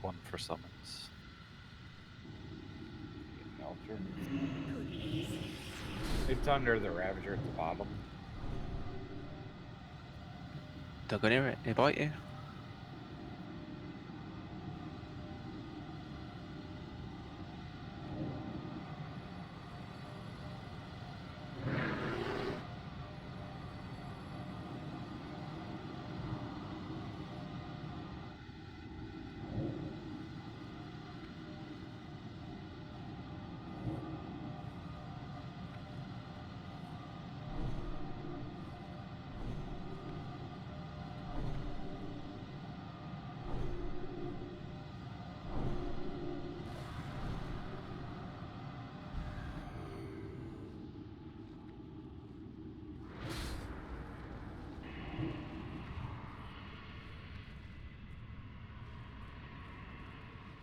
one for summons. Melcher. It's under the Ravager at the bottom. They're gonna invite you.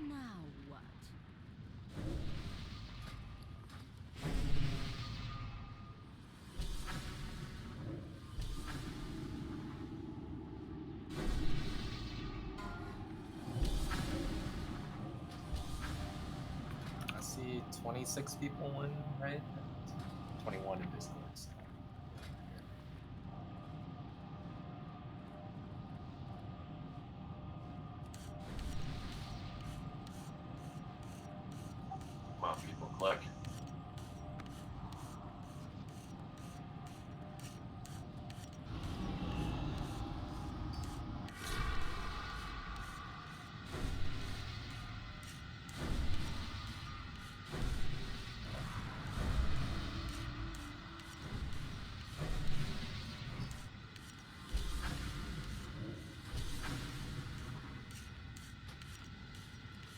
Now what? I see 26 people in, right? 21 in Discord. So. Come on, people, click.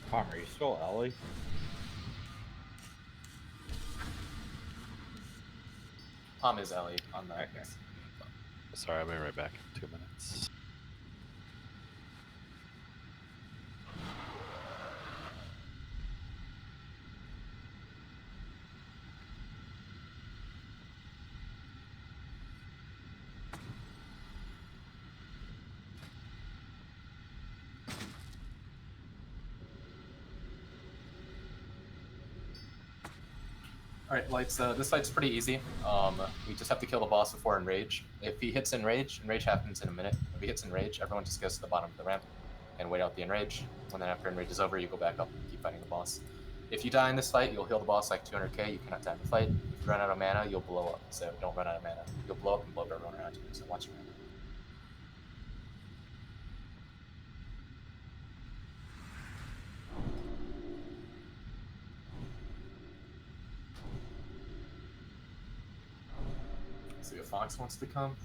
Tom, are you still Ellie? Tom is Ellie on that. Okay. Sorry, I'll be right back in 2 minutes. Alright, lights. This fight's pretty easy. We just have to kill the boss before Enrage. If he hits Enrage happens in a minute. If he hits Enrage, everyone just goes to the bottom of the ramp and wait out the Enrage. And then after Enrage is over, you go back up and keep fighting the boss. If you die in this fight, you'll heal the boss like 200k. You cannot die in the fight. If you run out of mana, you'll blow up. So don't run out of mana. You'll blow up and blow up everyone around you. So watch your mana. See if Fox wants to come.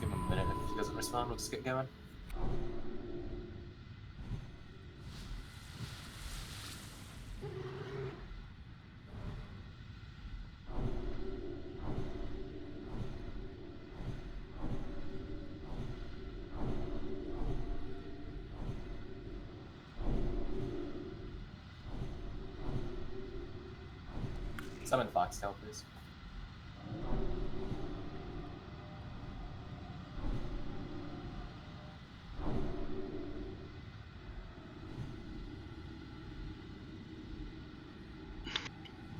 Give him a minute. If he doesn't respond, we'll just get going. Summon Foxtail, please.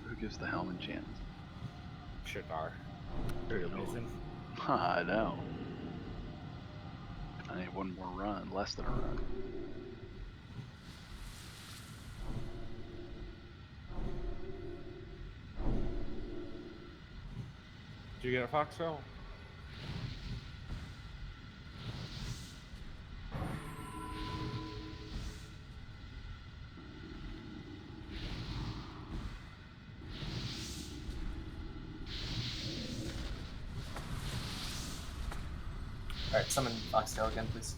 Who gives the Helman chance? Shadar. Really? I know. I need one more run, less than a run. Did you get a Foxtail? Alright, summon Foxtail again, please.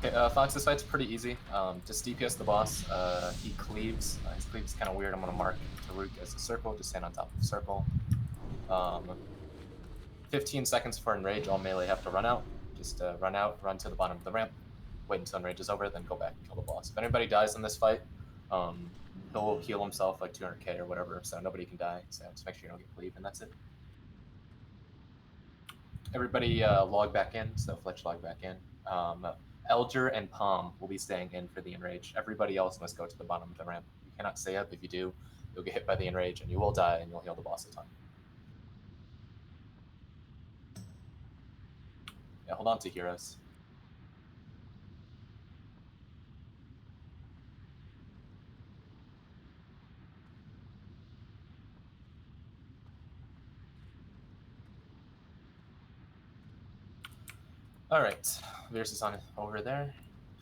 Okay, Fox, this fight's pretty easy. Just DPS the boss. He cleaves. His cleave is kind of weird. I'm going to mark Taruk as a circle. Just stand on top of the circle. If 15 seconds for enrage, all melee have to run out. Just run out, run to the bottom of the ramp, wait until enrage is over, then go back and kill the boss. If anybody dies in this fight, he'll heal himself like 200k or whatever, so nobody can die. So just make sure you don't get bleed, and that's it. Everybody log back in, so Fletch log back in. Elger and Palm will be staying in for the enrage. Everybody else must go to the bottom of the ramp. You cannot stay up. If you do, you'll get hit by the enrage and you will die, and you'll heal the boss a ton. Yeah, hold on to heroes. All right, Veers is on over there.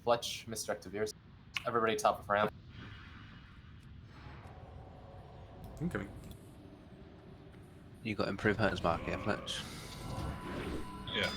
Fletch, misdirect to Veers. Everybody top of ramp. Incoming. You got improved Hunter's Mark, yeah, Fletch? Yeah.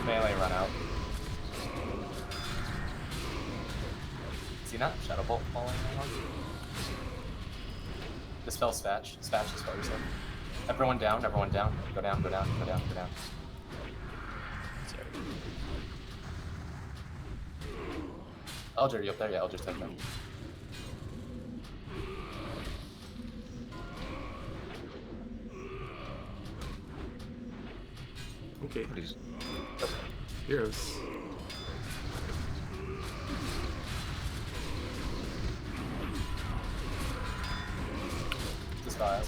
Melee run out. See that? Shadow Bolt falling on. Dispel Spatch. Spatch, dispel yourself. Everyone down, everyone down. Go down, go down, go down, go down. Sorry. Elger, you up there? Yeah, Elger's taking them. Okay. Please. Heroes. Dispel.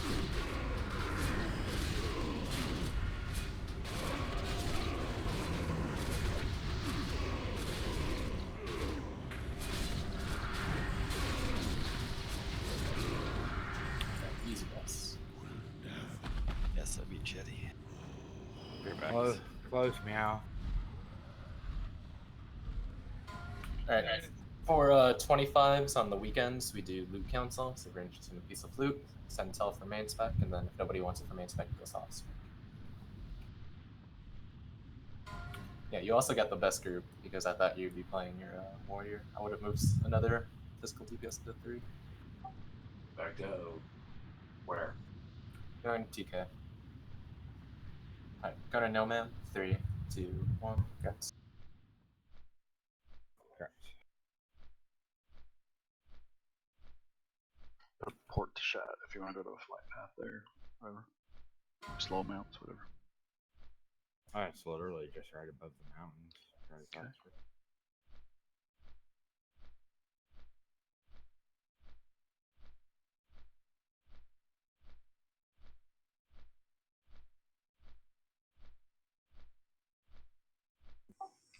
Easy boss. Yes, that'd be shitty. You're back. Close meow. Alright, for 25s on the weekends, we do loot council. So if you're interested in a piece of loot, send tell for main spec, and then if nobody wants it for main spec, it goes off spec. Yeah, you also get the best group because I thought you'd be playing your warrior. I would have moved another physical DPS to 3. Back to where? Going TK. Alright, go to no man. 3, 2, 1, go. Correct. Port to shot if you want to go to a flight path there. Whatever. Slow mounts, whatever. Oh, it's literally just right above the mountains. Right Okay. across it.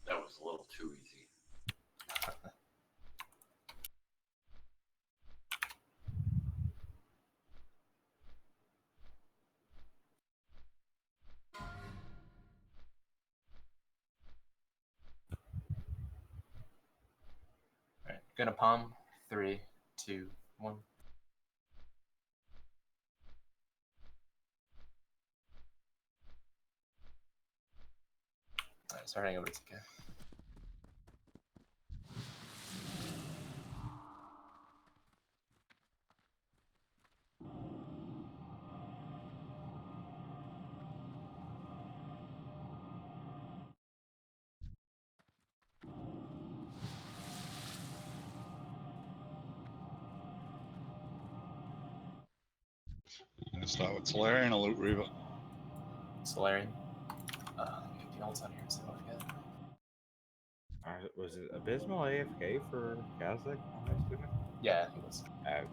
That was a little too easy. Alright, gonna palm. 3, 2, 1. Alright, starting over to TK. Gonna start with Solarian or Loot Reaver. Solarian. Get the ults on here so I don't forget. Was it Abysmal AFK for Kazakh? I'm assuming. Yeah, he was. Okay.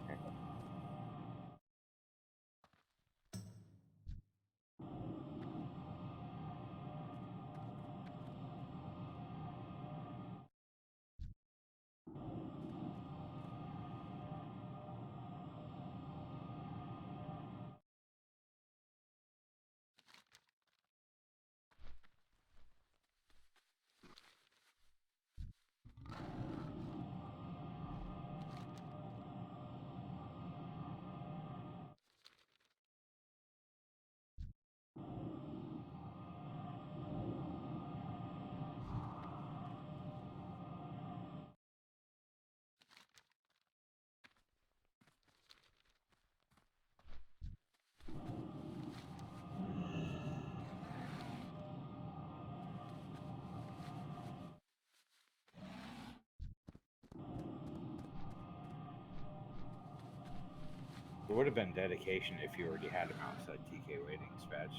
It would have been dedication if you already had him outside TK waiting, Spatch.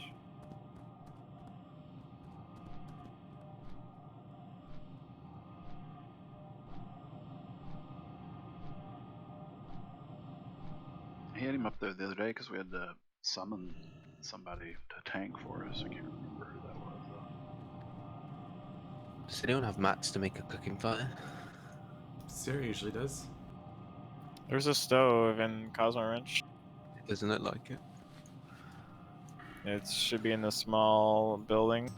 He had him up there the other day because we had to summon somebody to tank for us. I can't remember who that was though. Does anyone have mats to make a cooking fire? Sarah usually does. There's a stove in Cosmo Wrench. Doesn't it like it? It should be in the small building.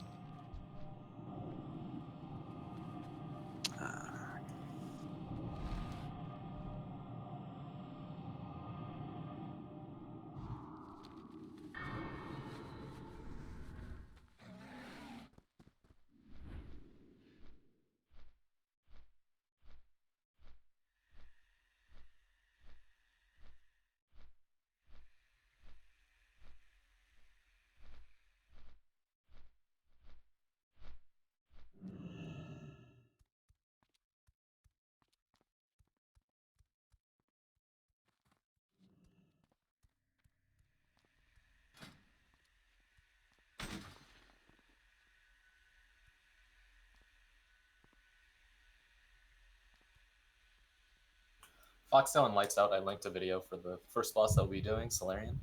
Foxtail and Lights Out, I linked a video for the first boss that we'll be doing, Solarian.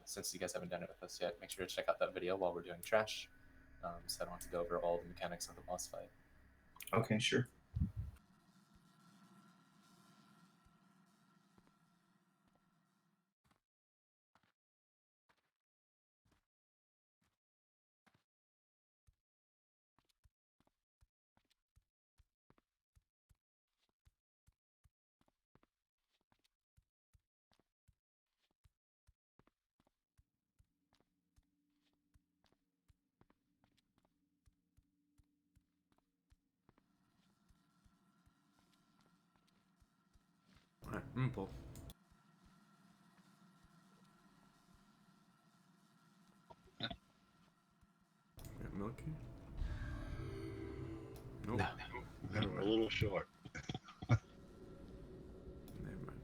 Since you guys haven't done it with us yet, make sure to check out that video while we're doing Trash. So I don't have to go over all the mechanics of the boss fight. Okay, sure. Alright, pull. Got Milky? Nope. No. Never A mind. little short. Never mind.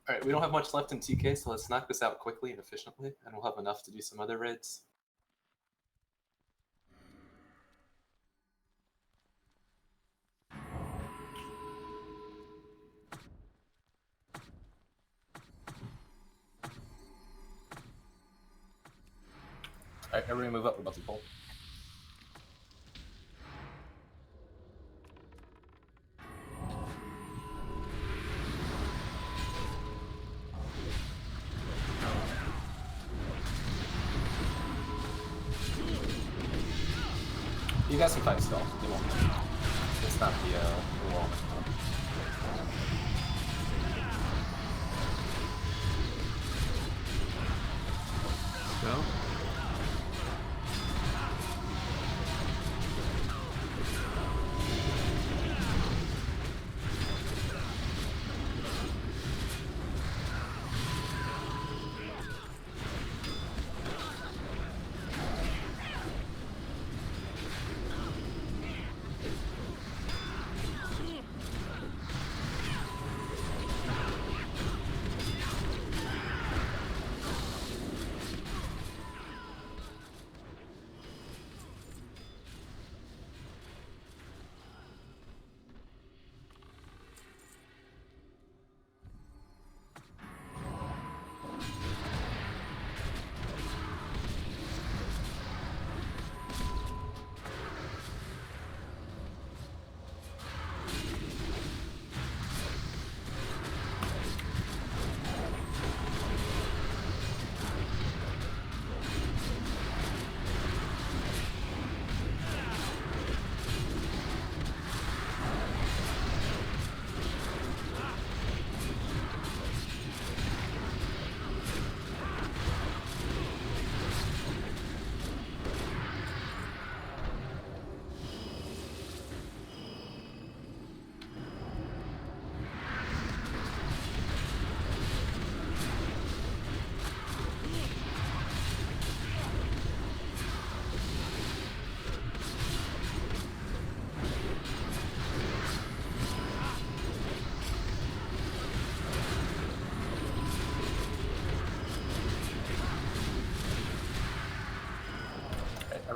All right, we don't have much left in TK, so let's knock this out quickly and efficiently, and we'll have enough to do some other raids. All right, everybody move up. We're about to pull. You guys can fight still. They won't. It's not the wall. Well,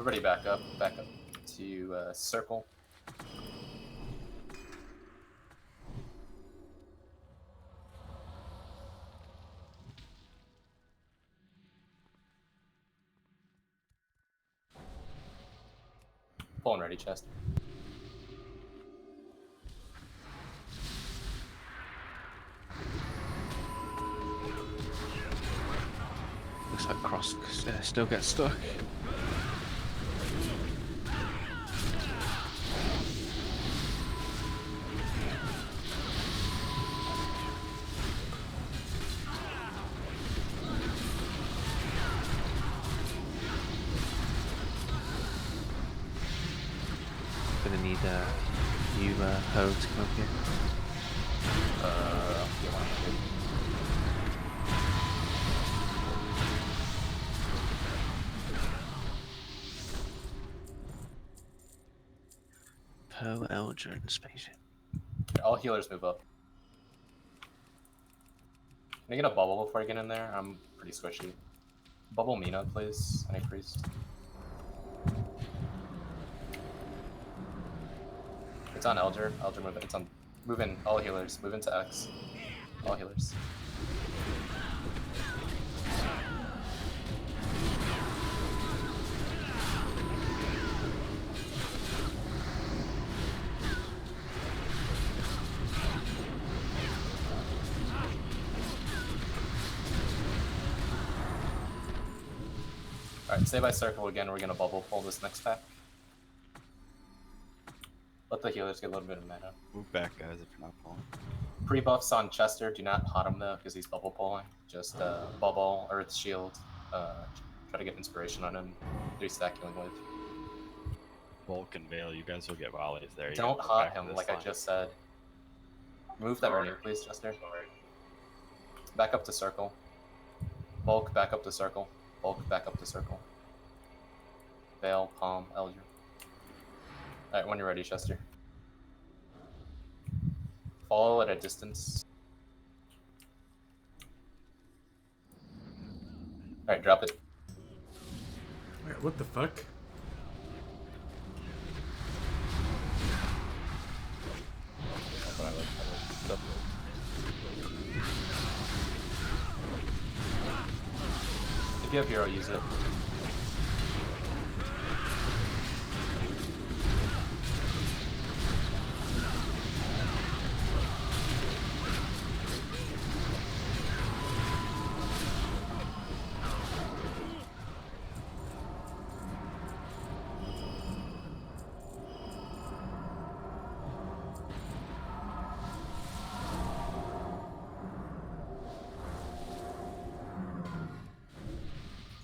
Everybody back up to circle. Pulling ready, chest. Looks like Cross still gets stuck. Gonna need a new hoe to come up here. You want to do? Poe, Elder, and Spaceship. All healers move up. Can I get a bubble before I get in there? I'm pretty squishy. Bubble Mina, please. Any priest. It's on Elder. Elder move. It's on. Move in. All healers. Move into X. All healers. Alright, stay by circle again. We're gonna bubble pull this next pack. Let the healers get a little bit of mana. Move back, guys, if you're not pulling. Pre-buffs on Chester. Do not hot him though, because he's bubble pulling. Just bubble, Earth Shield. Try to get inspiration on him. 3-stack healing wave. Bulk and Veil, you guys will get volleys there. You Don't gotta go hot back to him, this like I line. just said. Move that renew, please, Chester. Back up to circle. Bulk, back up to circle. Bulk, back up to circle. Veil, Palm, Elder. Alright, when you're ready, Chester. Follow at a distance. Alright, drop it. Wait, what the fuck? That's what I like. If you have hero, use it.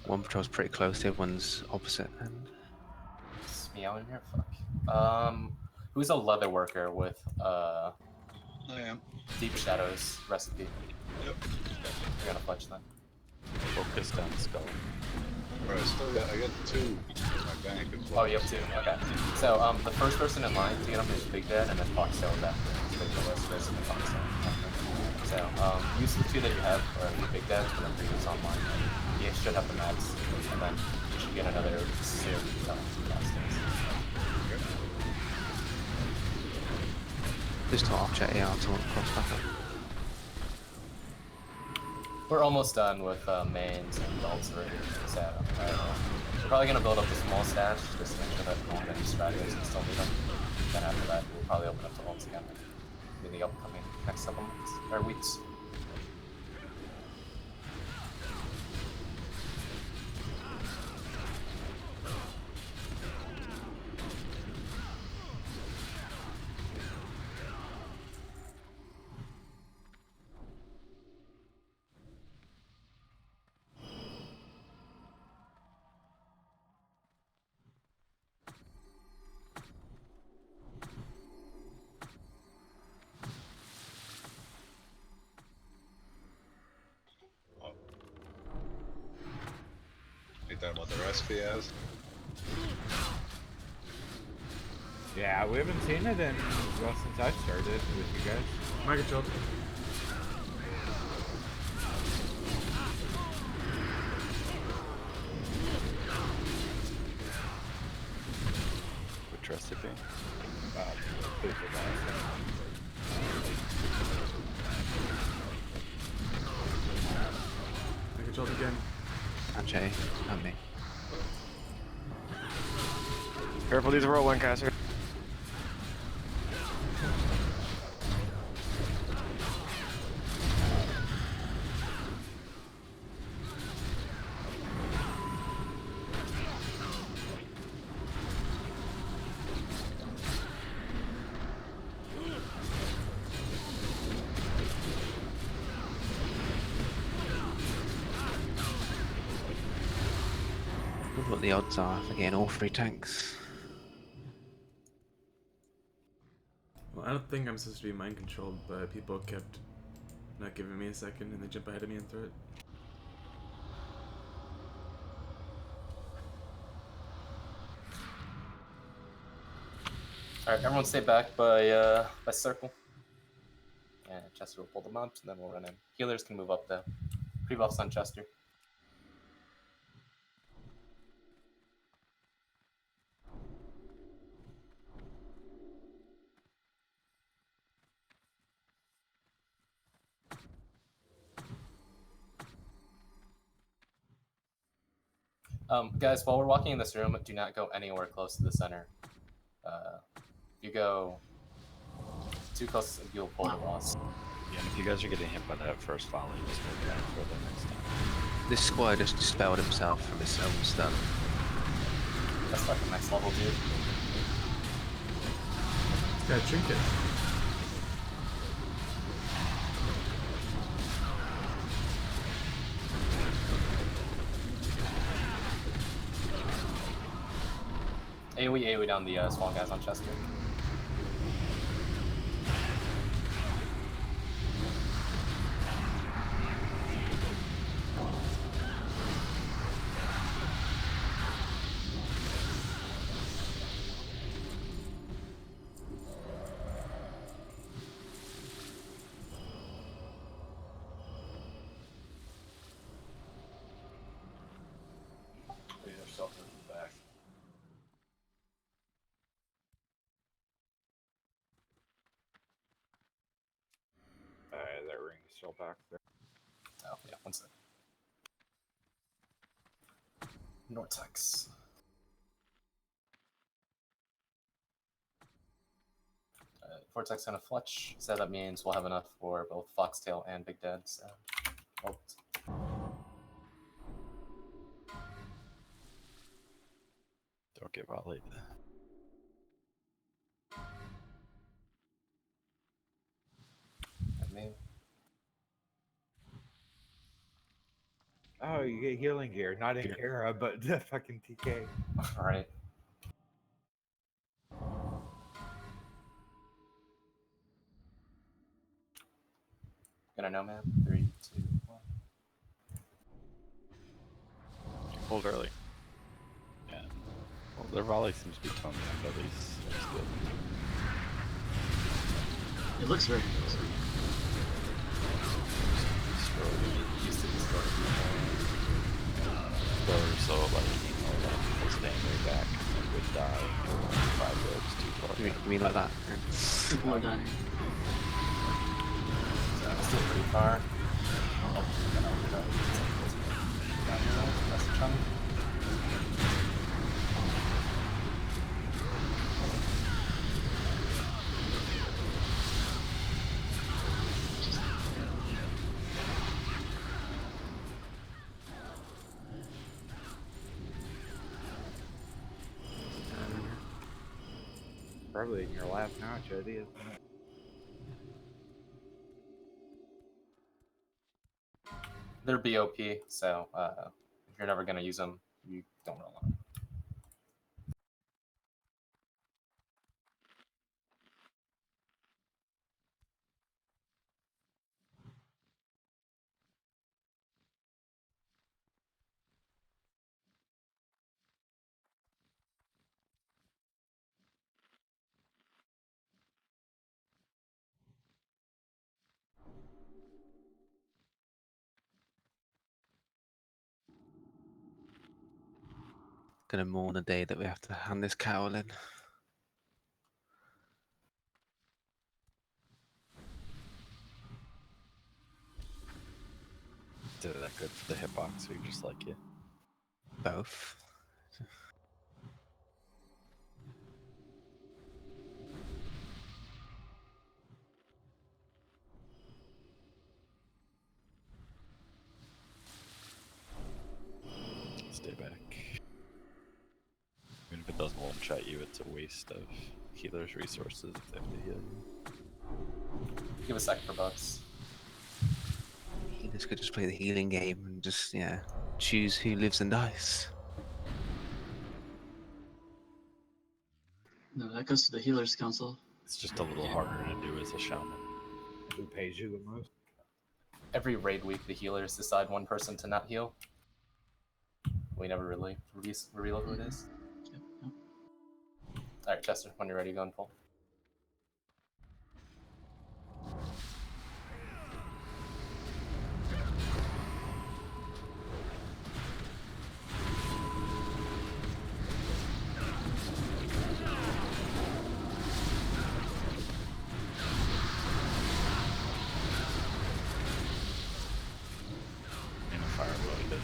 One patrol's pretty close, the other one's opposite end. Is meow in here? Fuck. Who's a leather worker with I am. Deep Shadows recipe? Yep. You're gonna fletch that. Focused on skull. Right, I got 2 in my bank as well. Oh, you have 2. Okay. So, the first person in line to get him is Big Dad, and then Foxtail is after. Big Dad is first, and then Foxtail after. So, use the 2 that you have, or Big Dad's whenever he was online. You should have the max, and then you should get another series of Foxtails. Just to offset AR to want to cross back up. We're almost done with mains and belts already, so we're probably going to build up a small stash just to make sure that no one any strategies and still need them. Then after that, we'll probably open up to ults again in the upcoming next couple months, or weeks. Ain't that what the recipe has? Yeah, we haven't seen it in well since I started with you guys. Mega Child. Caster. Good for that. I controlled again. And Jay, and me. Careful, these are roll one caster. I wonder what the odds are for getting all 3 tanks. Well, I don't think I'm supposed to be mind controlled, but people kept not giving me a second and they jump ahead of me and throw it. Alright, everyone stay back by circle. And Chester will pull them up, and then we'll run in. Healers can move up though. Pre-buffs on Chester. Guys, while we're walking in this room, do not go anywhere close to the center. If you go too close, you'll pull the boss. Yeah, and if you guys are getting hit by that first volley, just move back further next time. This squire just dispelled himself from his own stun. That's like the next level, dude. Got a trinket. AoE down the small guys on Chester. We have something in the back. That ring is still back there. Oh, yeah, one sec. Nortex. Vortex gonna fletch, so that means we'll have enough for both Foxtail and Big Dad's. Don't get volleyed. Me. Oh, you get healing gear, not in Kara, but the fucking TK. Alright. Gonna know, man. 3, 2, 1. Hold early. Yeah. Well, their volley seems to be toned down, at least. That's good. It looks very close. Used to destroy Or so, like, people staying way back and would die. 5 builds too far. You mean like that? People are dying. Still pretty far. That's a chunk. Probably in your last match, Eddie, isn't it? They're BOP, so if you're never gonna use them, you don't roll on them. Gonna mourn the day that we have to hand this cowl in. Is it that good for the hitbox, or you just like it? Both. Stay back. Even if it doesn't one-shot you, it's a waste of healer's resources if they have to heal you. Give a sec for buffs. Healers could just play the healing game and just, yeah, choose who lives and dies. No, that goes to the Healers Council. It's just a little harder to do as a shaman. Who pays you the most? Every raid week, the healers decide one person to not heal. We never really reveal who it is. Yep, yep. Alright, Chester, when you're ready, go and pull. In a fire wounded.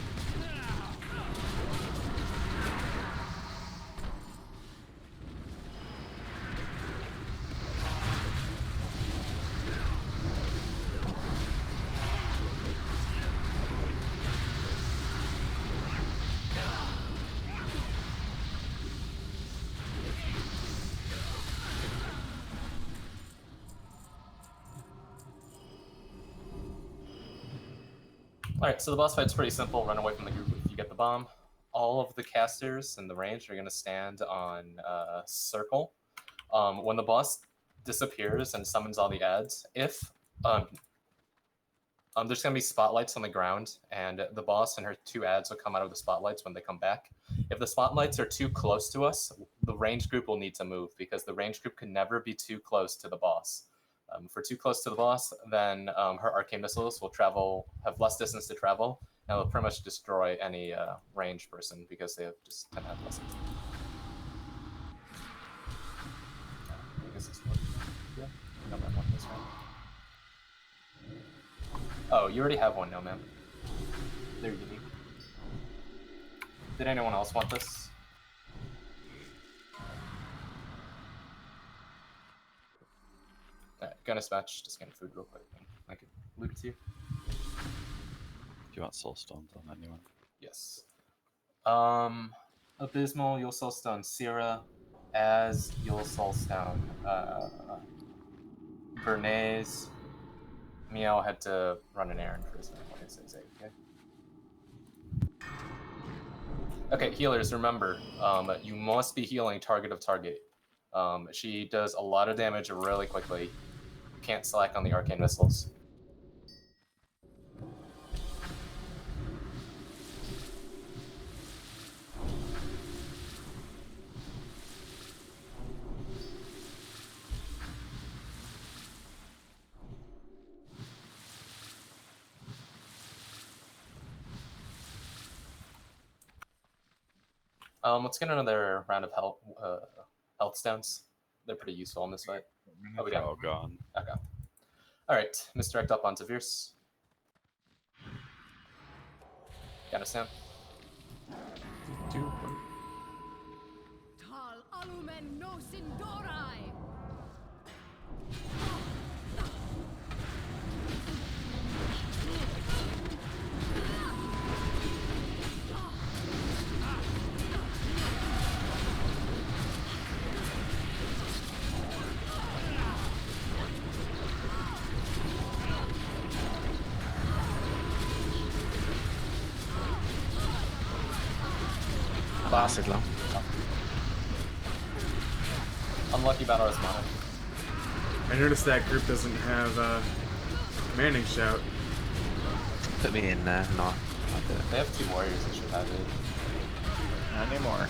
Alright, so the boss fight's pretty simple. Run away from the group if you get the bomb. All of the casters in the range are going to stand on circle. When the boss disappears and summons all the ads, if there's going to be spotlights on the ground, and the boss and her 2 ads will come out of the spotlights when they come back. If the spotlights are too close to us, the range group will need to move, because the range group can never be too close to the boss. If we're too close to the boss, then her arcane missiles will have less distance to travel, and will pretty much destroy any range person, because they just tend to have less distance. I guess this one. Yeah. No, that one is right. Oh, you already have one, no, ma'am. They're unique. Did anyone else want this? Alright, gonna dispatch, just getting food real quick. I can loot it to you. Do you want soul stones on anyone? Yes. Abysmal, you'll soulstone Syrah. Az, you'll soulstone Bernays. Meow had to run an errand for his okay? Okay, healers, remember, you must be healing target of target. She does a lot of damage really quickly. You can't slack on the arcane missiles. Let's get another round of health stones. They're pretty useful in this fight. Oh, we got all gone. Okay. All right, misdirect up onto Fierce. You understand? 2, 1. Tal alumen no sindorai. Lasted long. Unlucky about Osmana. I noticed that group doesn't have commanding shout. Put me in there. No, I'll do it. They have 2 warriors that should have it. Not anymore.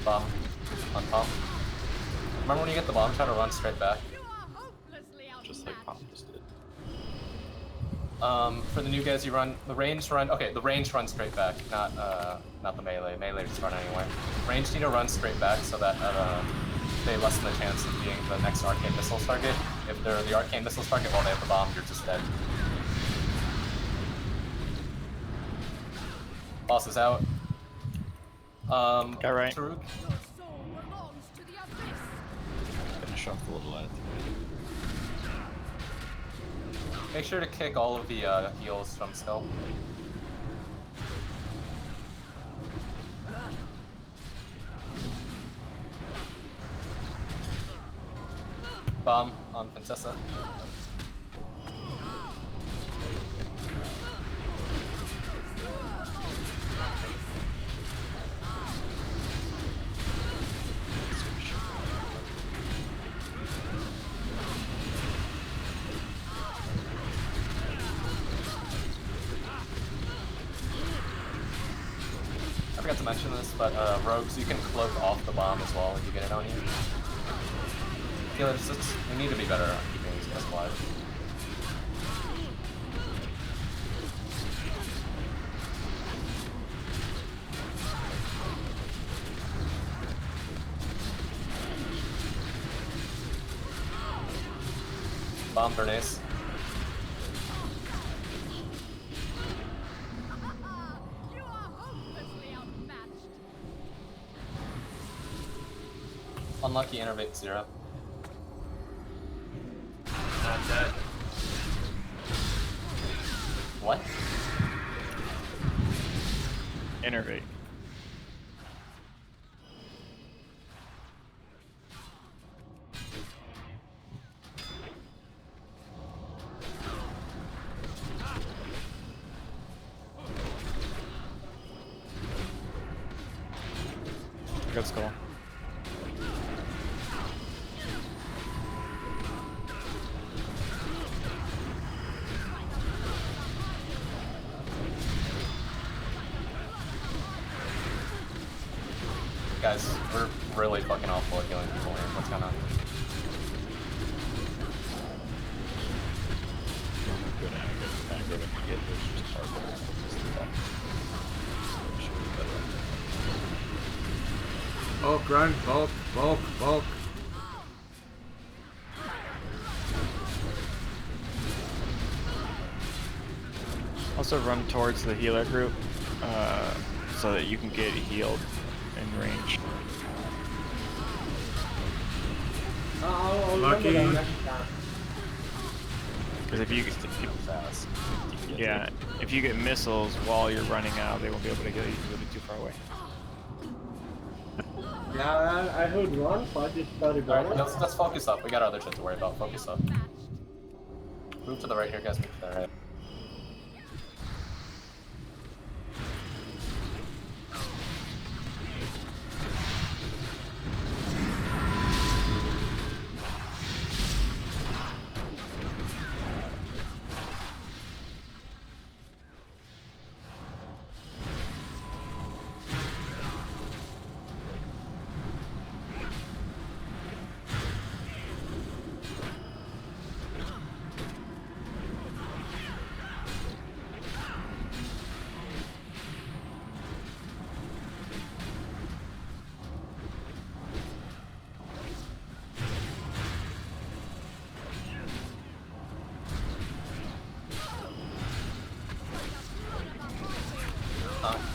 Bomb. On bomb. Remember when you get the bomb shot, to run straight back. You are hopelessly Just like outmatched. Palm just did. For the new guys, you run the range run. Okay, the range run straight back, not the melee. Melee just run anywhere. Range need to run straight back so that they lessen the chance of being the next arcane missile target. If they're the arcane missiles target while they have the bomb, you're just dead. Boss is out. Got right. Taruk, Your soul belongs to the abyss. Finish off the little ad. make sure to kick all of the heals from Skull. Bomb on Princessa. I forgot to mention this, but rogues, you can cloak off the bomb as well if you get it on you. Healers, we need to be better on keeping these guys alive. Bomb Bernays. You are hopelessly outmatched. Unlucky Innervate 0. Not dead. What? Innervate. Good skull. Guys, we're really fucking awful at healing people here. What's going on? Good aggro when you get there's just hardware. Should be better. Bulk, run, bulk, bulk, bulk. Also run towards the healer group so that you can get healed in range. Lucky. Because if you get people fast, yeah, if you get missiles while you're running out, they won't be able to get you because they'll be too far away. Yeah, I heard run, so I just started Alright, running. let's focus up. We got other shit to worry about. Focus up. Move to the right here, guys. Move to the right.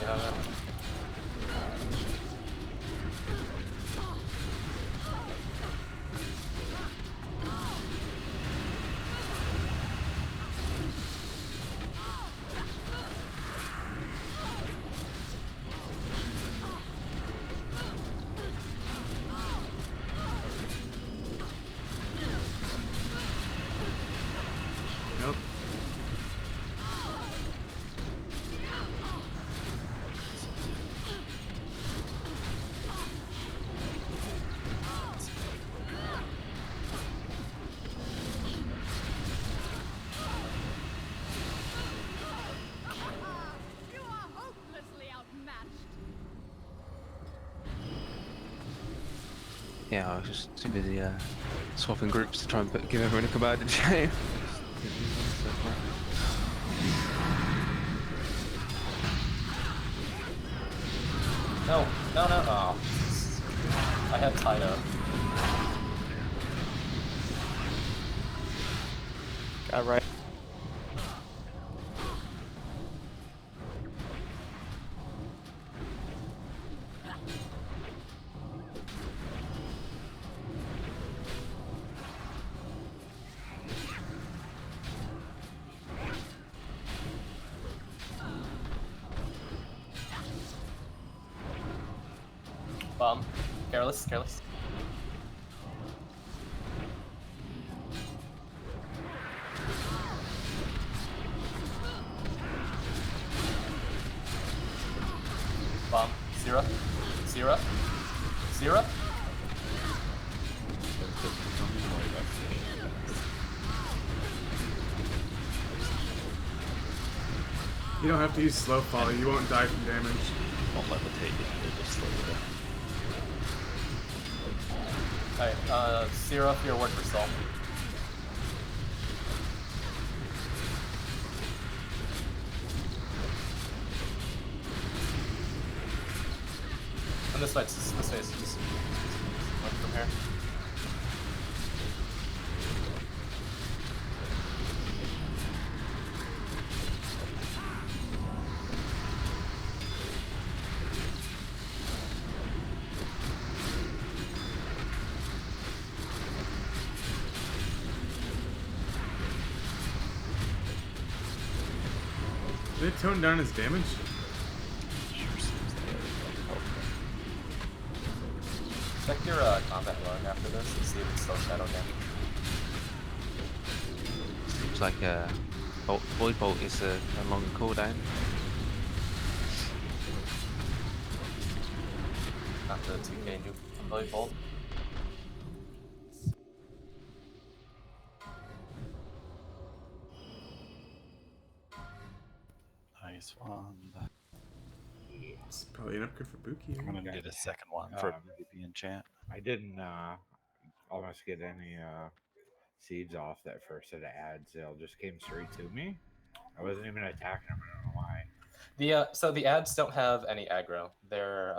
Yeah. Nope. You are hopelessly outmatched. Yeah, I was just too busy swapping groups to try and give everyone a command and chain. No, no, no. Oh. I had tied up. Got right. Bomb. Careless, careless. Bomb. Zero. Zero. Zero. You don't have to use slow fall. You won't die from damage. Won't levitate you. They just slow you down. Alright, zero for your word for soul. And this way, it's just look from here. Did they tone down his damage? Check your combat log after this and see if it's still shadow damage. Seems like Void Bolt is a longer cooldown. Not the 2k new Void Bolt. Nice one. It's probably an upgrade for Buki. I'm gonna need a second one for PvP enchant. I didn't almost get any seeds off that first set of ads. They all just came straight to me. I wasn't even attacking them. I don't know why. So the ads don't have any aggro. They're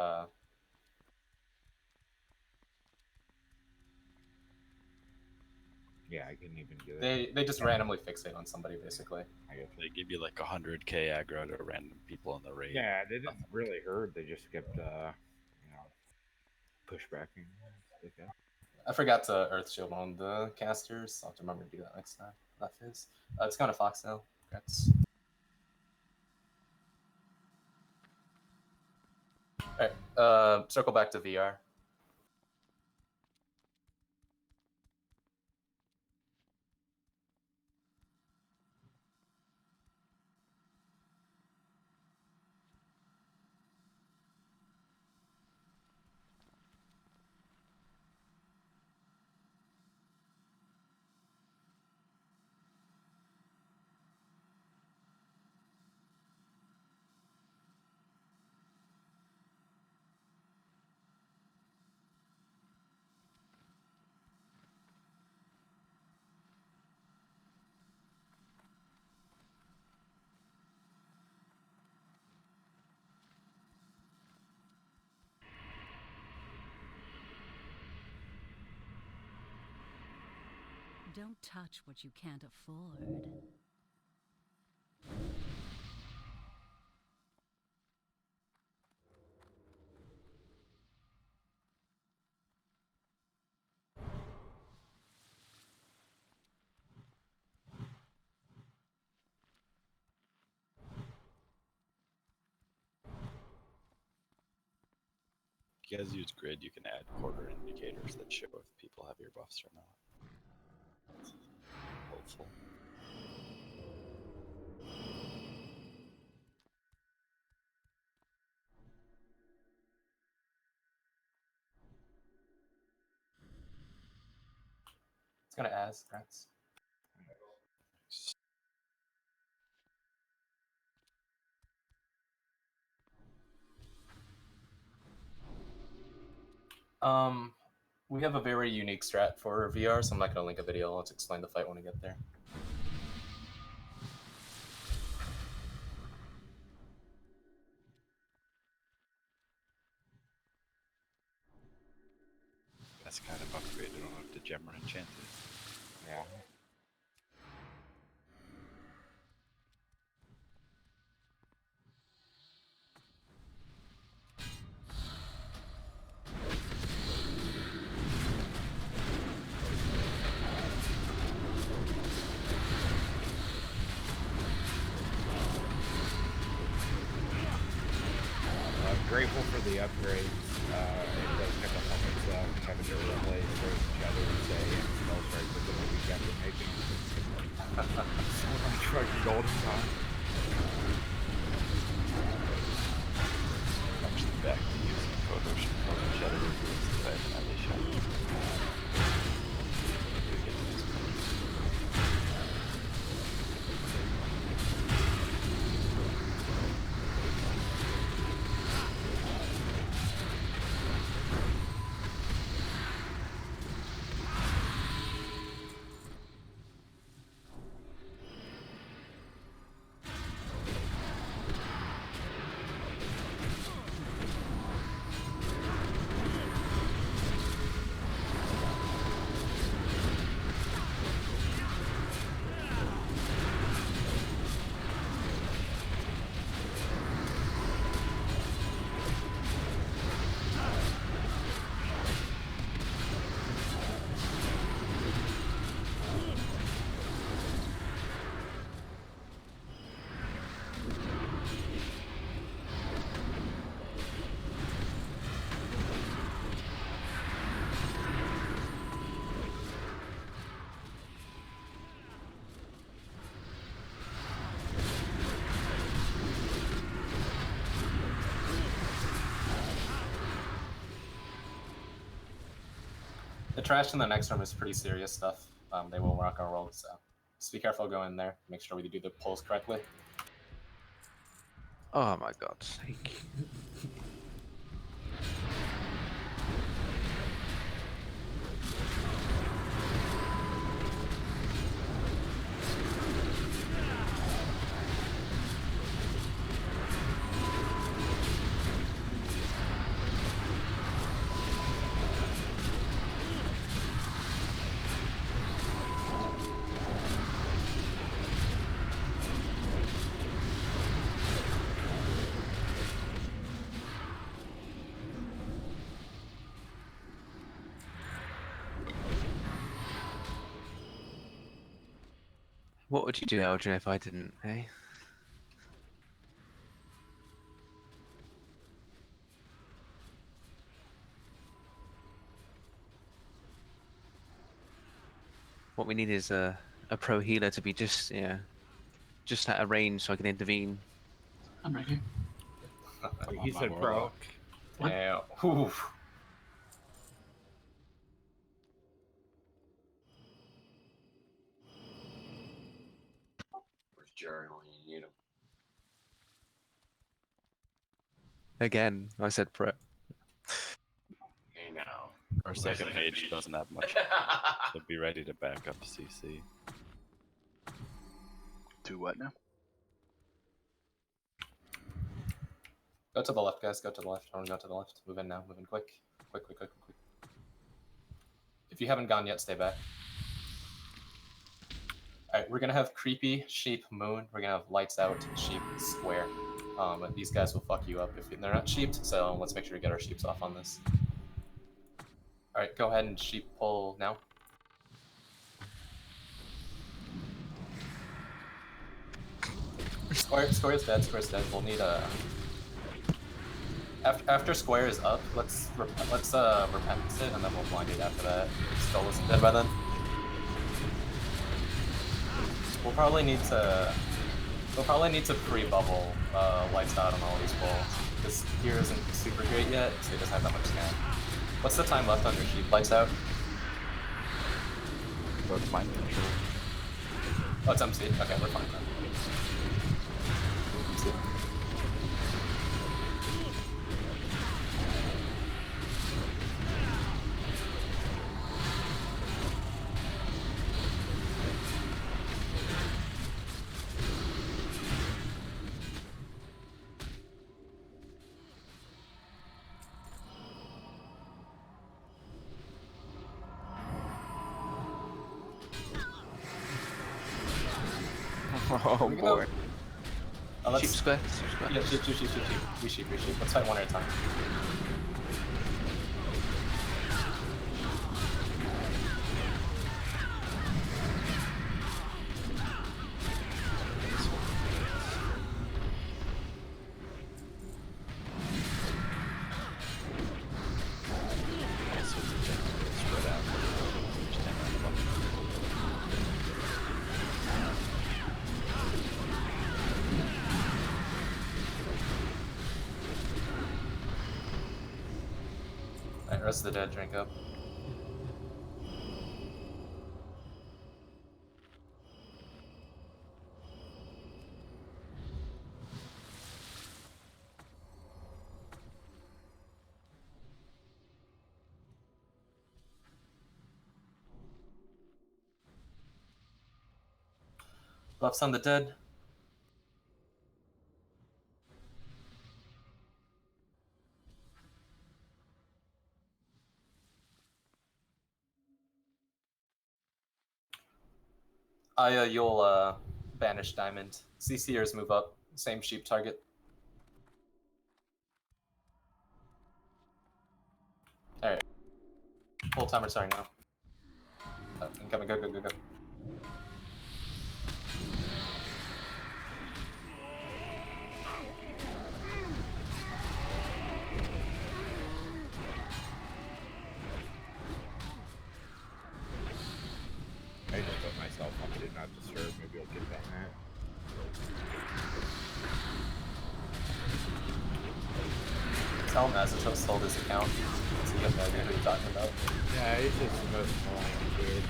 Yeah, I couldn't even get it. they just randomly fixate on somebody basically. I guess. They give you like 100k aggro to random people in the raid. Yeah, they didn't really hurt. They just kept, pushbacking. I forgot to Earth Shield on the casters. I'll have to remember to do that next time. That is. It's going to Fox now. Congrats. Alright, circle back to VR. Don't touch what you can't afford. If you guys use grid, you can add quarter indicators that show if people have your buffs or not. It's helpful. It's going to Az. Congrats. We have a very unique strat for VR, so I'm not going to link a video. Let's explain the fight when we get there. That's kind of upgraded. I don't have to gem or enchant it. Yeah. grateful for the upgrades. It does kind of help itself having to replace frozen cheddar and say and smell straight with the week after making. So much fucking golden time. I'm actually back to using frozen cheddar reviews that I finally shot. The trash in the next room is pretty serious stuff. They will rock our world, so just be careful going there. Make sure we do the pulls correctly. Oh my God's sake. What would you do, Eldrin, if I didn't, eh? What we need is a pro healer to be just, yeah, just at a range so I can intervene. I'm right here. He said pro. What? Yeah. Oof. Where's Jerry when you need him? Again, I said pro. Hey now. Our second mage doesn't have much, so be ready to back up CC. Do what now? Go to the left, guys. Go to the left. Everyone go to the left. Move in now. Move in quick. Quick, quick, quick, quick. If you haven't gone yet, stay back. Alright, we're gonna have creepy, sheep, moon. We're gonna have lights out, sheep, square. But these guys will fuck you up if they're not sheeped, so let's make sure we get our sheeps off on this. Alright, go ahead and sheep pull now. Square is dead, Square's dead. We'll need a... After Square is up, let's repentance it, and then we'll blind it after that. Skull isn't dead by then. We'll probably need to pre-bubble lights out on all these pulls. This here isn't super great yet, so it doesn't have that much scan. What's the time left on your sheep? Lights out? Go to mind control. Oh, it's MC. Okay, we're fine then. MC. Oh boy. Let's... Sheep square, sheep square. Yeah, sheep. We sheep. Let's fight one at a time. Rest of the dead drink up. Buffs on the dead. Aya, you'll banish diamond. CCers move up. Same sheep target. Alright. Full timer starting now. Incoming, go, go, go, go. I just put myself on Did Not Disturb. Maybe I'll get that. Tell Mazato sold his account, so you have no idea who you're talking about. Yeah, he's just the most annoying kid.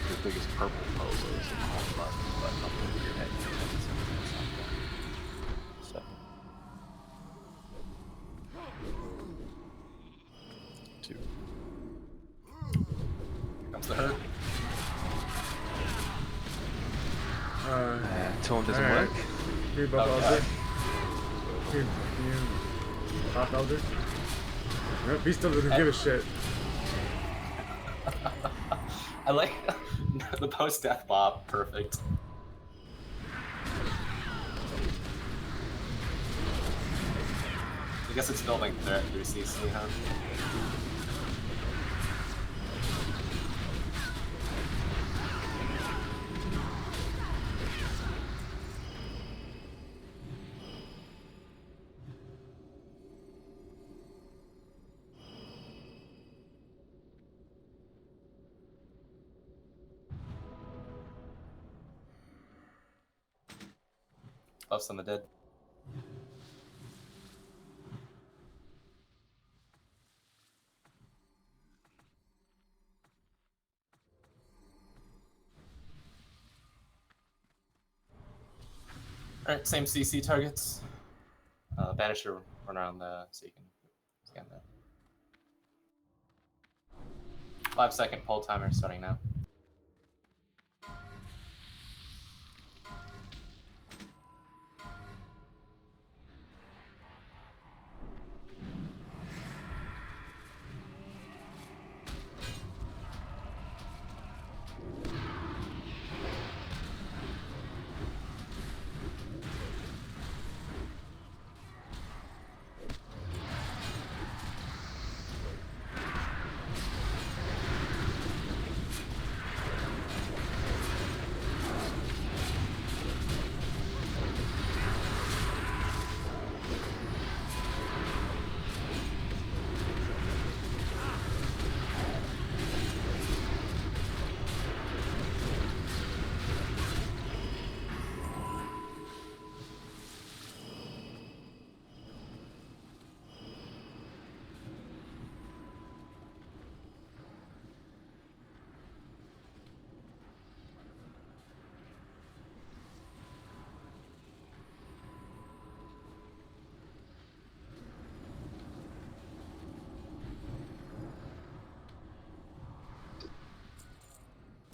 The biggest purple polos in the whole button up over your head. Second. 2. Comes the hurt. Taunt doesn't Alright. work. Here, buff Okay. Elder. Here, buff Elder. Nope, he still doesn't give a shit. I like the post-death bob. Perfect. I guess it's building threat through CC, huh? Buffs on the dead. Alright, same CC targets. Banisher run around so you can scan that. 5-second pull timer starting now.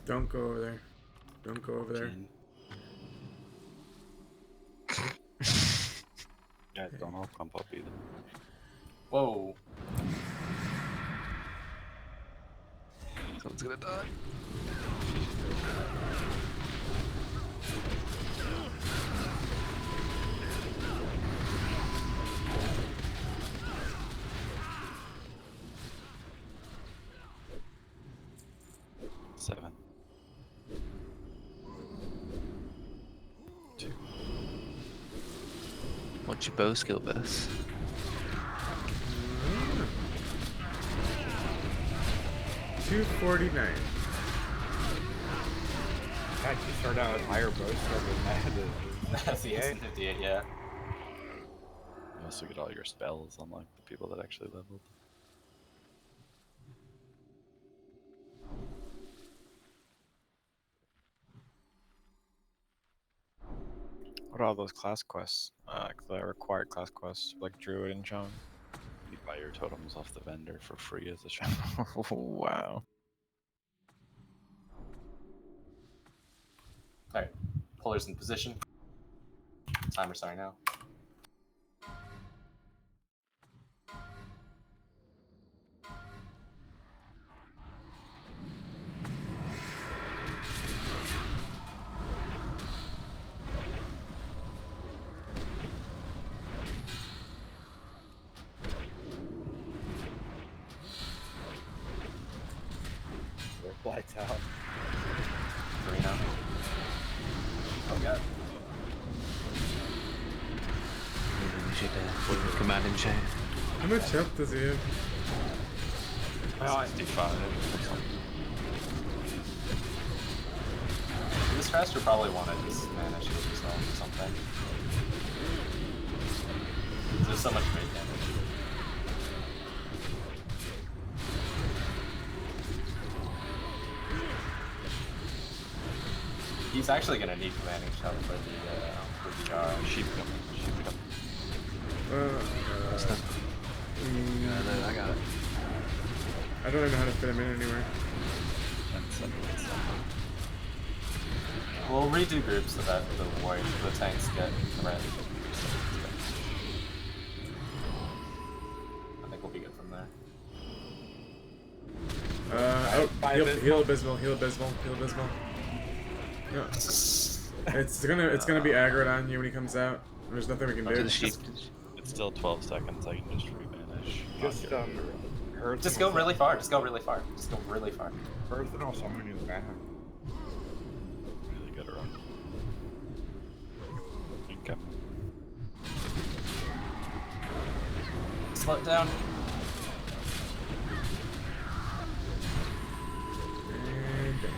Don't go over there. Don't go over there. Yeah, don't all pump up either. Whoa. Someone's gonna die. What's your bow skill best? 249. God, you start out with higher bow skill than that. That's the instant 58, yeah. You also get all your spells, unlike the people that actually leveled. What are all those class quests? The required class quests, like Druid and Chum. You buy your totems off the vendor for free as a shop. Wow. Alright, pullers in position. Timer starting now. Lights out. Marino. Oh god. Maybe we should leave a command in chain. How much health does he have? 65 or something. This caster probably wanted just mana shield himself or something. There's so much great damage. He's actually gonna need commanding shell for the Sheep coming. Sheep coming. I got it. I don't even know how to fit him in anywhere. We'll redo groups so that the tanks get red. I think we'll be good from there. Heal Abysmal, heal Abysmal, heal Abysmal. No. It's gonna be aggroed on you when he comes out. There's nothing we can do. It's still 12 seconds. I can just re-banish. Just go really far. Just go really far. Just go really far. Earth and I'll summon you back. Really good run. Okay. Slow it down. And finish.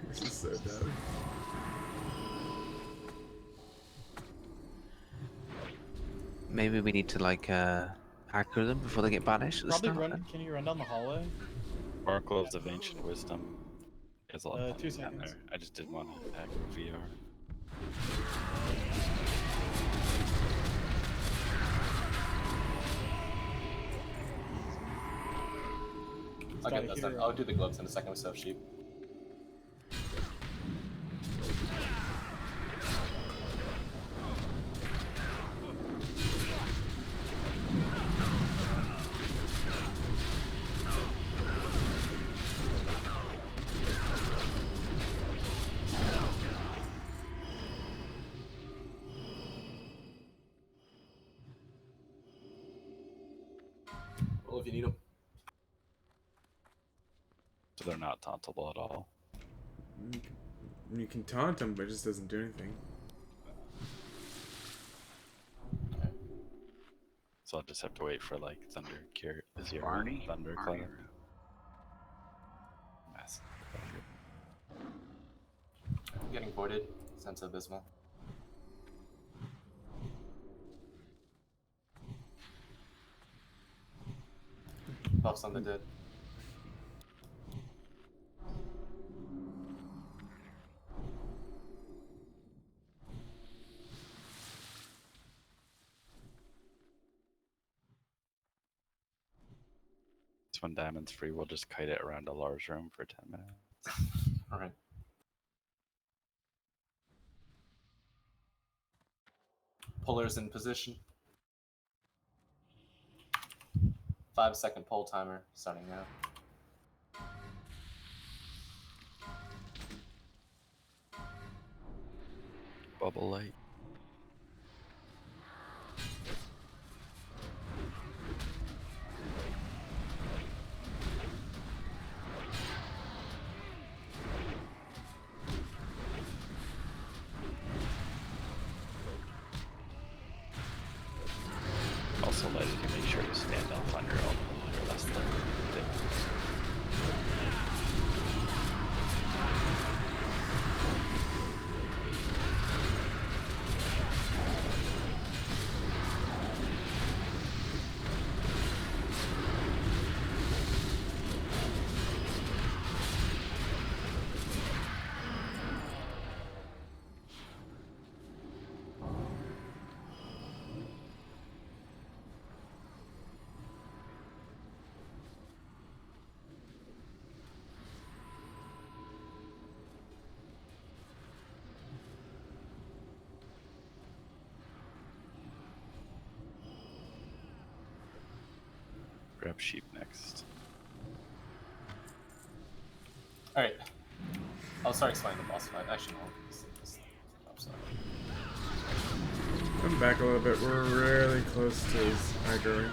This is so dumb. Maybe we need to like aggro them before they get banished. At the Probably start. run. Can you run down the hallway? Oracles of Ancient Wisdom. There's a lot of 2 fun down seconds. there. I just didn't want to hack VR. I'll get this done. I'll do the gloves in a second with Soap Sheep. Roll if you need them. So they're not tauntable at all. You can taunt him, but it just doesn't do anything. So I'll just have to wait for like Thunder Cure, Zero, Barney? Thunderclap. Barney. Massive. I'm getting voided. Sense Abysmal. Buffs on the dead. When Diamond's free, we'll just kite it around a large room for 10 minutes. Alright. Pullers in position. 5-second pull timer starting now. Bubble light. let you make sure to stand up on your own. Or less than grab sheep next. Alright. I'll start explaining the boss fight. Actually, no. I'm sorry. I'm back a little bit. We're really close to his aggro range.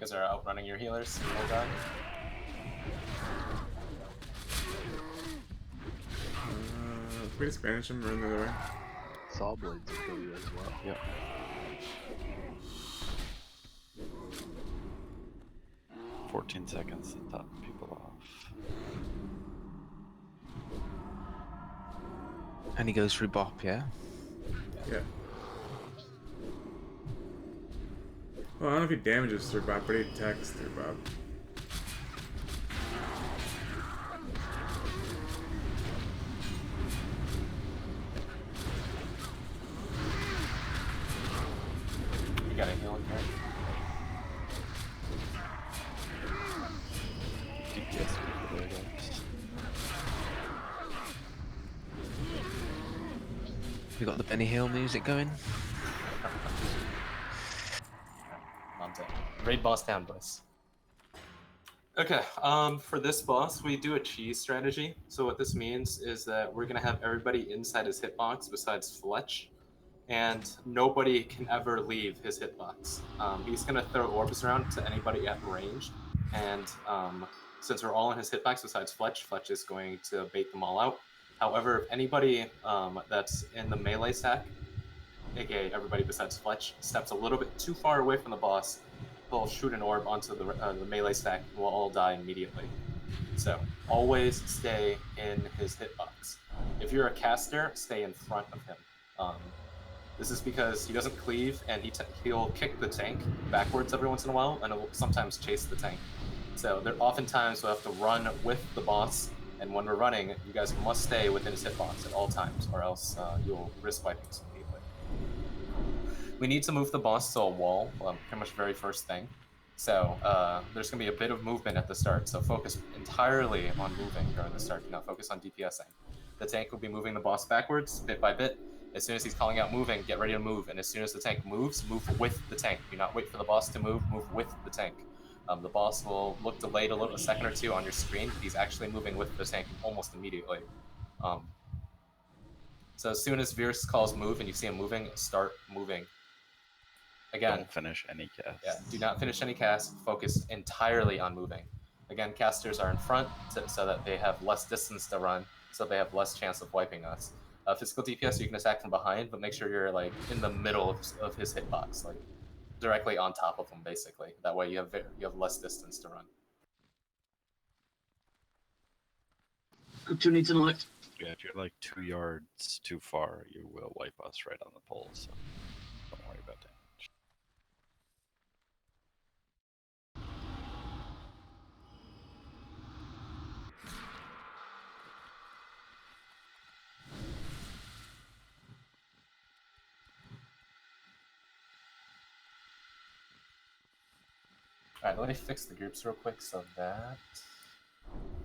You guys are outrunning your healers. Well done. If we just banish him, run the other way. Saw blades will kill you as well. Yep. "14 seconds to top people off." And he goes through Bop, yeah? Yeah. Well, I don't know if he damages through Bob, but he attacks through Bob. You gotta heal him here. Good guess people there, guys. We got the Benny Hill music going. I'm dead. Raid boss down, boys. Okay, for this boss, we do a cheese strategy. So what this means is that we're gonna have everybody inside his hitbox besides Fletch, and nobody can ever leave his hitbox. He's gonna throw orbs around to anybody at range, and since we're all in his hitbox besides Fletch, Fletch is going to bait them all out. However, if anybody that's in the melee stack, aka everybody besides Fletch, steps a little bit too far away from the boss, he'll shoot an orb onto the melee stack and we'll all die immediately. So always stay in his hitbox. If you're a caster, stay in front of him. This is because he doesn't cleave and he'll kick the tank backwards every once in a while and he'll sometimes chase the tank. So there oftentimes we'll have to run with the boss, and when we're running, you guys must stay within his hitbox at all times, or else you'll risk wiping immediately. We need to move the boss to a wall, pretty much very first thing. So there's going to be a bit of movement at the start, so focus entirely on moving during the start. Do not focus on DPSing. The tank will be moving the boss backwards, bit by bit. As soon as he's calling out moving, get ready to move. And as soon as the tank moves, move with the tank. Do not wait for the boss to move with the tank. The boss will look delayed a second or two on your screen, but he's actually moving with the tank almost immediately. So as soon as Virus calls move and you see him moving, start moving. Again, Don't finish any cast. Yeah, do not finish any cast. Focus entirely on moving. Again, casters are in front so that they have less distance to run, so they have less chance of wiping us. Physical DPS, you can attack from behind, but make sure you're like in the middle of his hitbox, like directly on top of him, basically. That way you have less distance to run. Group 2 needs an elect. Yeah, if you're like 2 yards too far, you will wipe us right on the pole, so don't worry about that. Alright, let me fix the groups real quick so that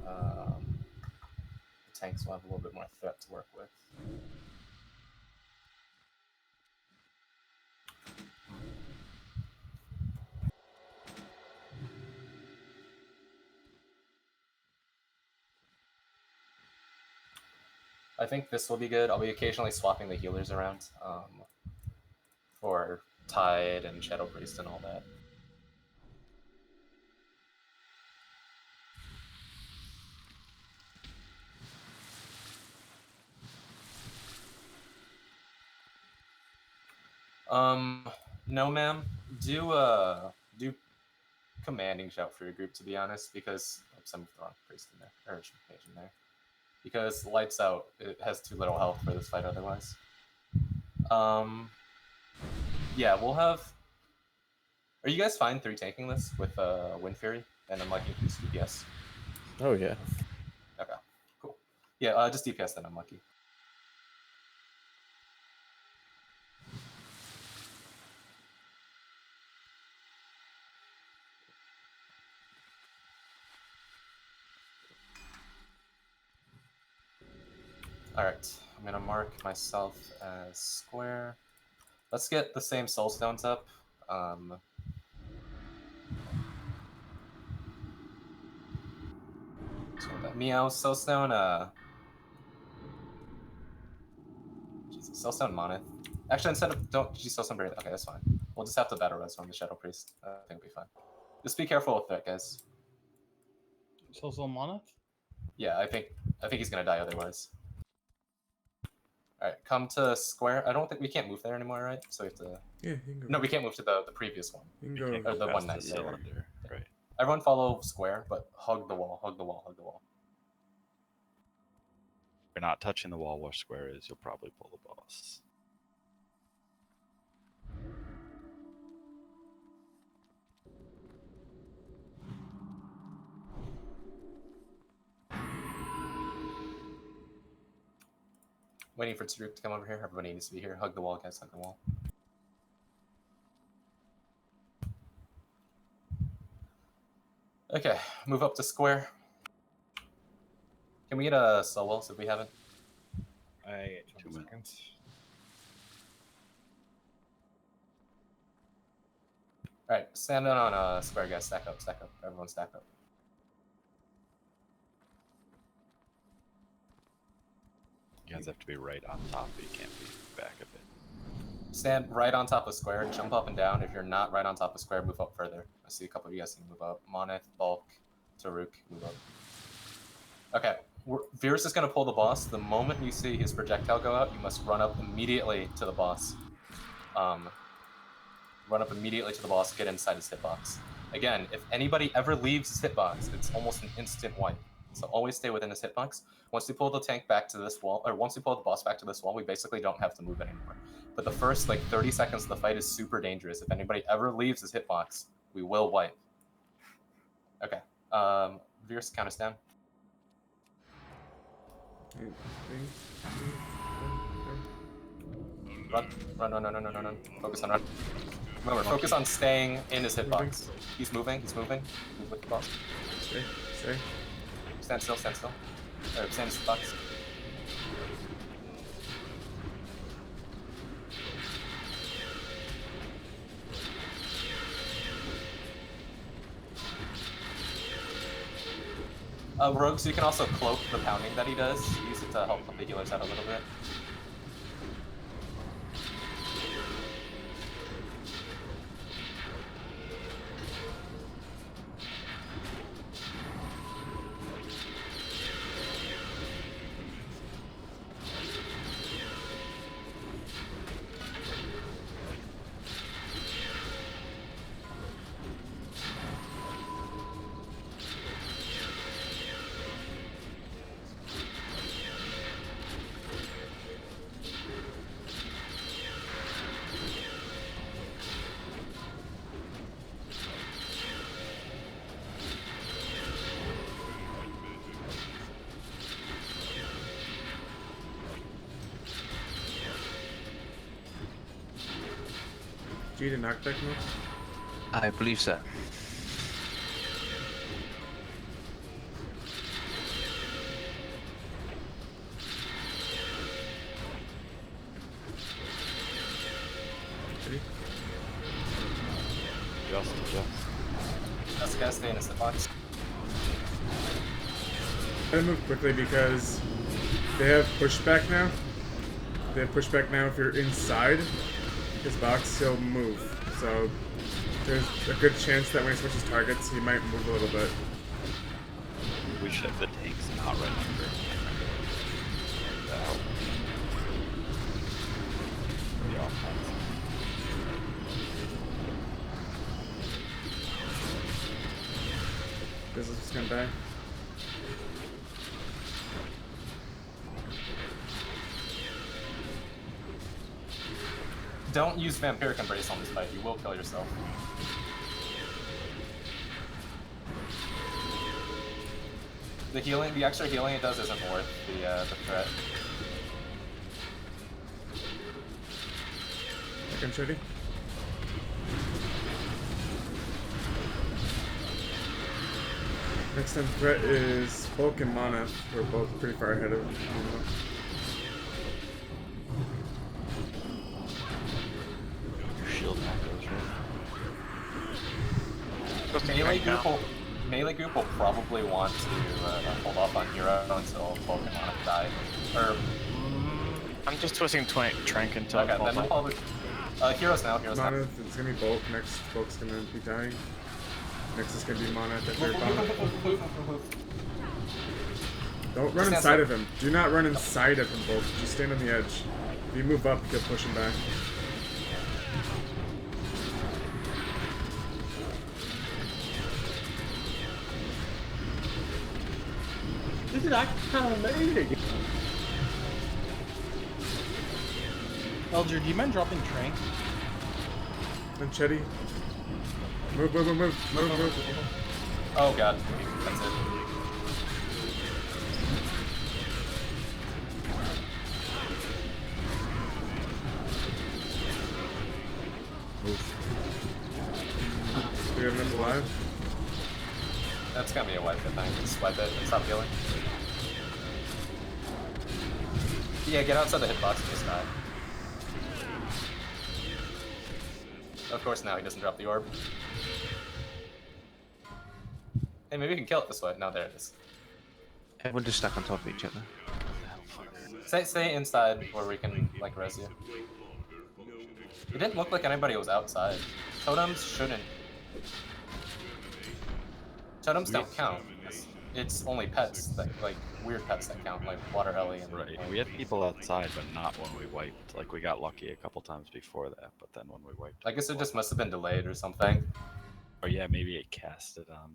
the tanks will have a little bit more threat to work with. I think this will be good. I'll be occasionally swapping the healers around for Tide and Shadow Priest and all that. No, ma'am. Do commanding shout for your group, to be honest, because oops, I moved the wrong priest in there, or mage in there. Because lights out, it has too little health for this fight otherwise. Yeah, we'll have. Are you guys fine 3 tanking this with Wind Fury and Unlucky Priest DPS? Oh yeah. Okay, cool. Yeah, just DPS then Unlucky. Alright, I'm gonna mark myself as square. Let's get the same soul stones up. So that Meow Soulstone, Jesus, Soulstone Moneth. Actually, instead of don't Soulstone Barrier. Okay, that's fine. We'll just have to battle res on the Shadow Priest. I think we'll be fine. Just be careful with that, guys. Soulstone Moneth? Yeah, I think he's gonna die otherwise. All right, come to square. I don't think we can't move there anymore, right? So we have to. Yeah, you can go. No, we can't move to the previous one. You can go. Or the one Past next the to it. cylinder. Right. Everyone follow square, but hug the wall, hug the wall, hug the wall. If you're not touching the wall where square is, you'll probably pull the boss. Waiting for Tariq to come over here. Everybody needs to be here. Hug the wall, guys. Hug the wall. Okay, move up to square. Can we get a slow walls if we haven't? I 2 seconds. All right, stand down on square, guys. Stack up, stack up. Everyone stack up. You guys have to be right on top, but you can't be back of it. Stand right on top of square. Jump up and down. If you're not right on top of square, move up further. I see a couple of you guys can move up. Moneth, Bulk, Taruk, move up. Okay, Virus is going to pull the boss. The moment you see his projectile go out, you must run up immediately to the boss. Run up immediately to the boss, get inside his hitbox. Again, if anybody ever leaves his hitbox, it's almost an instant wipe. So always stay within his hitbox. Once we pull the tank back to this wall, or once we pull the boss back to this wall, we basically don't have to move anymore. But the first 30 seconds of the fight is super dangerous. If anybody ever leaves his hitbox, we will wipe. Okay. Virus, count us down. Run. Focus on run. Remember, focus on staying in his hitbox. He's moving. Move with the boss. Stay. Stand still. Or stand in his hitbox. Rogues, you can also cloak the pounding that he does. Use it to help the healers out a little bit. Do you need a knockback move? I believe so. Ready? That's guys, stay in his hitbox. I'm gonna move quickly because They have pushback now. They have pushback now if you're inside his box, he'll move. So there's a good chance that when he switches targets, he might move a little bit. We should have the tanks not right under. That'll be all fine. This is just gonna die. Don't use Vampiric Embrace on this fight. You will kill yourself. The healing, the extra healing it does isn't worth the threat. Second shitty. Next time threat is bulk and mana. We're both pretty far ahead of Shield macros, right? Melee group will probably want to hold off on hero until bulk and mana die. Or I'm just twisting Trank until okay, then we'll probably heroes now. Heroes mana, now. it's gonna be bulk. Next, bulk's gonna be dying. Next is gonna be mana at the third bottom. Don't run inside of him. Do not run inside of him, bulk. Just stand on the edge. If you move up, you'll push him back. This is actually kind of amazing. Elger, do you mind dropping Trank? Manchetti. Move. Oh god, that's it. Move. Do you have enough alive? That's gonna be a wipe, I think. Just wipe it and stop healing. Yeah, get outside the hitbox and just die. Of course now he doesn't drop the orb. Hey, maybe we can kill it this way. No, there it is. Everyone just stuck on top of each other. Stay inside where we can, like, res you. It didn't look like anybody was outside. Totems shouldn't. Totems don't count. It's only pets that, like, weird pets that count, like Water Ellie and... Right, we had people outside, but not when we wiped. Like, we got lucky a couple times before that, but then when we wiped... I guess it just must have been delayed or something. Or yeah, maybe it casted on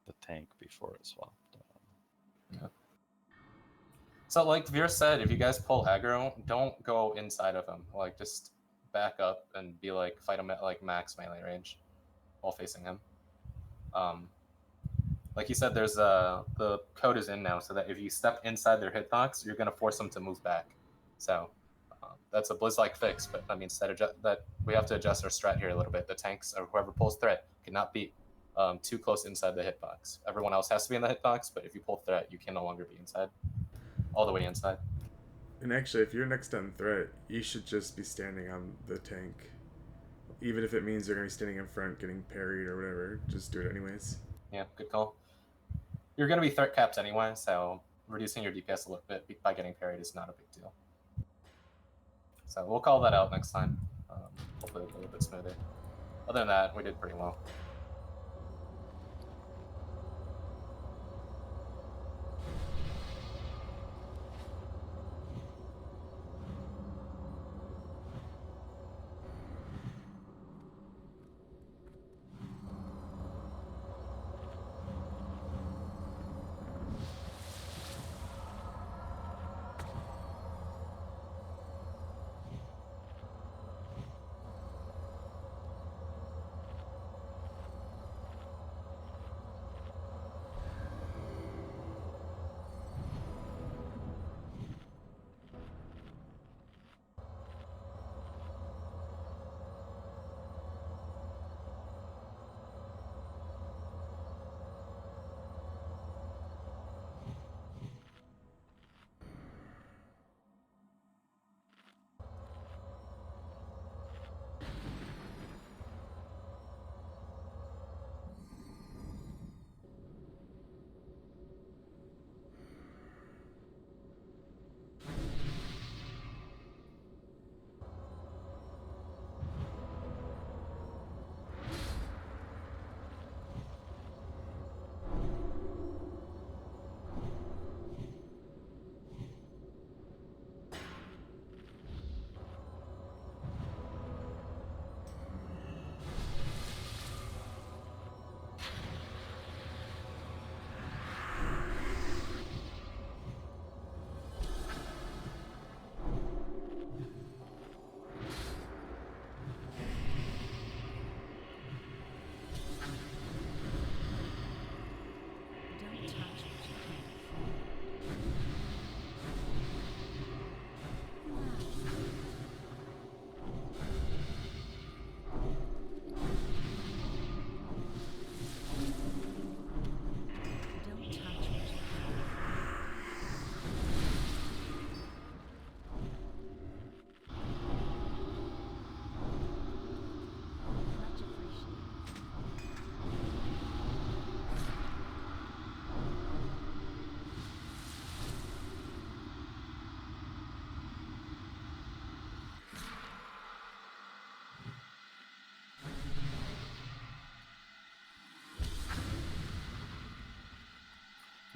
the tank before it swapped. Yeah. So, like Veer said, if you guys pull aggro, don't go inside of him. Like, just back up and be like, fight him at, like, max melee range while facing him. Like he said, there's the code is in now, so that if you step inside their hitbox, you're gonna force them to move back. So that's a Blizz-like fix, but that means that we have to adjust our strat here a little bit. The tanks or whoever pulls threat cannot be too close inside the hitbox. Everyone else has to be in the hitbox, but if you pull threat, you can no longer be inside, all the way inside. And actually, if you're next on threat, you should just be standing on the tank. Even if it means you're gonna be standing in front, getting parried or whatever, just do it anyways. Yeah, good call. You're going to be threat capped anyway, so reducing your DPS a little bit by getting parried is not a big deal. So we'll call that out next time. Hopefully a little bit smoother. Other than that, we did pretty well.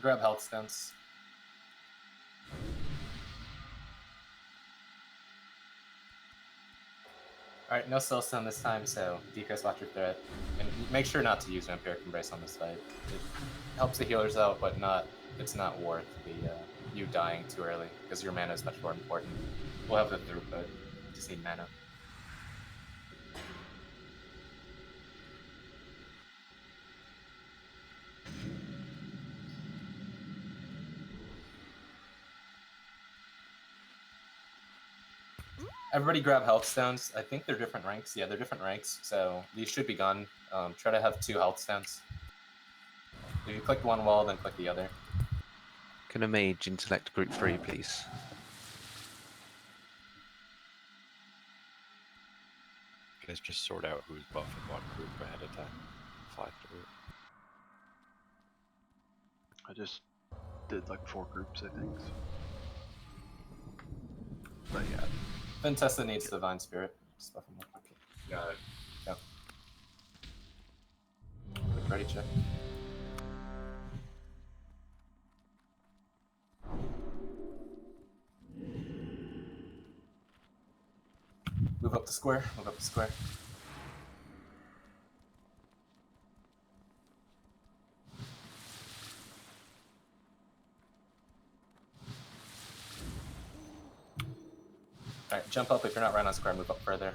Grab health stones. Alright, no soul stone this time, so decrease watch your threat. And make sure not to use Vampiric Embrace on this fight. It helps the healers out, but it's not worth the you dying too early, because your mana is much more important. We'll have the throughput. Just need mana. Everybody grab health stones. I think they're different ranks. Yeah, they're different ranks, so these should be gone. Try to have 2 health stones. If you click one wall, then click the other. Can a mage intellect group 3, please? You guys just sort out who's buffing what group ahead of time. Fly through it. I just did like 4 groups, I think. So. But yeah. Ventessa needs Divine Spirit. Just buff him up quickly. Got it. Go. Quick ready check. Move up the square. Move up the square. Alright, jump up if you're not right on square, move up further.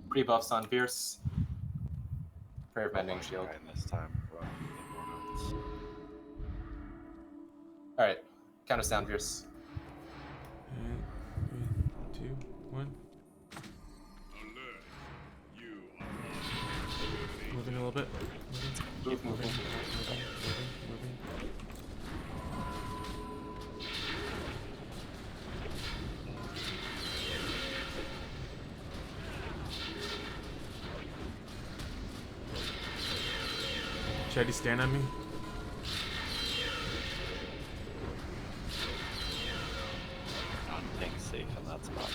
Pre-buffs on Fierce. Prayer of Mending Shield. This time. Alright, count us down, Fierce. 3, 2, 1. Moving a little bit. Keep moving. Moving. Chatty, stand on me. Tank's safe in that spot.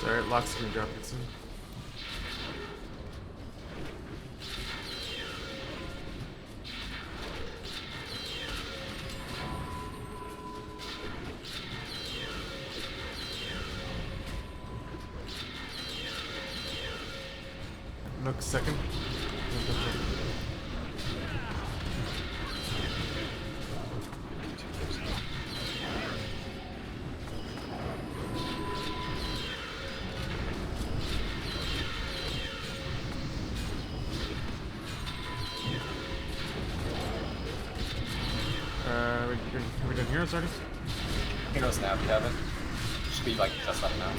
Alright, Lock's gonna drop it soon. Nook second. Have we done heroes already? Heroes now, Kevin. Should be like just up now.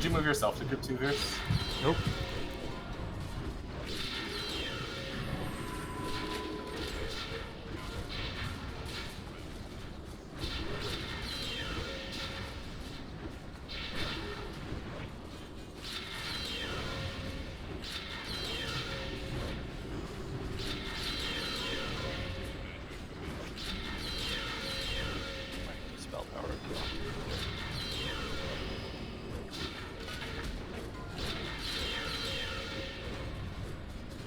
Did you move yourself to group 2, Veers? Nope. Spell power.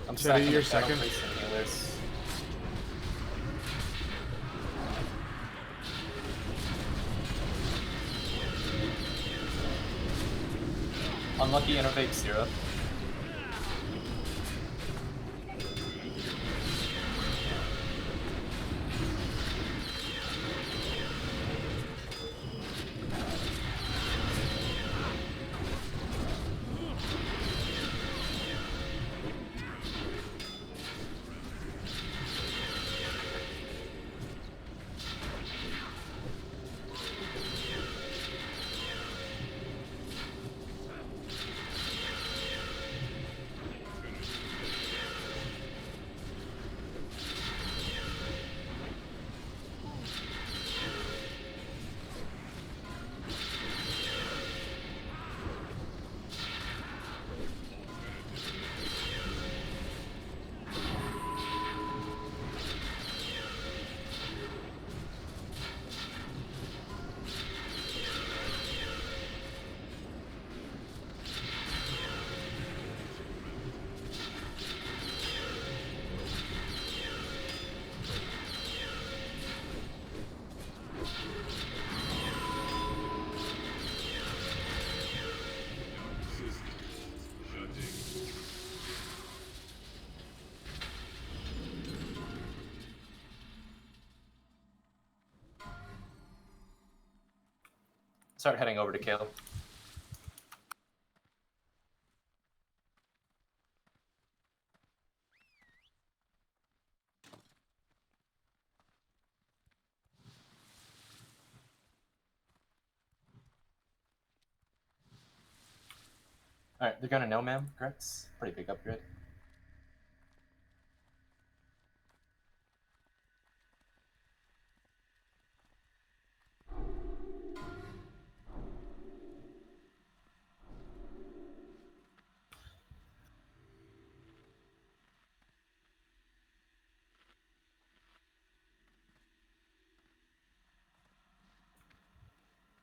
I'm Teddy, stacking you're the Shadow second. Priest and healers. Unlucky innervate 0. Start heading over to Caleb. Alright, they're gonna know, ma'am. Correct? Pretty big upgrade.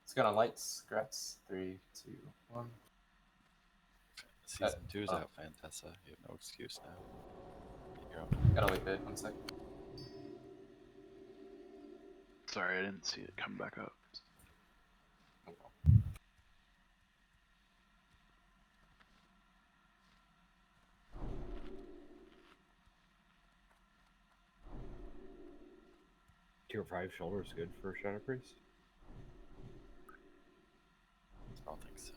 Let's go on lights. Congrats. 3, 2, 1. Season 2's out, Fantessa. You have no excuse now. Get your own. Gotta wait a bit. 1 sec. Sorry, I didn't see it come back up. Tier 5 shoulder is good for Shadow Priest. I don't think so.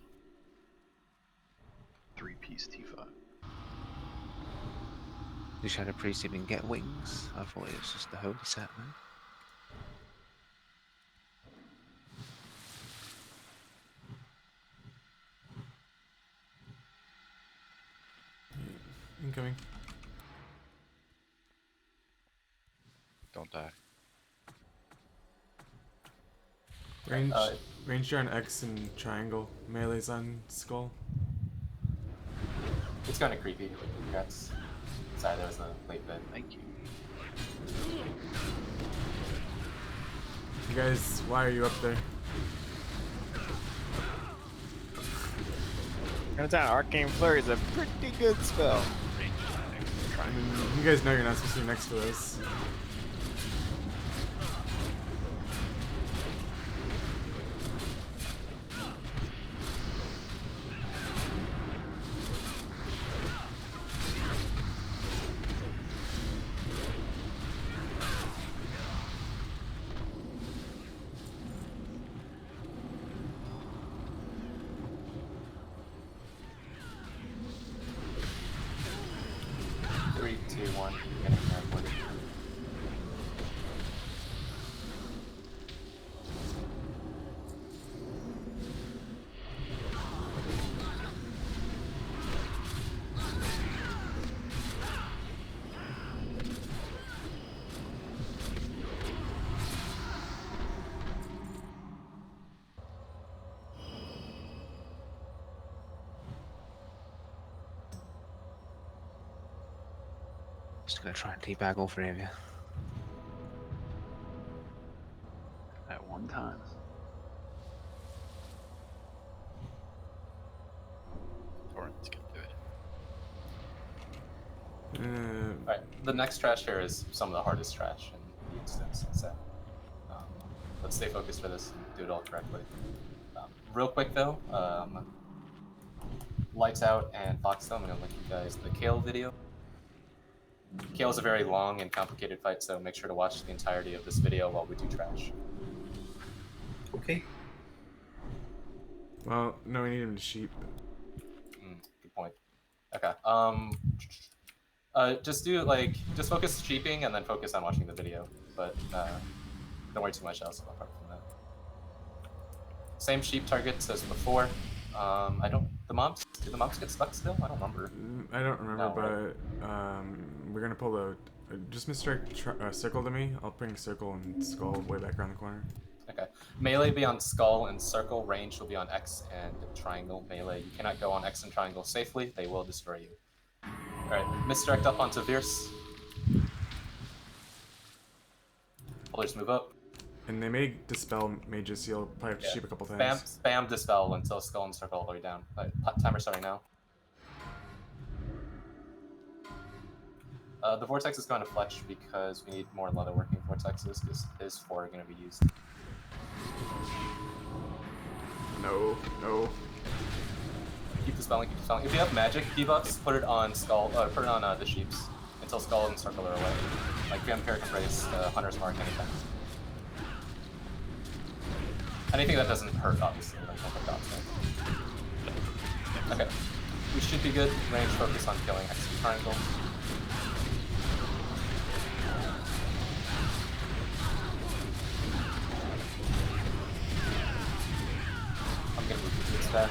3-piece T5. The Shadow Priest even get wings? I thought it was just the holy set, man. Incoming. Don't die. Ranger on X and triangle. Melee's on skull. It's kinda creepy. Congrats. Sorry, there was a late bit. Thank you. You guys, why are you up there? Turns out Arcane Flurry is a pretty good spell. I mean, you guys know you're not supposed to be next to those. Just gonna try and teabag all three of you. At one time. Torrent's gonna do it. Alright, the next trash here is some of the hardest trash in the instance, I'd say. Let's stay focused for this and do it all correctly. Real quick though, Lights Out and Foxtail, I'm gonna link you guys the Kale video. Kale is a very long and complicated fight, so make sure to watch the entirety of this video while we do trash. Okay. Well, no, we need him to sheep. Good point. Okay. Just focus sheeping and then focus on watching the video. But don't worry too much else apart from that. Same sheep targets as before. Do the mobs get stuck still? I don't remember. I don't remember, but we're gonna pull the. Just misdirect circle to me. I'll bring circle and skull way back around the corner. Okay. Melee be on skull and circle. Range will be on X and triangle. Melee, you cannot go on X and triangle safely. They will destroy you. Alright, misdirect up onto Verse. Pullers move up. And they may dispel Mage's Seal. Probably have to sheep a couple times. Spam dispel until skull and circle all the way down. Timer starting now. The vortex is going to Fletch because we need more leatherworking vortexes because his 4 are going to be used. No. Keep dispelling, keep dispelling. If you have magic debuffs, put it on skull. Put it on the sheeps until skull and circle are away. Like Vampiric Embrace, Hunter's Mark, anything. Anything that doesn't hurt, obviously. Like okay, we should be good. Range focus on killing X and triangle. I'm gonna move to instead.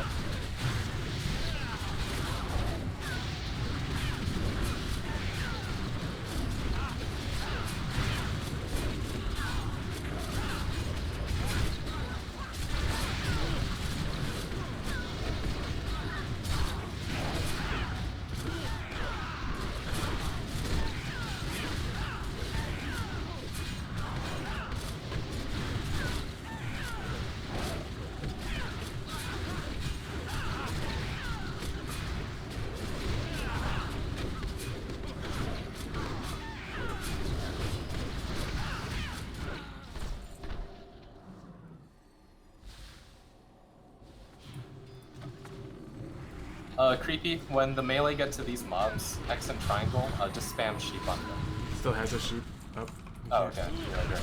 Creepy, when the melee get to these mobs, X and triangle, just spam sheep on them. Still has a sheep up. Oh, okay. You're right.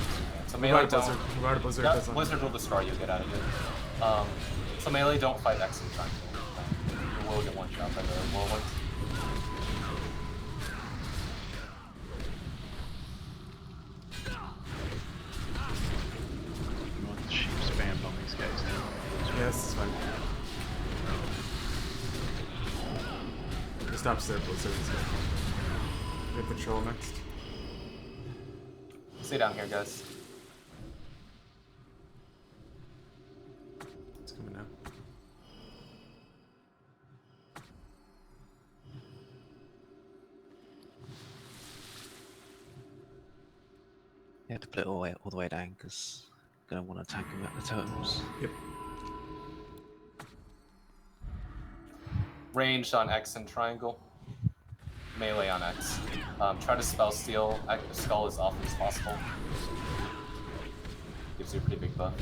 So melee don't... Blizzard, Blizzard will destroy you, get out of here. So melee don't fight X and triangle. You will get one shot by the whirlwind. You want the sheep spammed on these guys now? Yes, it's fine. Stop there, Blizzard. Hit patrol next. Stay down here, guys. It's coming now. You have to put it all the way down because gonna want to attack him at the totems. Yep. Ranged on X and triangle. Melee on X. Try to spell steal. Skull as often as possible. Gives you a pretty big buff.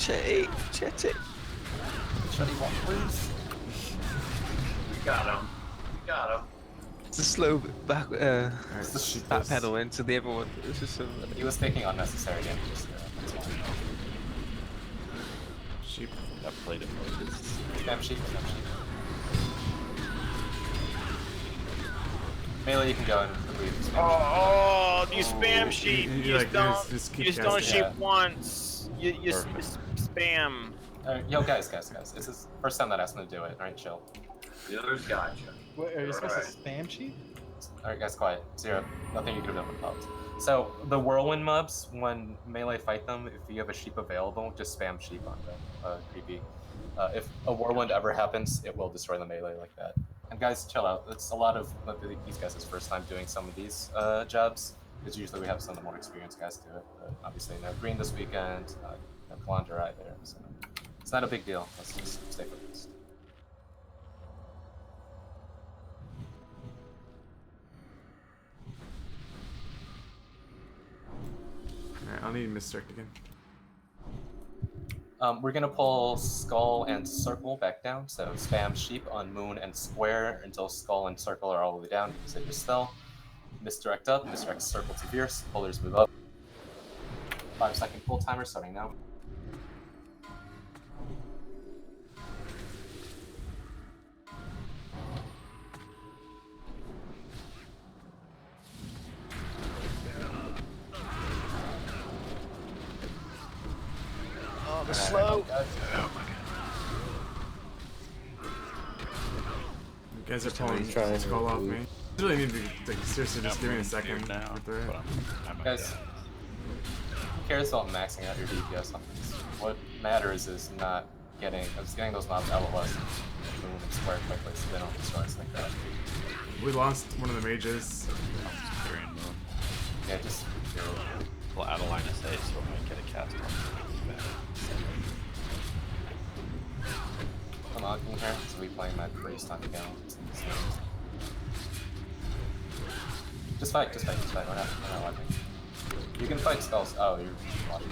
Chetty. Chetty, walk, please. You got him. It's a slow back pedal into the other one. It's just he was taking unnecessary damage. Sheep. That played it. Damn sheep. Melee, you can go and complete the spam. Oh, you spam sheep. you You like, just keep don't casting. sheep once. You spam. Yo, guys. It's his first time that I asked him to do it. Alright, chill. The others gotcha. Wait, are you supposed to Alright. spam sheep? Alright, guys, quiet. Zero. Nothing you could have done with helped. So, the whirlwind mobs, when melee fight them, if you have a sheep available, just spam sheep on them. Creepy. If a whirlwind ever happens, it will destroy the melee like that. And guys, chill out. It's a lot of these guys' first time doing some of these jobs, because usually we have some of the more experienced guys do it. But obviously, no Green this weekend, no Kalandra either, so it's not a big deal. Let's just stay focused. Alright, I'll need misdirect again. We're gonna pull Skull and Circle back down, so spam Sheep on Moon and Square until Skull and Circle are all the way down because they just fell. Misdirect up, misdirect Circle to Fierce, pullers move up. 5-second pull timer starting now. Oh, the slow. You guys are pulling Skull off me. I really need to, like, seriously, just give me a second. now. Get through it. Guys, who cares about maxing out your DPS on this? What matters is not getting those mobs LOS and Moon and Square quickly so they don't destroy us like that. We lost one of the mages. Yeah, just do it. We'll add a line of sight so we might get a cast on. I'm locking here, so we playing my priest on kill. Just fight, we're not watching. You can fight spells. Oh, you're watching.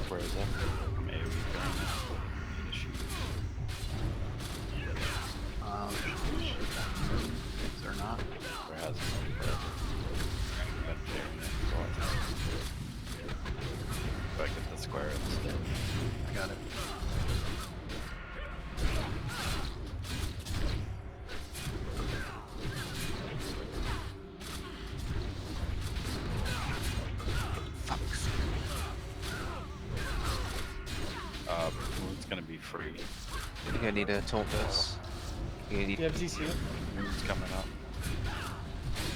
Squares up. Maybe we need a sheep. Is there not? There has If I get the square instead. I got it. It's gonna be free. You're gonna need a Tempest. Do you have ZC? Moon's coming up.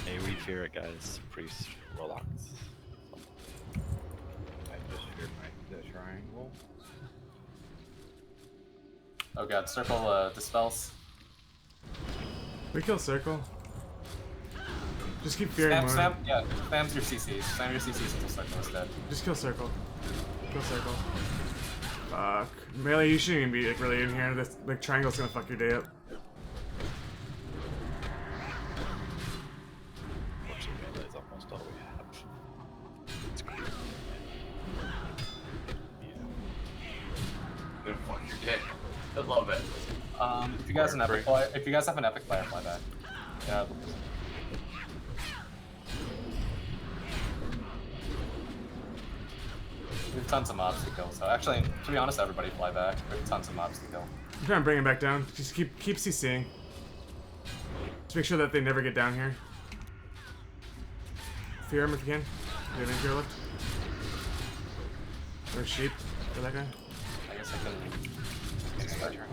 May we fear it, guys. Priest, relax. I just feared the triangle. Oh god, Circle dispels. We kill Circle. Just keep fearing Moon. Spams your CCs. Spam your CCs until Circle is dead. Just kill Circle. Kill Circle. Fuck. Melee, you shouldn't even be like really in here. This like triangle's gonna fuck your day up. Unfortunately, melee is almost all we have. It's great. Good one, you're dead. I love it. If you guys have an epic player, fly back. Yeah. We have tons of mobs to kill, so actually, to be honest, everybody fly back. We have tons of mobs to kill. I'm trying to bring him back down. Just keep CCing. Just make sure that they never get down here. Fear him if you can. Do you have any fear left? Or a sheep for that guy? I guess I can start here.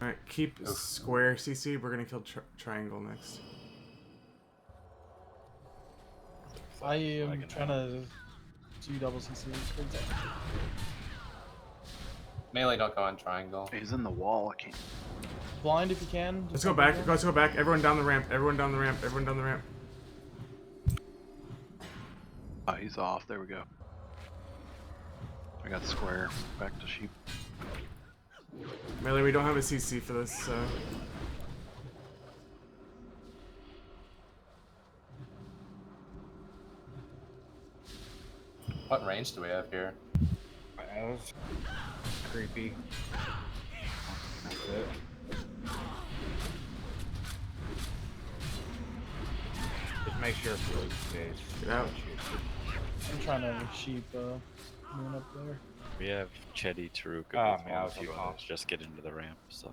Alright, keep square CC. We're gonna kill triangle next. I am trying to do double CC. Melee, don't go on triangle. He's in the wall. I can't. Blind if you can. Let's go back. Let's go back. Everyone down the ramp. Everyone down the ramp. Everyone down the ramp. Oh, he's off. There we go. I got square. Back to sheep. Melee, we don't have a CC for this, so... What range do we have here? That was creepy. That's it. Just make sure Floyd stays. Get out. I'm trying to sheep moon up there. We have Chetty, Taruka, Oh, with man, I one was of you off. others just get into the ramp, so.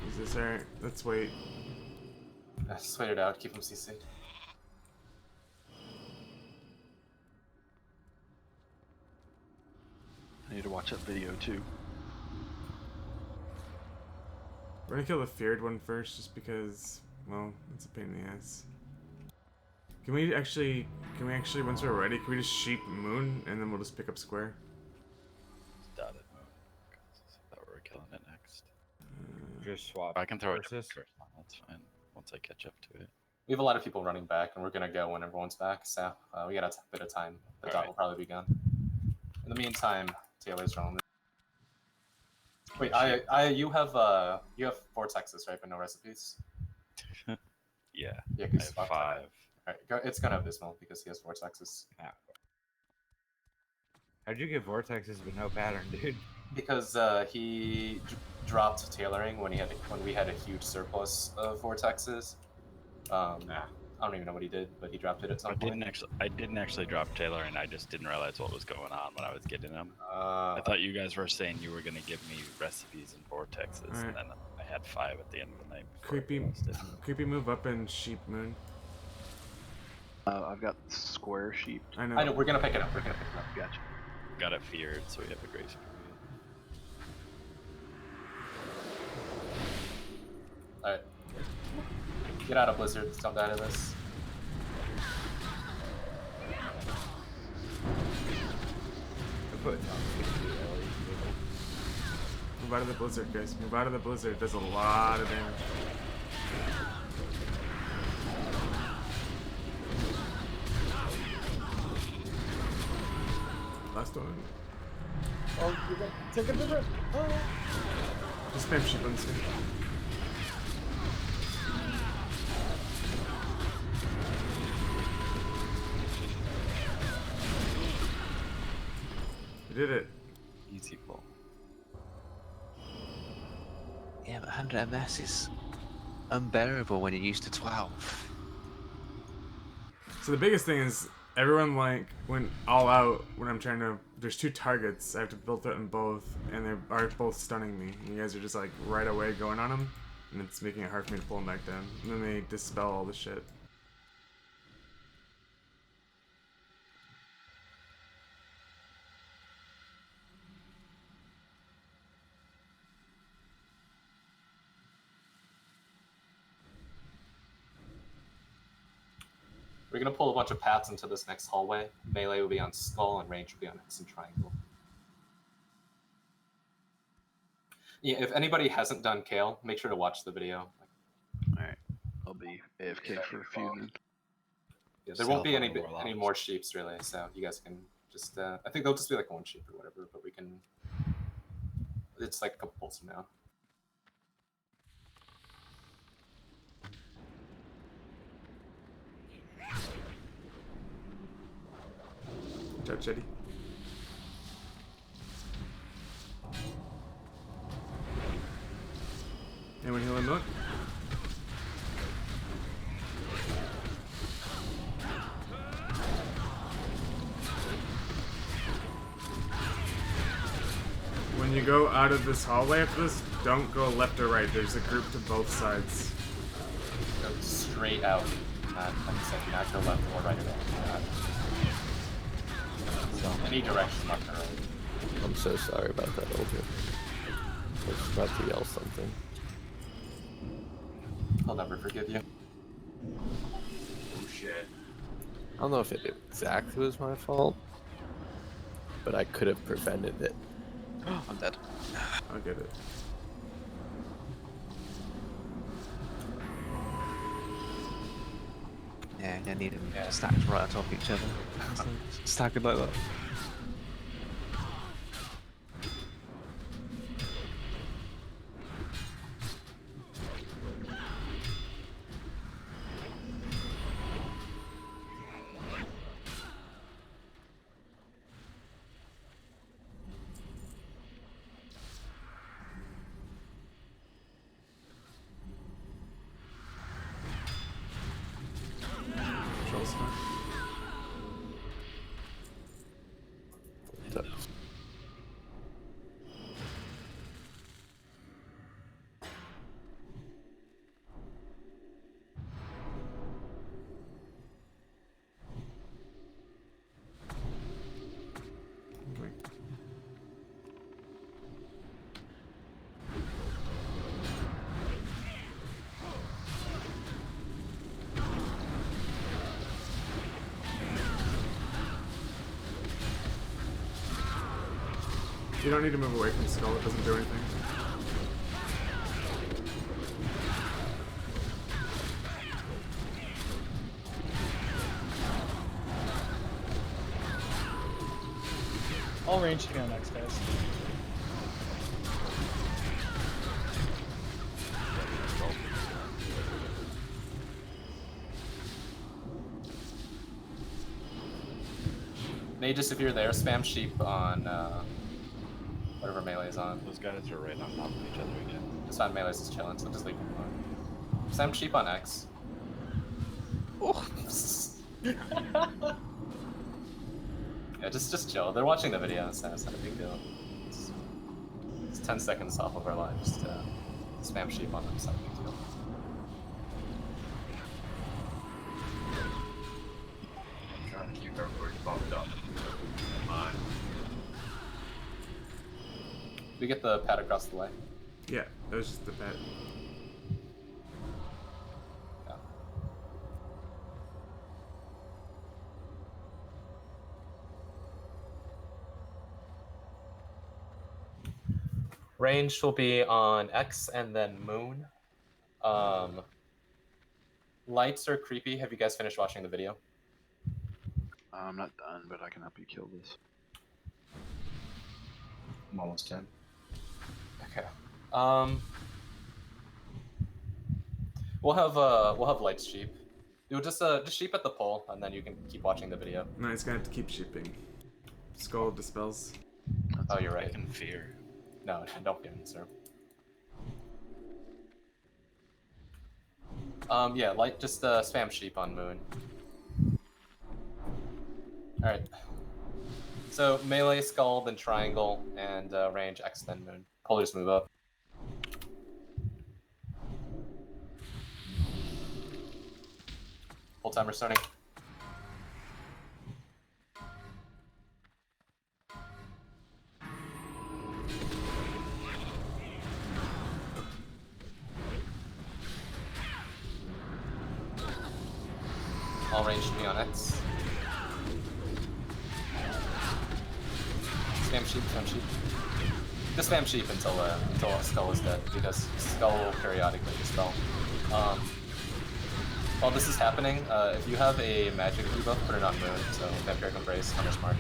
Jesus, alright. Let's wait. Just wait it out, keep him CC'd. I need to watch that video too. We're gonna kill the feared one first, just because, well, it's a pain in the ass. Can we actually, once we're ready, can we just sheep moon, and then we'll just pick up square? Dotted moon. 'Cause I thought we were killing it next. Just swap. I can throw it versus. first. That's fine. Once I catch up to it. We have a lot of people running back, and we're gonna go when everyone's back, so we got a bit of time. The dot will probably be gone. In the meantime, Taylor's rolling. Wait, you have vortexes, right, but no recipes? Yeah. Yeah, I have 5. Alright, it's gonna abysmal because he has vortexes. How'd you get vortexes but no pattern, dude? Because he dropped tailoring when we had a huge surplus of vortexes. I don't even know what he did, but he dropped it at some point. I didn't actually drop Taylor, and I just didn't realize what was going on when I was getting them. I thought you guys were saying you were gonna give me recipes and vortexes, and then I had 5 at the end of the night. Creepy, move up and sheep moon. I've got square sheep. I know. I know. We're gonna pick it up. Gotcha. Got it feared, so we have a grace period. Alright. Get out of Blizzard. Don't die to this. Move out of the blizzard, guys. Move out of the blizzard. It does a lot of damage. Last one. Oh, you got take a different. Oh. Just spam sheep on this guy. You did it. Easy pull. Yeah, but 100 MS is unbearable when you're used to 12. So the biggest thing is everyone when all out when I'm trying to. There's 2 targets. I have to build threaten both, and they are both stunning me. And you guys are just like right away going on them, and it's making it hard for me to pull them back down. And then they dispel all the shit. We're gonna pull a bunch of paths into this next hallway. Melee will be on skull, and range will be on X and triangle. Yeah, if anybody hasn't done Kale, make sure to watch the video. Alright. I'll be AFK for a few then. Yeah, there won't be any more sheeps really, so you guys can just. I think there'll just be like 1 sheep or whatever, but we can. It's like a couple pulls from now. Touch Eddie. Anyone heal him, look? When you go out of this hallway after this, don't go left or right. There's a group to both sides. Go straight out. Like I said, do not go left or right at all. Any direction left or right. I'm so sorry about that, Older. I was about to yell something. I'll never forgive you. Oh shit. I don't know if it exactly was my fault, but I could have prevented it. I'm dead. I'll get it. Yeah, I need them stacked right on top of each other. Staggered like that. Control stuff. You don't need to move away from Skull, it doesn't do anything. All range to be on X, guys. Magus, if you're there, spam sheep on whatever melee's on. Those guys are right on top of each other again. It's fine, melee's just chilling, so just leave them alone. Spam sheep on X. Oh. Yeah, just chill. They're watching the video, it's not a big deal. It's 10 seconds off of our live, just spam sheep on them, it's not a big deal. I'm trying to keep everybody bumped up. Mine. We get the pad across the way. Yeah, that was just the pad. Yeah. Range will be on X and then Moon. Lights are creepy. Have you guys finished watching the video? I'm not done, but I can help you kill this. I'm almost done. Okay. We'll have lights sheep. You'll just sheep at the pole, and then you can keep watching the video. No, he's gonna have to keep sheeping. Skull dispels. Oh, you're right. In fear. No, don't fear, sir. Yeah, light just spam sheep on Moon. All right. So melee, skull, then triangle, and range X, then Moon. Polars move up. Full timer starting. All range should be on X. Spam sheep, spam sheep. Just spam sheep until Skull is dead, because Skull will periodically dispel. While this is happening, if you have a magic debuff, put it on Moon, so Vampiric Embrace, Hunter's Mark.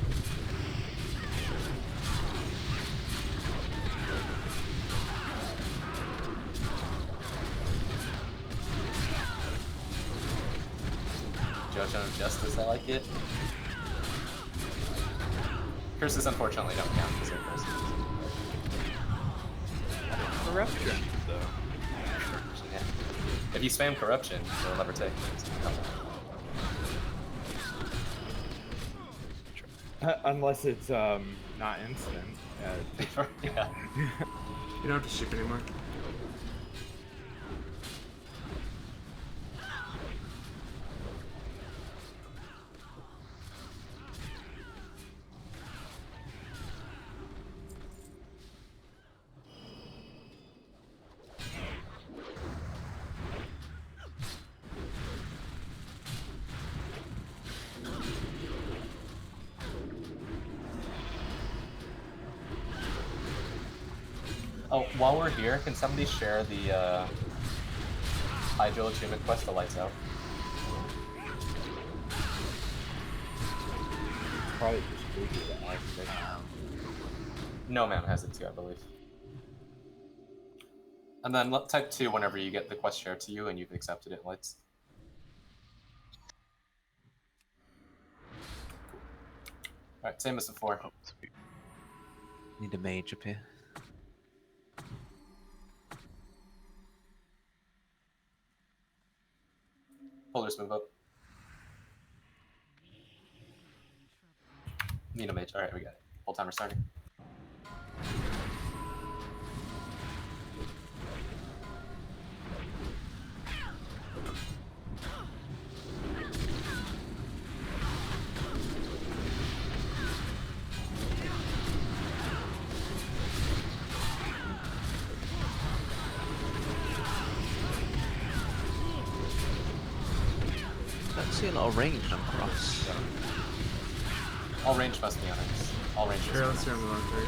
Jojo Justice, I like it. Curses unfortunately don't count because they're curses. Corruption, though. Yeah. If you spam corruption, it'll never take. Unless it's not instant. Yeah. You don't have to ship anymore. Oh, while we're here, can somebody share the Hydro Achievement quest, the lights out? probably just squeaky to activate. No man has it too, I believe. And then type 2 whenever you get the quest shared to you and you've accepted it, lights. Alright, same as before. Oh, sweet. Need a mage up here. Holders move up. Need a mage. Alright, we got it. Full timer starting. Don't see a lot of range on cross. All range must be on X. All range Here, let's see on the wrong target.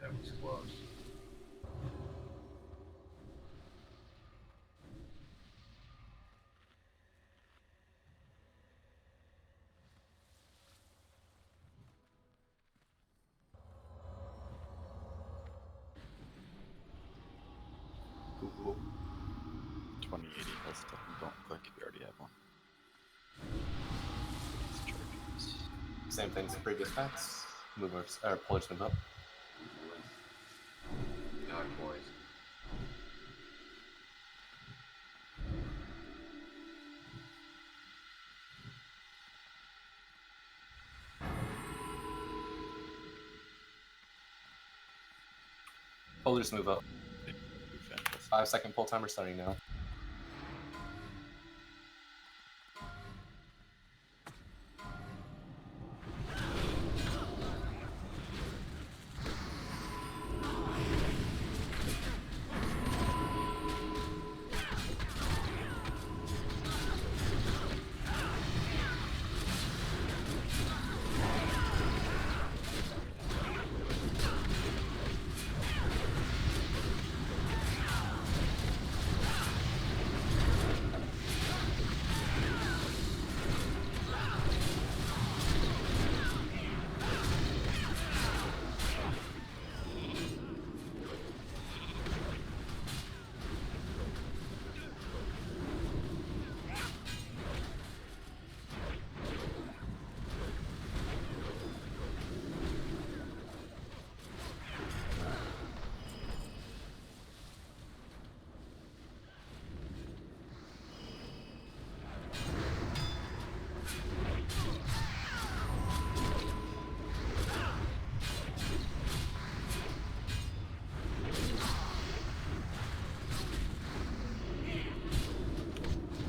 That was close. Ooh. 2080 has stuff. Don't click if you already have one. Same thing as the previous packs. Movers, or pullers move up. God, boys. Pullers move up. 5-second pull timer starting now.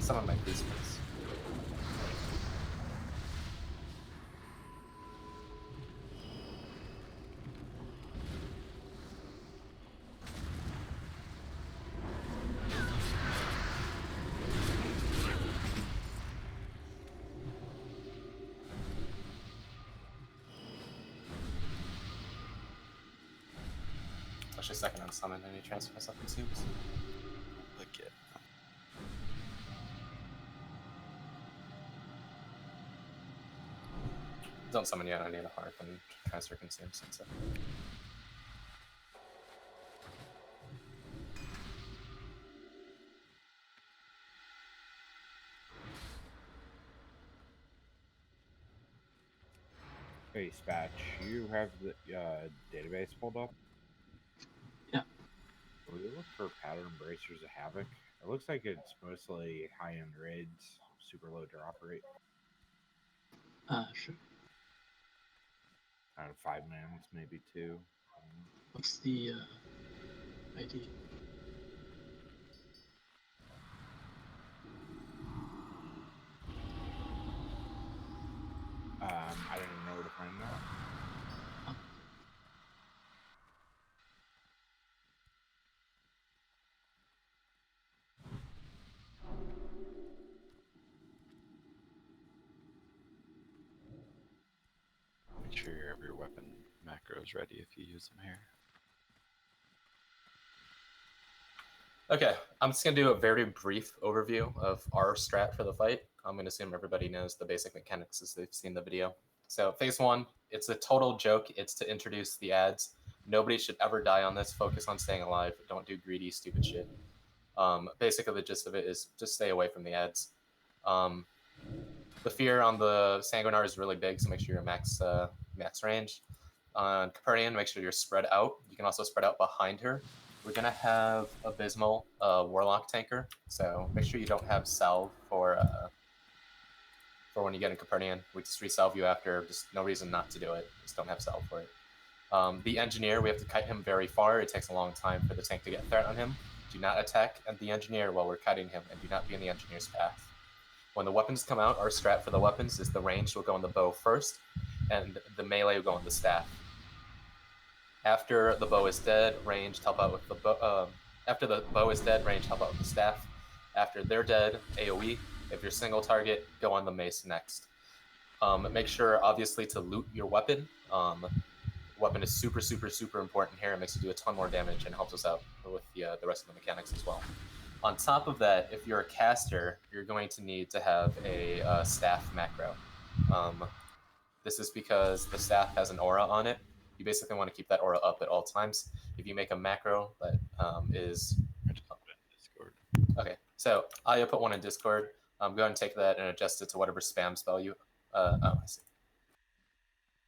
Someone might be space. Actually, second on summon, I need to transfer myself in tubes. Click it. Don't summon yet, I need a harp and transfer consumes. So. Hey, Spatch, you have the database pulled up? Yeah. Will you look for pattern bracers of havoc? It looks like it's mostly high-end raids, super low drop rate. Sure. Out of 5 mans, maybe 2. What's the ID? I didn't know where to find that. Make sure you have your weapon macros ready if you use them here. Okay, I'm just gonna do a very brief overview of our strat for the fight. I'm gonna assume everybody knows the basic mechanics as they've seen the video. So phase 1, it's a total joke. It's to introduce the ads. Nobody should ever die on this. Focus on staying alive. Don't do greedy, stupid shit. Basically, the gist of it is just stay away from the ads. The fear on the Sanguinar is really big, so make sure you're max range. On Capernian, make sure you're spread out. You can also spread out behind her. We're gonna have Abysmal Warlock tanker, so make sure you don't have salve for when you get in Capernian. We just resalve you after. Just no reason not to do it. Just don't have salve for it. The engineer, we have to kite him very far. It takes a long time for the tank to get threat on him. Do not attack the engineer while we're kiting him, and do not be in the engineer's path. When the weapons come out, our strat for the weapons is the range will go on the bow first, and the melee will go on the staff. After the bow is dead, ranged help out with the bow. After the bow is dead, ranged help out with the staff. After they're dead, AOE. If you're single target, go on the mace next. Make sure, obviously, to loot your weapon. Weapon is super, super, super important here. It makes you do a ton more damage and helps us out with the rest of the mechanics as well. On top of that, if you're a caster, you're going to need to have a staff macro. This is because the staff has an aura on it. You basically want to keep that aura up at all times. If you make a macro that is... Discord. Okay, so Aya put one in Discord. Go ahead and take that and adjust it to whatever spam spell you... oh, I see.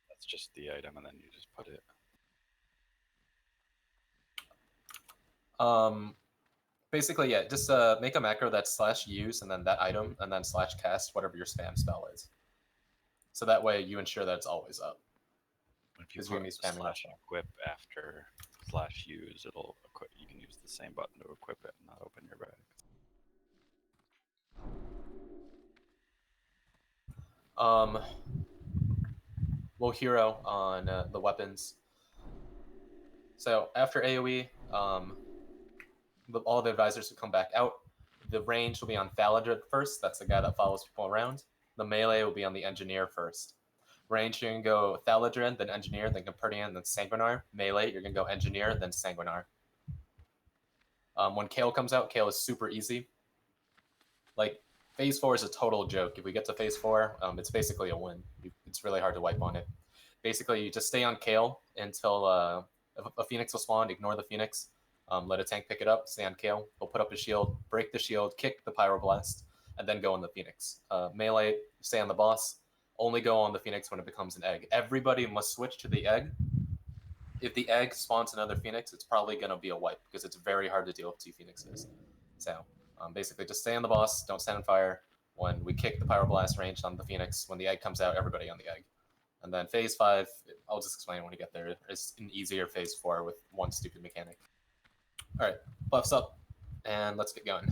That's just the item, and then you just put it. Basically, yeah, just make a macro that's /use and then that item, and then /cast whatever your spam spell is. So that way you ensure that it's always up. If you put /equip after /use, it'll equip. You can use the same button to equip it and not open your bag. We'll hero on the weapons. So after AoE, all the advisors will come back out. The range will be on Thaladrid first. That's the guy that follows people around. The melee will be on the engineer first. Range, you're going to go Thaladrid, then engineer, then Capernian, then Sanguinar. Melee, you're going to go engineer, then Sanguinar. When Kale comes out, Kale is super easy. Like, phase 4 is a total joke. If we get to phase 4, it's basically a win. It's really hard to wipe on it. Basically, you just stay on Kale until a Phoenix will spawn, ignore the Phoenix, let a tank pick it up, stay on Kale, he'll put up a shield, break the shield, kick the Pyroblast, and then go on the Phoenix. Melee, stay on the boss, only go on the Phoenix when it becomes an egg. Everybody must switch to the egg. If the egg spawns another Phoenix, it's probably going to be a wipe, because it's very hard to deal with 2 Phoenixes. So, basically, just stay on the boss, don't stand on fire. When we kick the Pyroblast ranged on the Phoenix, when the egg comes out, everybody on the egg. And then phase 5, I'll just explain when we get there. It's an easier phase 4 with one stupid mechanic. All right, buffs up, and let's get going.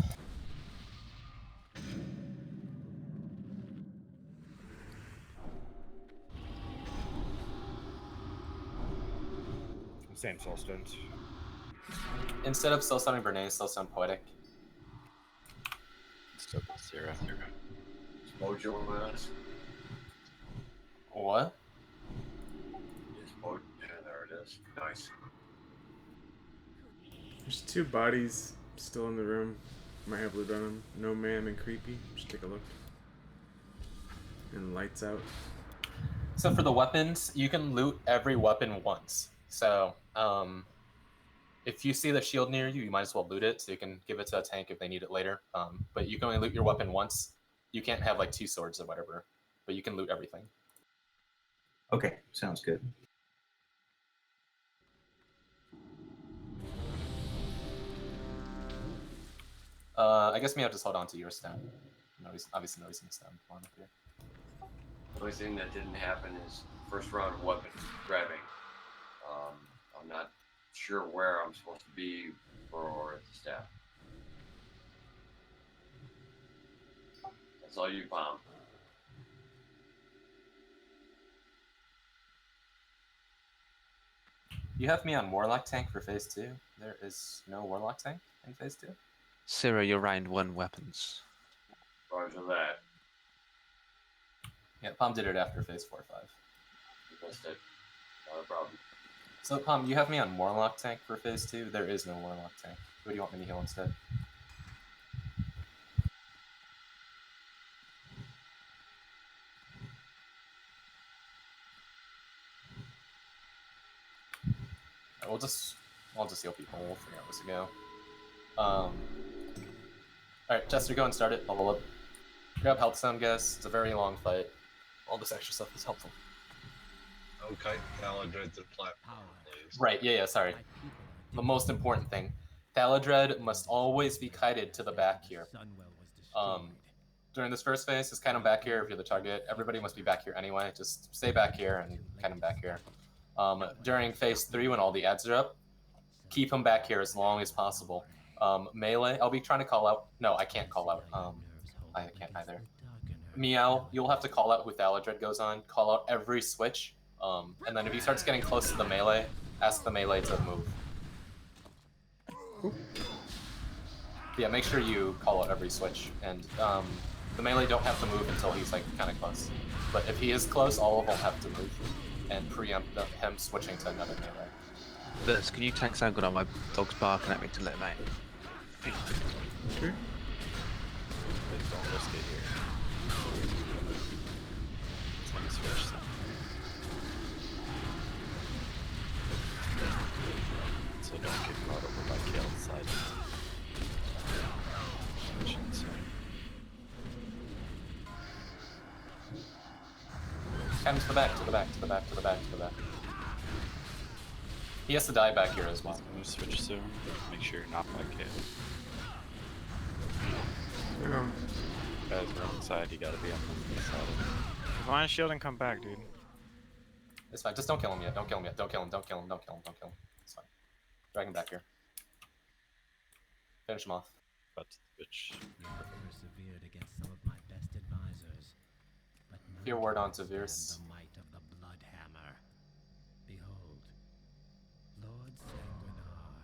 Same soulstones. Instead of soulstoning Bernays, soulstone Poetic. Still got 0. Mojo mask. What? Yeah, there it is. Nice. There's 2 bodies still in the room. Might have loot on them. No ma'am and creepy. Just take a look. And lights out. So for the weapons, you can loot every weapon once. So if you see the shield near you, you might as well loot it. So you can give it to a tank if they need it later. But you can only loot your weapon once. You can't have like 2 swords or whatever. But you can loot everything. Okay, sounds good. I guess me, I'll just hold on to your stone. Obviously, no reason to stone one up here. The only thing that didn't happen is first round of weapon grabbing. I'm not sure where I'm supposed to be for the staff. That's all you, Palm. You have me on Warlock tank for phase 2. There is no Warlock tank in phase 2. Ciro, you're round 1 weapons. Roger that. Yeah, Palm did it after phase 4 or 5. Missed it. Not a problem. So, Palm, you have me on Warlock tank for phase 2. There is no Warlock tank. Who do you want me to heal instead? I'll just heal people. We'll figure out where to go. Alright, Chester, go and start it. Bubble up. Grab health stone, guys. It's a very long fight. All this extra stuff is helpful. Okay, Thaladred to the platform, please. Right, yeah, sorry. The most important thing. Thaladred must always be kited to the back here. During this first phase, just kite him back here if you're the target. Everybody must be back here anyway. Just stay back here and kite him back here. During phase 3, when all the ads are up, keep him back here as long as possible. Melee, I'll be trying to call out. No, I can't call out. I can't either. Meow, you'll have to call out who Thaladred goes on. Call out every switch. And then if he starts getting close to the melee, ask the melee to move. Yeah, make sure you call out every switch. And the melee don't have to move until he's like kind of close. But if he is close, all of them have to move and preempt him switching to another melee. Liz, can you tank sound good on my dog's barking at me to let him out? Sure. Don't risk it here. Let me switch some. So don't get caught over by Kale's side. Come to the back, to the back, to the back, to the back, to the back. He has to die back here as well. I'm gonna switch soon. Make sure you're not by Kale. Yeah. Guys, wrong side. You gotta be on the side of it. Divine shield and come back, dude. It's fine. Just don't kill him yet. Don't kill him yet. Don't kill him. Don't kill him. Don't kill him. Don't kill him. It's fine. Drag him back here. Finish him off. But bitch. Persevered against some of my best advisors. But Your word on Severus. the might of the blood hammer. Behold, Lord Sanguinar.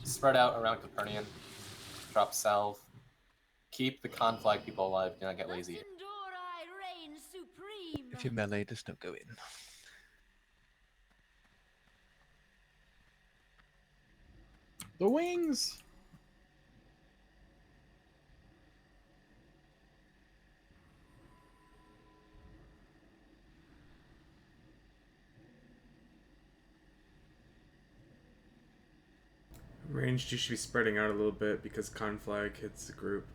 Spread out around Capernian. Drop salve. Keep the conflag people alive. Do not get lazy. If you're melee, just don't go in. The wings! Ranged, you should be spreading out a little bit because conflag hits the group.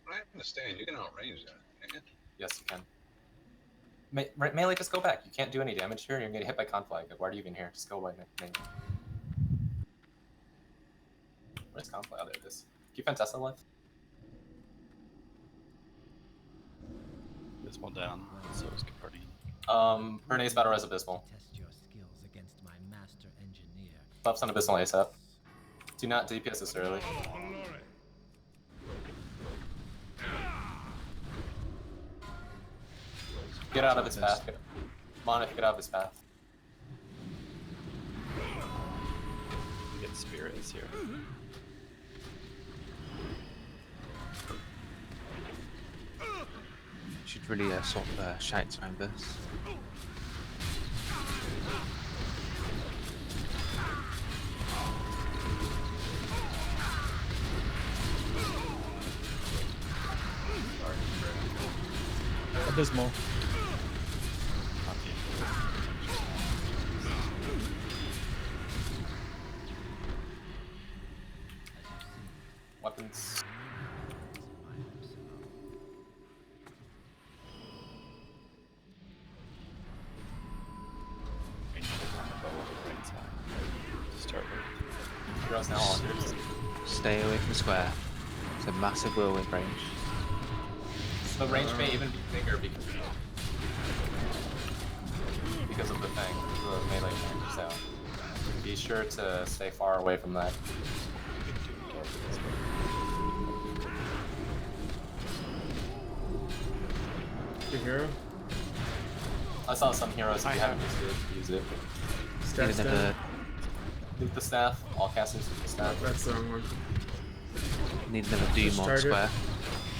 I understand. You can outrange that, can't you? Yes, you can. Melee, just go back. You can't do any damage here. You're gonna get hit by conflag. Like, why are you even here? Just go away, melee. Where's conflag? Oh, there it is. Keep Fantessa alive. Abysmal down. So is Capernian. Bernays Battle Res Abysmal. Test your skills against my master engineer. Buffs on Abysmal ASAP. Do not DPS this early. Get out of his path. Monif, get out of his path. get spirits here. Should really sort of shout time this. Abysmal. Weapons. Start with. Heroes now hundreds. Stay away from square. It's a massive whirlwind range. The range may even be bigger because of the thing, the melee thing. So be sure to stay far away from that. Good hero. I saw some heroes if you haven't used it, use it. Staff. Loot the staff. All casters loot the staff. That's the wrong one. Need another doom Push on target. square.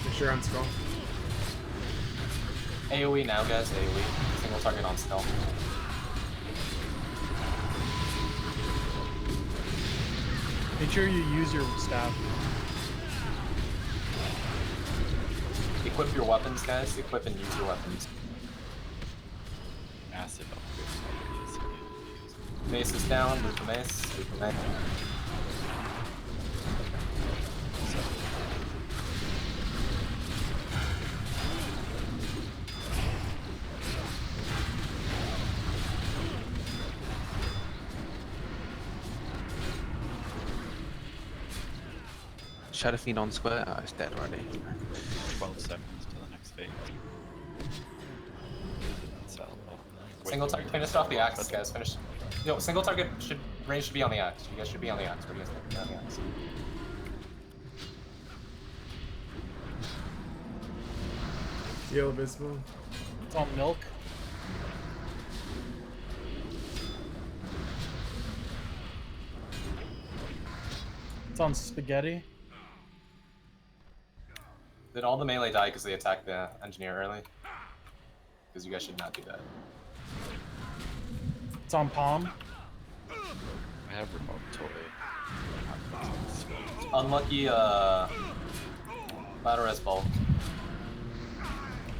Make sure on skull. AoE now, guys. AoE. Single target on skull. Make sure you use your staff. Equip your weapons, guys. Equip and use your weapons. Massive Mace is down. Loot the mace. Loot the mace. Shadow Fiend on square. Oh, it's dead already. 12 seconds to the next phase. Single target. Finish off the axe, guys. Finish. Yo, single target range should be on the axe. You guys should be on the axe. What do you guys think? On the axe. Heal abysmal. It's on milk. It's on spaghetti. Did all the melee die because they attacked the engineer early? Because you guys should not do that. It's on palm. I have remote toy. Unlucky, ladder as bulk.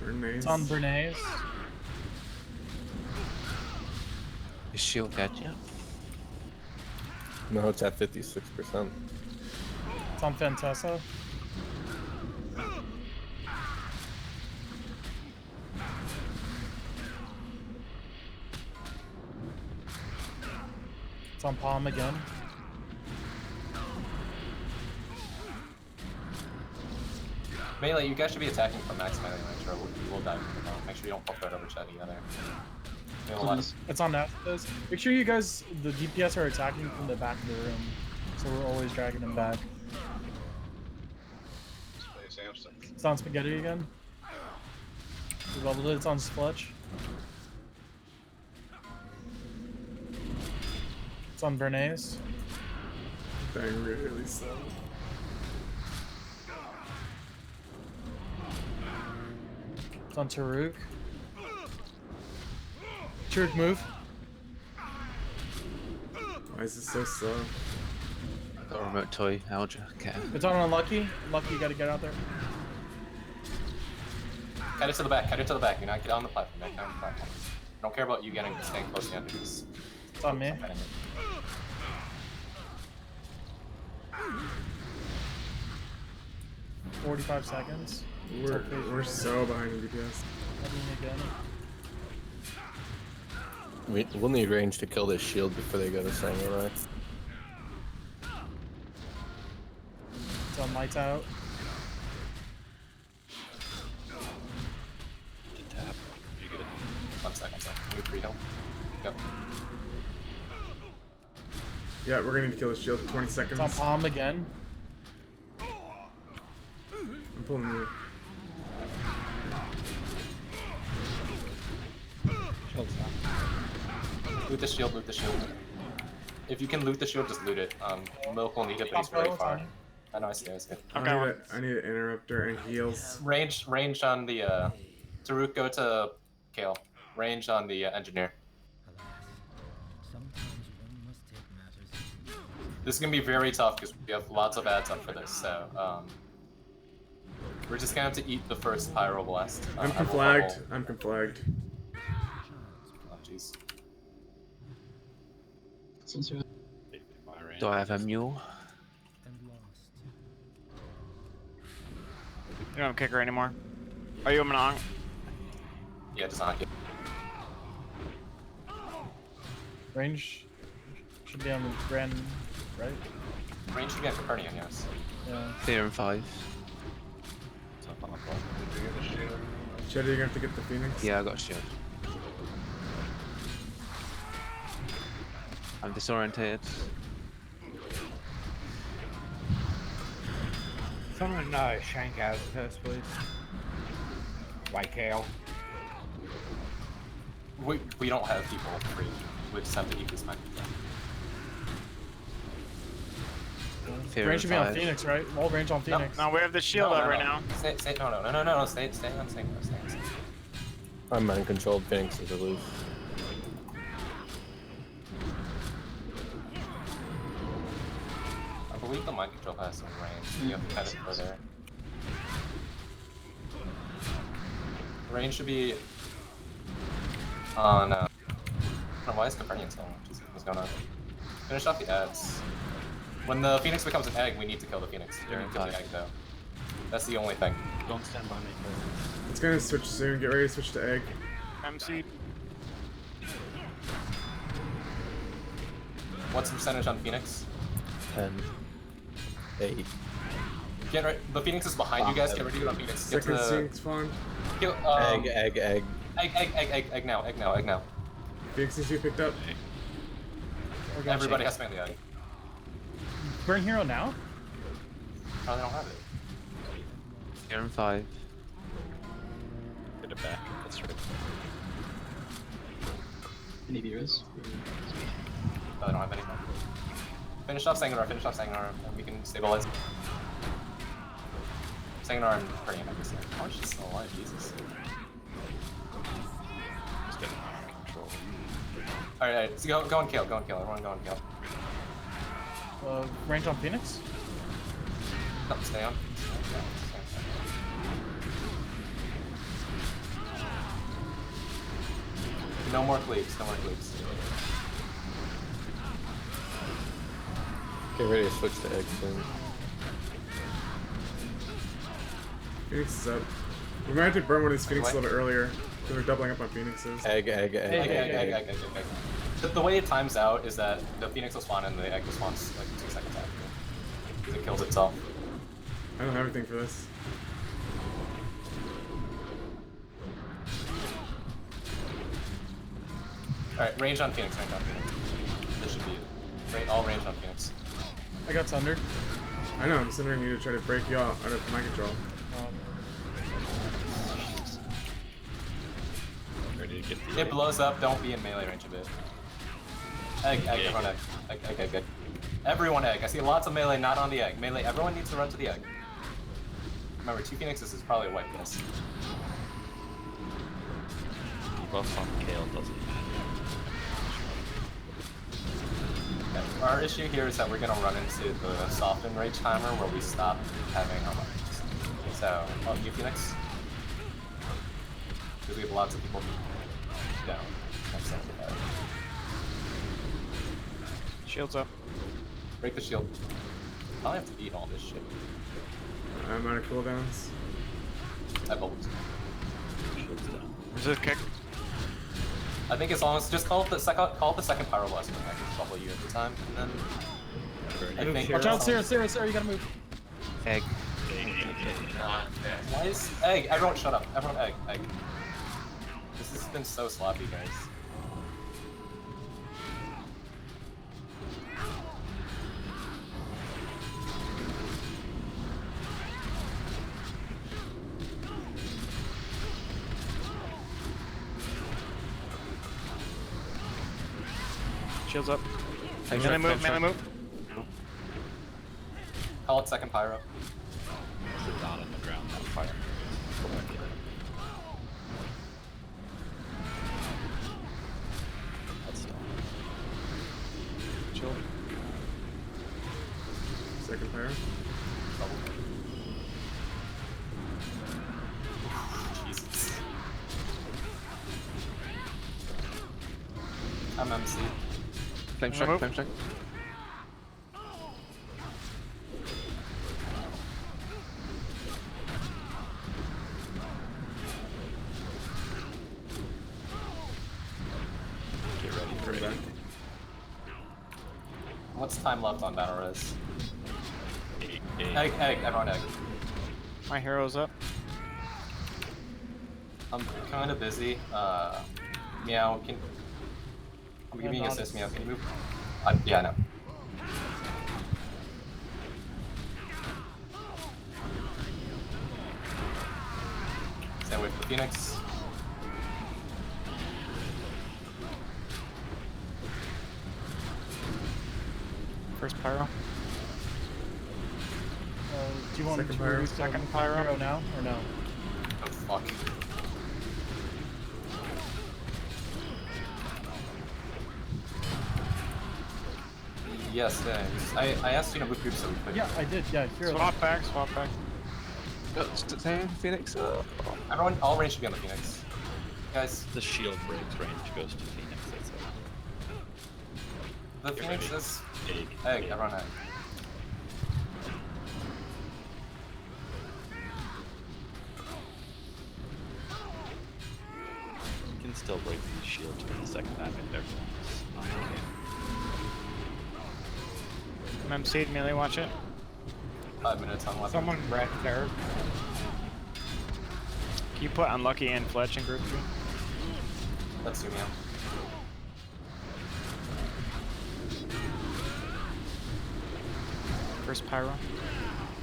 It's on Bernays. Is shield dead yet? No, it's at 56%. It's on Fantessa. It's on palm again. Melee, you guys should be attacking from max melee range, or we'll die. Make sure you don't pop that over chat either. It's on Nathos. Make sure you guys, the DPS are attacking from the back of the room. So we're always dragging them back. It's on spaghetti again. We leveled it, it's on Splutch. It's on Bernays. Dang, really so. It's on Taruk. Taruk, move. Why is it so slow? Got a remote toy, Alja. Okay. It's on Unlucky. Unlucky, you gotta get out there. Cut it to the back, cut it to the back. You're not get on the platform, back down the platform. I don't care about you staying close to the enemies. It's on me. 45 seconds. We're so behind in DPS. Again. We'll need range to kill this shield before they go to Samurai. It's on Lights Out. Tap. You good? 1 second, so move free heal. Go. Yeah, we're gonna need to kill the shield for 20 seconds. It's on palm again. I'm pulling you. Loot the shield, loot the shield. If you can loot the shield, just loot it. Milk will need it, but he's very far. I know, I see. I need an interrupter and heals. Range on the Taruk, go to Kale. Range on the engineer. This is gonna be very tough because we have lots of ads up for this, so we're just gonna have to eat the first pyro blast. I'm conflagged. I'm conflagged. Oh jeez. Do I have a mule? You don't have kicker anymore. Are you a Manong? Yeah, just not. Range should be on the Grand, right? Range should be on Capernian, yes. Yeah. Clear in 5. Shed, you're gonna have to get the Phoenix? Yeah, I got a shield. I'm disoriented. Someone shank Aztec, please. White Kale. We don't have people free. We just have to eat this man. Range should be on Phoenix, right? All range on Phoenix. No, we have the shield out right now. Stay, no, stay on. I'm mind controlled. Phoenix is aloof. I believe the mind control has some range. You have to kind of go there. Range should be on. Why is Capernian still? What's going on? Finish off the ads. When the Phoenix becomes an egg, we need to kill the Phoenix. You're gonna kill the egg though. That's the only thing. Don't stand by me. It's gonna switch soon. Get ready to switch to egg. MC. What's the percentage on Phoenix? 10. 8. Get right. The Phoenix is behind you guys. Get ready to get on Phoenix. Get Second to sync spawn. Kill, Egg. Egg now. Phoenix needs to be picked up. Everybody has to man the egg. Burn hero now? Oh, they don't have it. Clear in 5. Get it back. That's right. Any viewers? Oh, they don't have any. Finish off Sanguinar, and we can stabilize. Sanguinar and Capernian, I guess. How much is still alive? Jesus. Just getting out of control. Alright, so go and kill. Everyone go and kill. Range on Phoenix? No, stay on. No more cleaves. Get ready to switch to egg soon. Phoenix is up. We might have to burn one of these Phoenix a little bit earlier, because we're doubling up on Phoenixes. Egg. The way it times out is that the Phoenix will spawn and the egg will spawn like 2 seconds after. Because it kills itself. I don't have anything for this. Alright, range on Phoenix. This should be it. All range on Phoenix. I got sundered. I know, I'm sending you to try to break you out of my control. Ready to get the It blows up, don't be in melee range of it. Everyone egg. Everyone egg. I see lots of melee not on the egg. Melee, everyone needs to run to the egg. Remember, 2 Phoenixes is probably a wipe this. buff on Kale doesn't matter. Our issue here is that we're gonna run into the soften rage timer where we stop having our So, you Phoenix. Because we have lots of people down. Shield's up. Break the shield. I have to eat all this shit. I'm out of cooldowns. I bubbled. Is this kick? I think as long as just call it the second pyro blast and I can bubble you at the time, and then I think. Watch out, Sarah, you gotta move. Egg. Why is egg? Everyone shut up. Everyone egg. This has been so sloppy, guys. Shields up. Melee move, melee move. Call it second pyro. Sit down on the ground, not fire. Go back in. That's done. Chill. Second pyro. Jesus. I'm MC. Flame strike, flame strike. Get ready for it. What's time left on battle res? 8. Egg, everyone egg. My hero's up. I'm kind of busy. Meow, I'm giving you assist, Meow. Can you move? Yeah, I know. Stay away from the Phoenix. First pyro. Do you want Second to pyro. release Second pyro. hero now or no? Oh fuck. Yes, I asked you to move groups so we could. Yeah, I did. Yeah, hero. Swap back, swap back. Same Phoenix. Everyone, all range should be on the Phoenix. Guys, The shield breaks, range goes to Phoenix. That's it. the Get Phoenix ready. is Egg. egg. Everyone egg. You can still break these shields for the second time if everyone's not okay. I'm MC'd, melee, watch it. 5 minutes on weapon. Someone red there. Can you put Unlucky and Fletch in group 2? Let's zoom in. First pyro.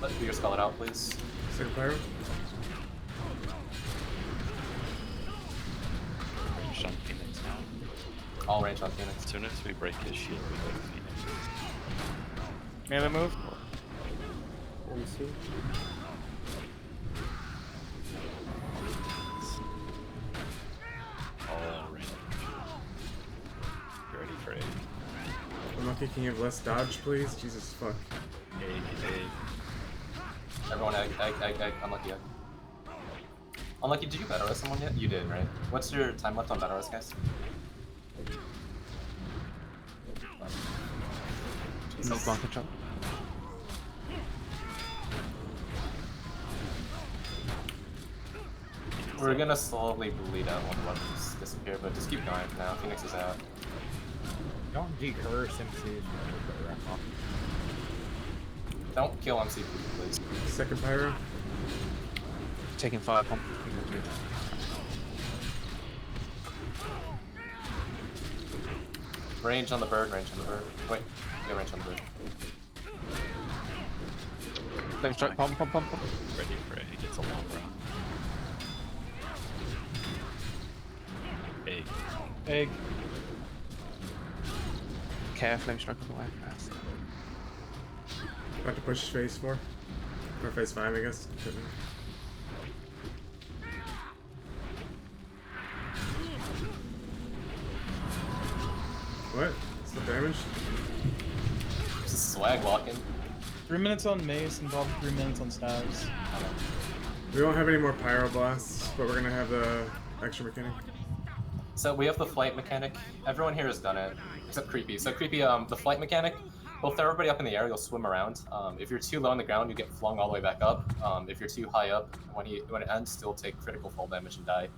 Let Peter spell it out, please. Second pyro. Range on Phoenix now. All range on Phoenix. As soon as we break his shield, we go to Phoenix. Melee move. All range. Get ready for egg. Unlucky, can you have less dodge, please? Jesus fuck. Egg. Everyone egg. Unlucky egg. Unlucky, did you battle res someone yet? You did, right? What's your time left on battle res, guys? No block control. We're gonna slowly bleed out when the weapons disappear, but just keep going for now. Phoenix is out. Don't decurse MCs. Don't kill MC, please. Second pyro. Taking fire pump. Range on the bird, range on the bird. Wait, yeah, range on the bird. Flame strike, pump. Ready for egg. It's a long run. Egg. Egg. Care, flame strike on the way. About to push phase 4. Or phase 5, I guess. What? What's the damage? Just swag walking. 3 minutes on mace and probably 3 minutes on stabs. We don't have any more pyroblasts, but we're gonna have the extra mechanic. So we have the flight mechanic. Everyone here has done it, except Creepy. So Creepy, the flight mechanic, we'll throw everybody up in the air, you'll swim around. If you're too low on the ground, you get flung all the way back up. If you're too high up, when it ends, still take critical fall damage and die.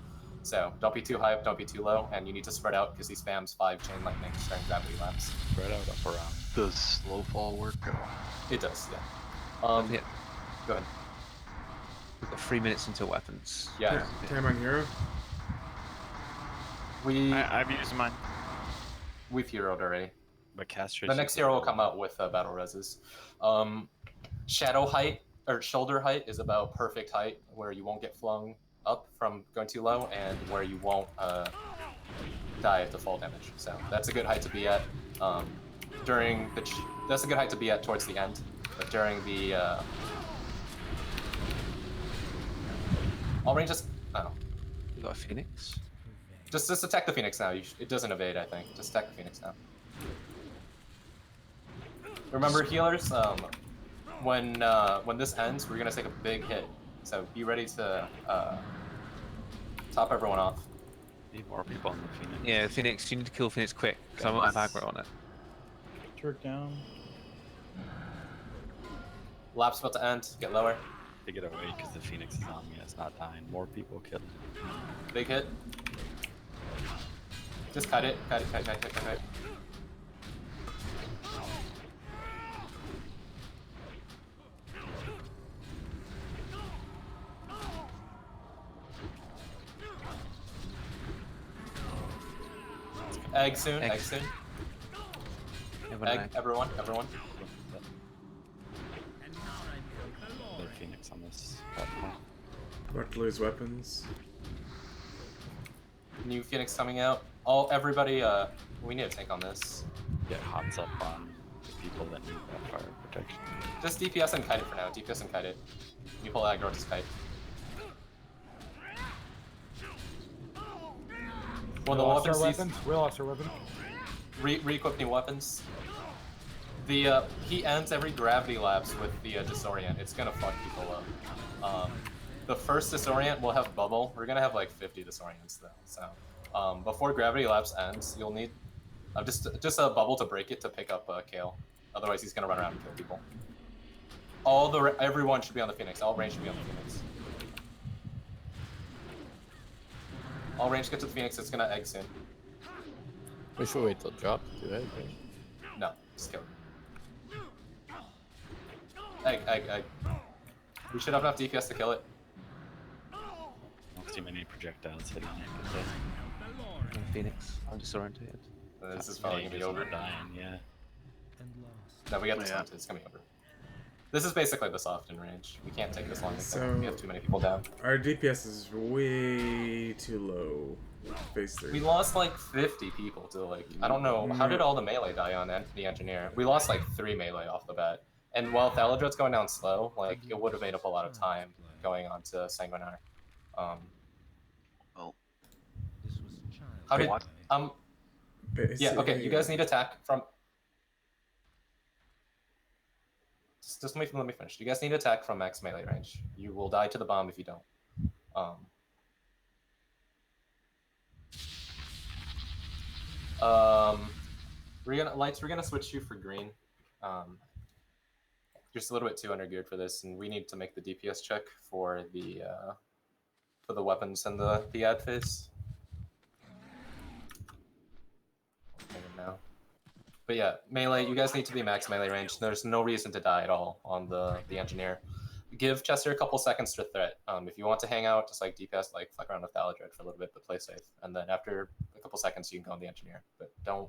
So don't be too high up, don't be too low, and you need to spread out because he spams 5 chain lightning during gravity laps. Spread out up around. Does slow fall work? It does, yeah. Yeah. Go ahead. We've got 3 minutes until weapons. Yeah. Time on hero. I've used mine. We've heroed already. But castration. The next hero will come out with battle reses. Shadow height or shoulder height is about perfect height where you won't get flung up from going too low and where you won't die to fall damage. So that's a good height to be at. during the that's a good height to be at towards the end, but during the all range just You got a Phoenix? just attack the Phoenix now. It doesn't evade, I think. Just attack the Phoenix now. Remember, healers, when this ends, we're gonna take a big hit. So be ready to top everyone off. Need more people on the Phoenix. Yeah, Phoenix. You need to kill Phoenix quick, because I'm on aggro on it. Turret down. Lap's about to end. Get lower. To get away because the Phoenix is on me. It's not dying. More people kill him. Big hit. Just cut it. Cut it. Egg soon. Egg soon. Egg. Everyone. The Phoenix on this platform. About to lose weapons. New Phoenix coming out. Everybody, we need a tank on this. Get hots up on the people that need that fire protection. Just DPS and kite it for now. DPS and kite it. You pull aggro, just kite. Well, the weapons. We lost our weapon. Re-equip new weapons. The he ends every gravity lapse with the disorient. It's gonna fuck people up. The first disorient will have bubble. We're gonna have like 50 disorients though. So before gravity lapse ends, you'll need just a bubble to break it to pick up Kale. Otherwise, he's gonna run around and kill people. Everyone should be on the Phoenix. All range should be on the Phoenix. All range get to the Phoenix. It's gonna egg soon. We should wait till drop to do egg, right? No, just kill it. Egg. We should have enough DPS to kill it. I don't see many projectiles hitting it. Phoenix. I'm disoriented. This is probably gonna be over. Dying, yeah. No, we got this one. It's gonna be over. This is basically the soften range. We can't take this long. So we have too many people down. Our DPS is way too low. Phase 3. We lost like 50 people to like, I don't know, how did all the melee die on the engineer? We lost like 3 melee off the bat. And while Thaladred's going down slow, like it would have made up a lot of time going on to Sanguinar. Well, how did yeah, okay, you guys need attack from just let me finish. You guys need attack from max melee range. You will die to the bomb if you don't. We're gonna switch you for green. Just a little bit too under-geared for this, and we need to make the DPS check for the weapons and the ad phase. Now. But yeah, melee, you guys need to be max melee range. There's no reason to die at all on the engineer. Give Chester a couple seconds to threat. If you want to hang out, just like DPS, like fuck around with Thaladred for a little bit, but play safe. And then after a couple seconds, you can go on the engineer. But don't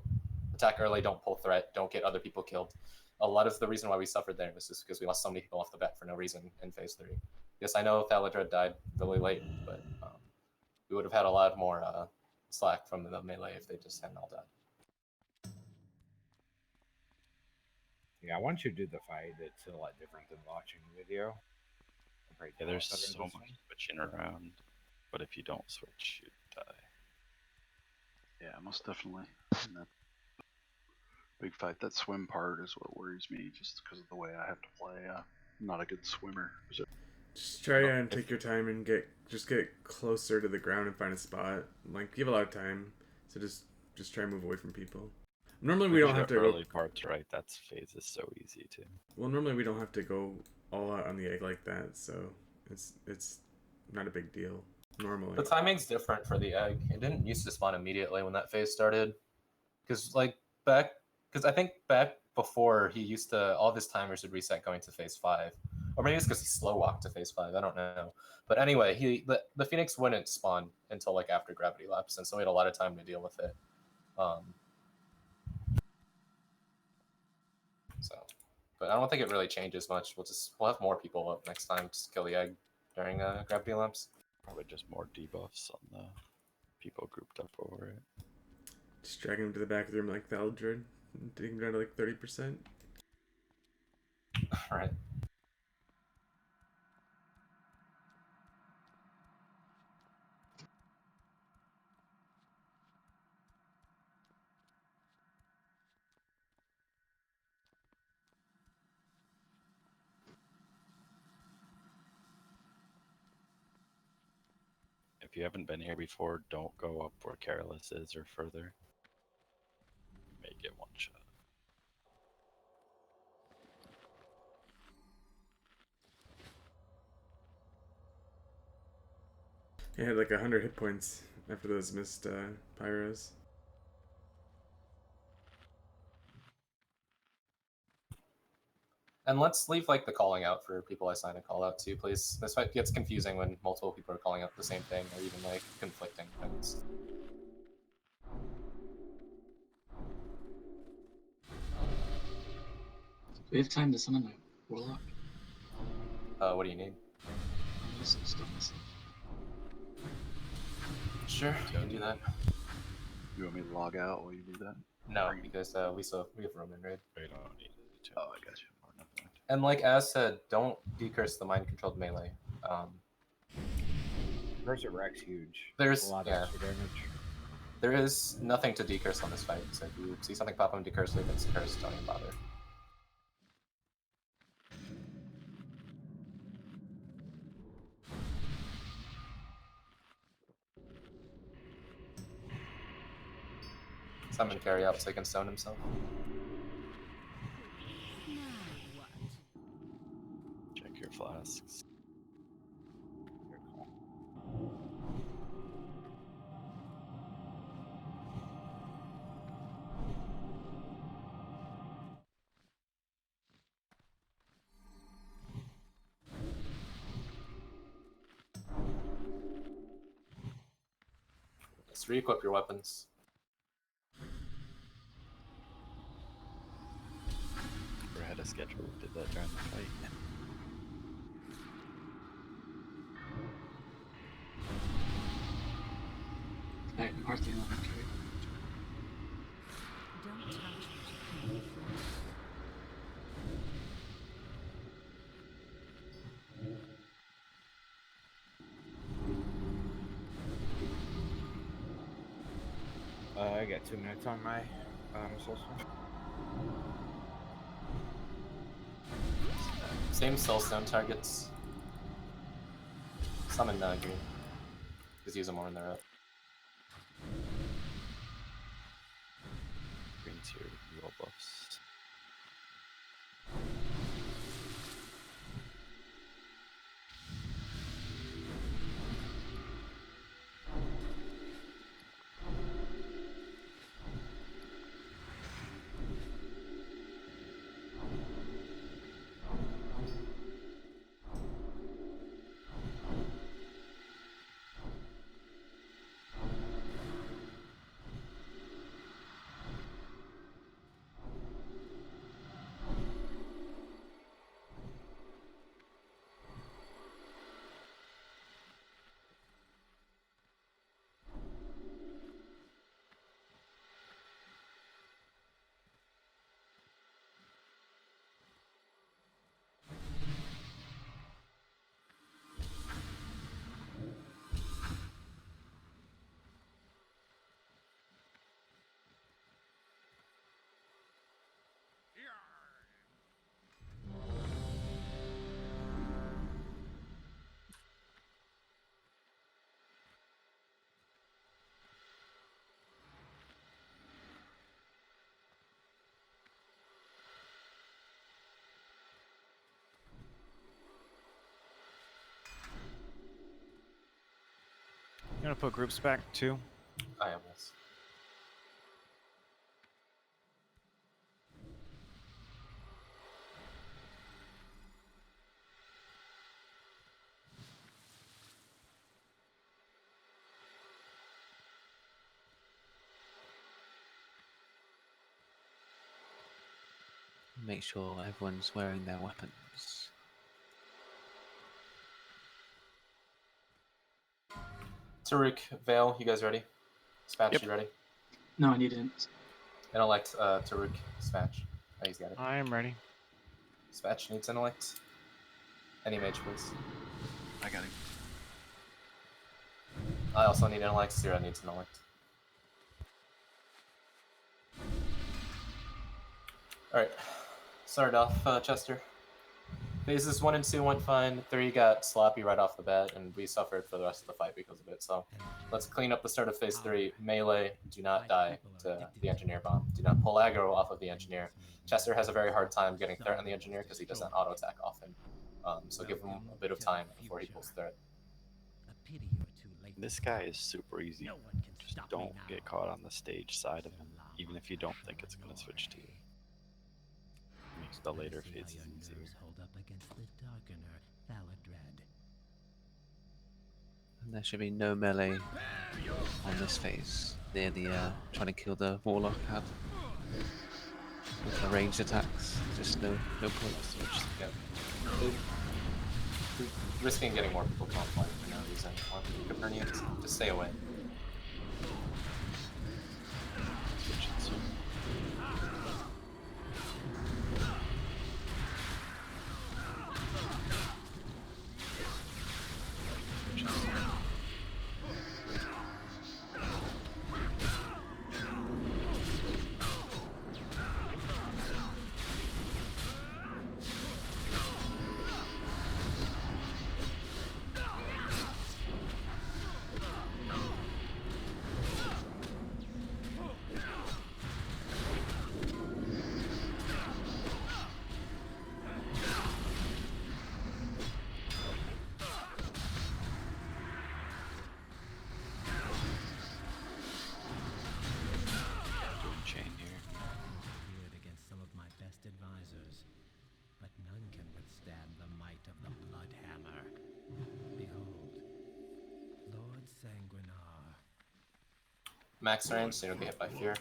attack early, don't pull threat, don't get other people killed. A lot of the reason why we suffered there was just because we lost so many people off the bat for no reason in phase 3. Yes, I know Thaladred died really late, but we would have had a lot more slack from the melee if they just hadn't all died. Yeah, once you do the fight, it's a lot different than watching the video. Yeah, there's so much switching around, but if you don't switch, you die. Yeah, most definitely. In that big fight, that swim part is what worries me, just because of the way I have to play. I'm not a good swimmer. Just try and take your time and get closer to the ground and find a spot. Like, you have a lot of time, so just try and move away from people. Normally we don't have to early parts, right? That's phase is so easy too. Well, normally we don't have to go all out on the egg like that, so it's not a big deal. Normally. The timing's different for the egg. It didn't used to spawn immediately when that phase started, because I think back before he used to all of his timers would reset going to phase 5, or maybe it's because he slow walked to phase 5. I don't know, but anyway, the Phoenix wouldn't spawn until like after gravity lapse, and so we had a lot of time to deal with it. But I don't think it really changes much. We'll have more people up next time to kill the egg during gravity lapse. Probably just more debuffs on the people grouped up over it. Just drag him to the back of the room like Thaladred. Taking down to like 30%. All right. If you haven't been here before, don't go up where Careless is or further. You may get one shot. I had like 100 hit points after those missed pyros. And let's leave like the calling out for people I sign a call out to, please. This fight gets confusing when multiple people are calling out the same thing or even like conflicting things. Do we have time to summon my warlock? What do you need? Just stuff myself. Sure, you can do that. You want me to log out while you do that? No, because we have room in raid. We don't need it. Oh, I got you. And like as said, don't decurse the mind controlled melee. Resurrect's huge. There's a lot of yeah. extra damage. There is nothing to decurse on this fight, so if you see something pop on decurse, leave it's cursed, don't even bother. Summon carry up so he can stone himself. Check your flasks. Just re-equip your weapons. We're ahead of schedule. We did that during the fight. Alright, I'm hardly on carry. Don't touch what you can't afford. I got 2 minutes on my soul stone. Same soulstone targets. Summon green. Just use them more when they're up. Green's here. Roll buffs. You want to put groups back too? I am this. Make sure everyone's wearing their weapons. Tariq, Vale, you guys ready? Dispatch, Yep. you ready? No, I need it. Intellect, Taruk, Smatch. Oh, he's got it. I am ready. Smatch needs intellect. Any mage, please. I got him. I also need intellect. Sierra needs intellect. Alright. Started off, Chester. Phases 1 and 2 went fine. 3 got sloppy right off the bat, and we suffered for the rest of the fight because of it. So let's clean up the start of Phase 3. Melee, do not die to the engineer bomb. Do not pull aggro off of the engineer. Chester has a very hard time getting threat on the engineer because he doesn't auto attack often. So give him a bit of time before he pulls threat. This guy is super easy. Just don't get caught on the stage side of him, even if you don't think it's going to switch to you. Makes the later phases easier. Hold up against the darkener, Thaladred. And there should be no melee on this phase near the trying to kill the warlock had. With the ranged attacks, just no points. Yep. Risking getting more people conflict for no reason on Capernians. Just stay away. Max range, so you don't get hit by fear.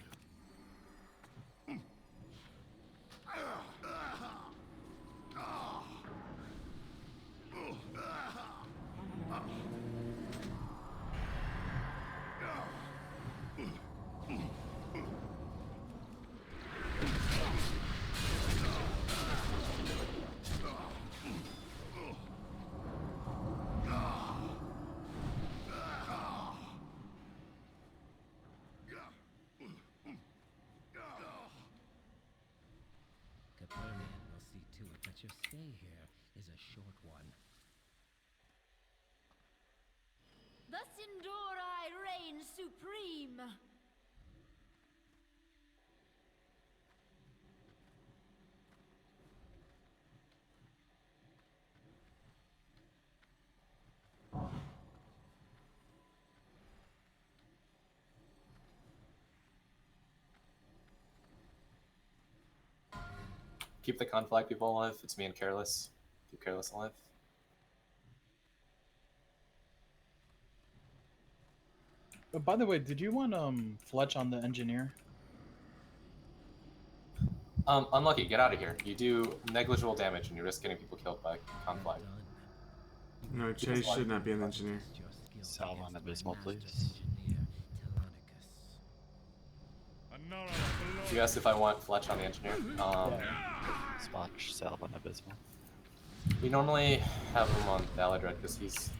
Your stay here is a short one. Thus endure I reign supreme. Keep the conflict people alive. It's me and Careless. Keep Careless alive. But by the way, did you want Fletch on the engineer? Unlucky. Get out of here. You do negligible damage and you risk getting people killed by conflict. No, Chase should not be an engineer. Salve on Abysmal, please. You asked if I want Fletch on the engineer. Spotch, Salve on Abysmal. We normally have him on Thaladred because he's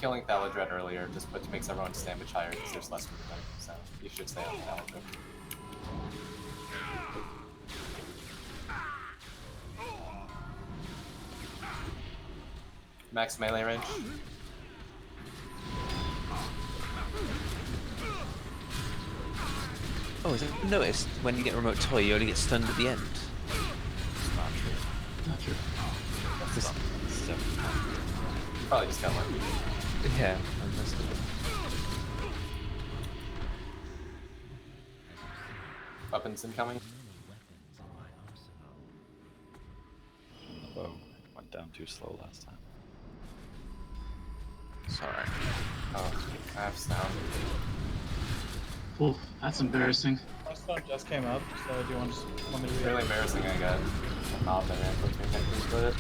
killing Thaladred earlier just makes everyone's damage higher because there's less movement. So you should stay on Thaladred. Max melee range. Oh, is it noticed when you get remote toy, you only get stunned at the end? Not true. Not true. This, Probably just got lucky. yeah, I missed it. Weapons incoming. Oh, went down too slow last time. Sorry. Oh, I have sound. Oof, that's embarrassing. My stone just came up, so do you want me to It's really embarrassing. I got a knob and then put it.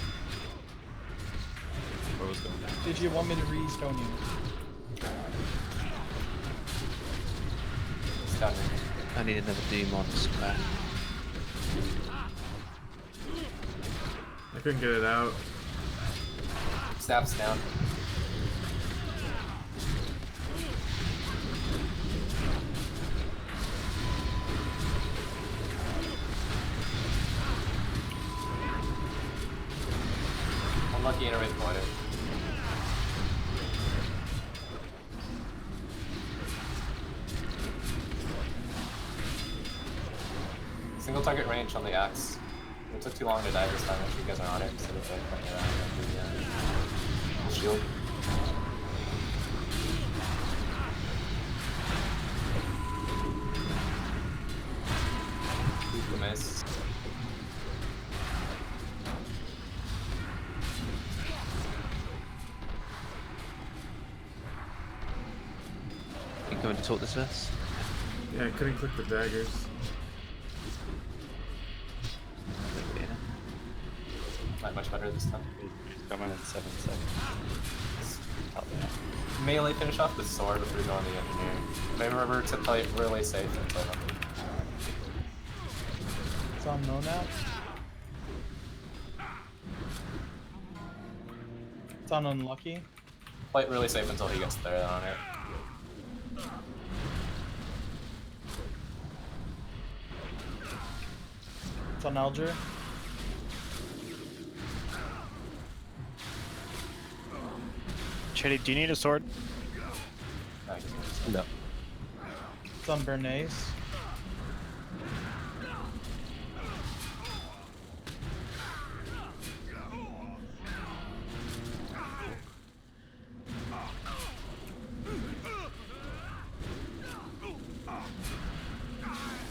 What was going down? Did you want me to re-stone you? It's down here. I need another Doom on square. I couldn't get it out. Staff's down. Unlucky in a wraith pointer. Single target range on the axe. It took too long to die this time. Make sure you guys are on it instead of like playing around with the shield. Keep the mace. You going to talk this verse? Yeah, I couldn't click the daggers. Not much better this time. He's coming in 7 seconds. Melee finish off with sword before you go on the engineer. Remember to play it really safe until nothing. It's on no now. It's on unlucky. Play it really safe until he gets there on it. It's on Alger. Chetty, do you need a sword? No. It's on Bernays.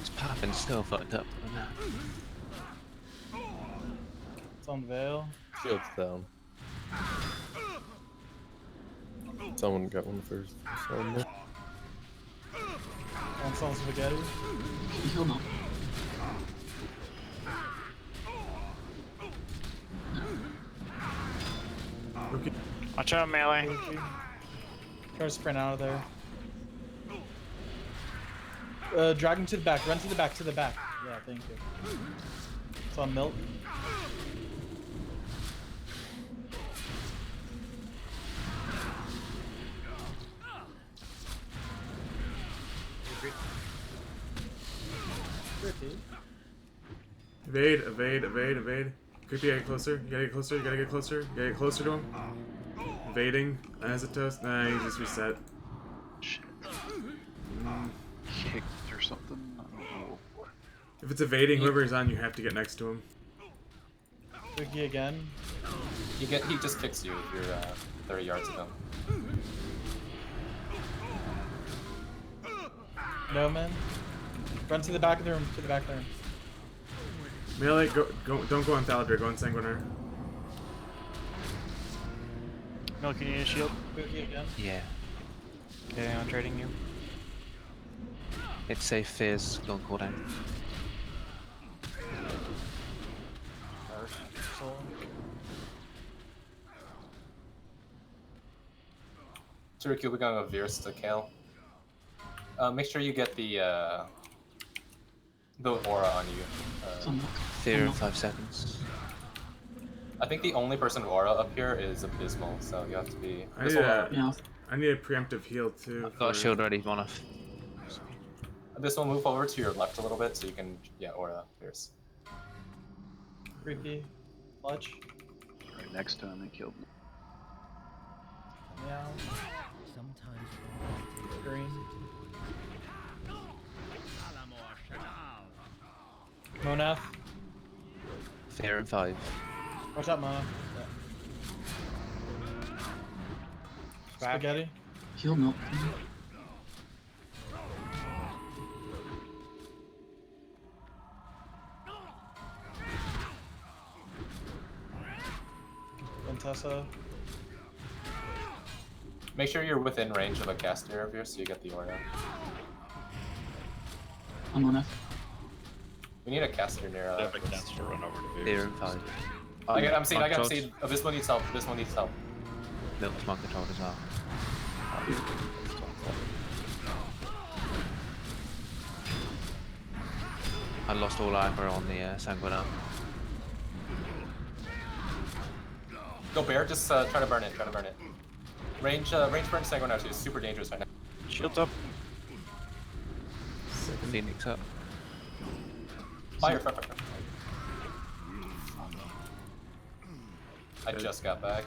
It's popping still fucked up. It's on Veil. Shield's down. Someone got one first. Someone. On some spaghetti. Heal no. Watch out, melee. Try to sprint out of there. Drag him to the back. Run to the back. To the back. Yeah, thank you. It's on Milt. Evade, evade, evade, evade. Quickly get closer. You gotta get closer. You gotta get closer. You gotta get closer to him. Evading. As a toast. Nah, he just reset. Shit. Kicked or something? I don't know. If it's evading, whoever he's on, you have to get next to him. Quickie again. He just kicks you if you're 30 yards of him. No man. Run to the back of the room. To the back of the room. Melee, go, don't go on Thaladra, go on Sanguinar. Milk, you need a shield? Quickie again. Yeah. Okay, I'm trading you. It's safe, fears, go on cooldown. Tariq, we're going with Veers to Kale. Make sure you get the aura on you. Fear in 5 seconds. I think the only person with aura up here is Abysmal, so you have to be. I need a preemptive heal too. I've got a shield ready, one off. This will move over to your left a little bit so you can, aura Veers. Creepy. Clutch. Right next to him, he killed me. Meow. Green. Monath. Fear in 5. Watch out, Monath. Yeah. Spaghetti. Heal no. Contessa. Make sure you're within range of a caster of yours so you get the aura. I'm on F. We need a caster near. I have a caster run over to Veers. Fear in 5. I got seed. This one needs help. This one needs help. Milk's mark controlled as well. I lost all aggro on the Sanguinar. Go bear, just try to burn it, Range burn Sanguinar too is super dangerous right now. Shields up. Phoenix up. Fire. I just got back.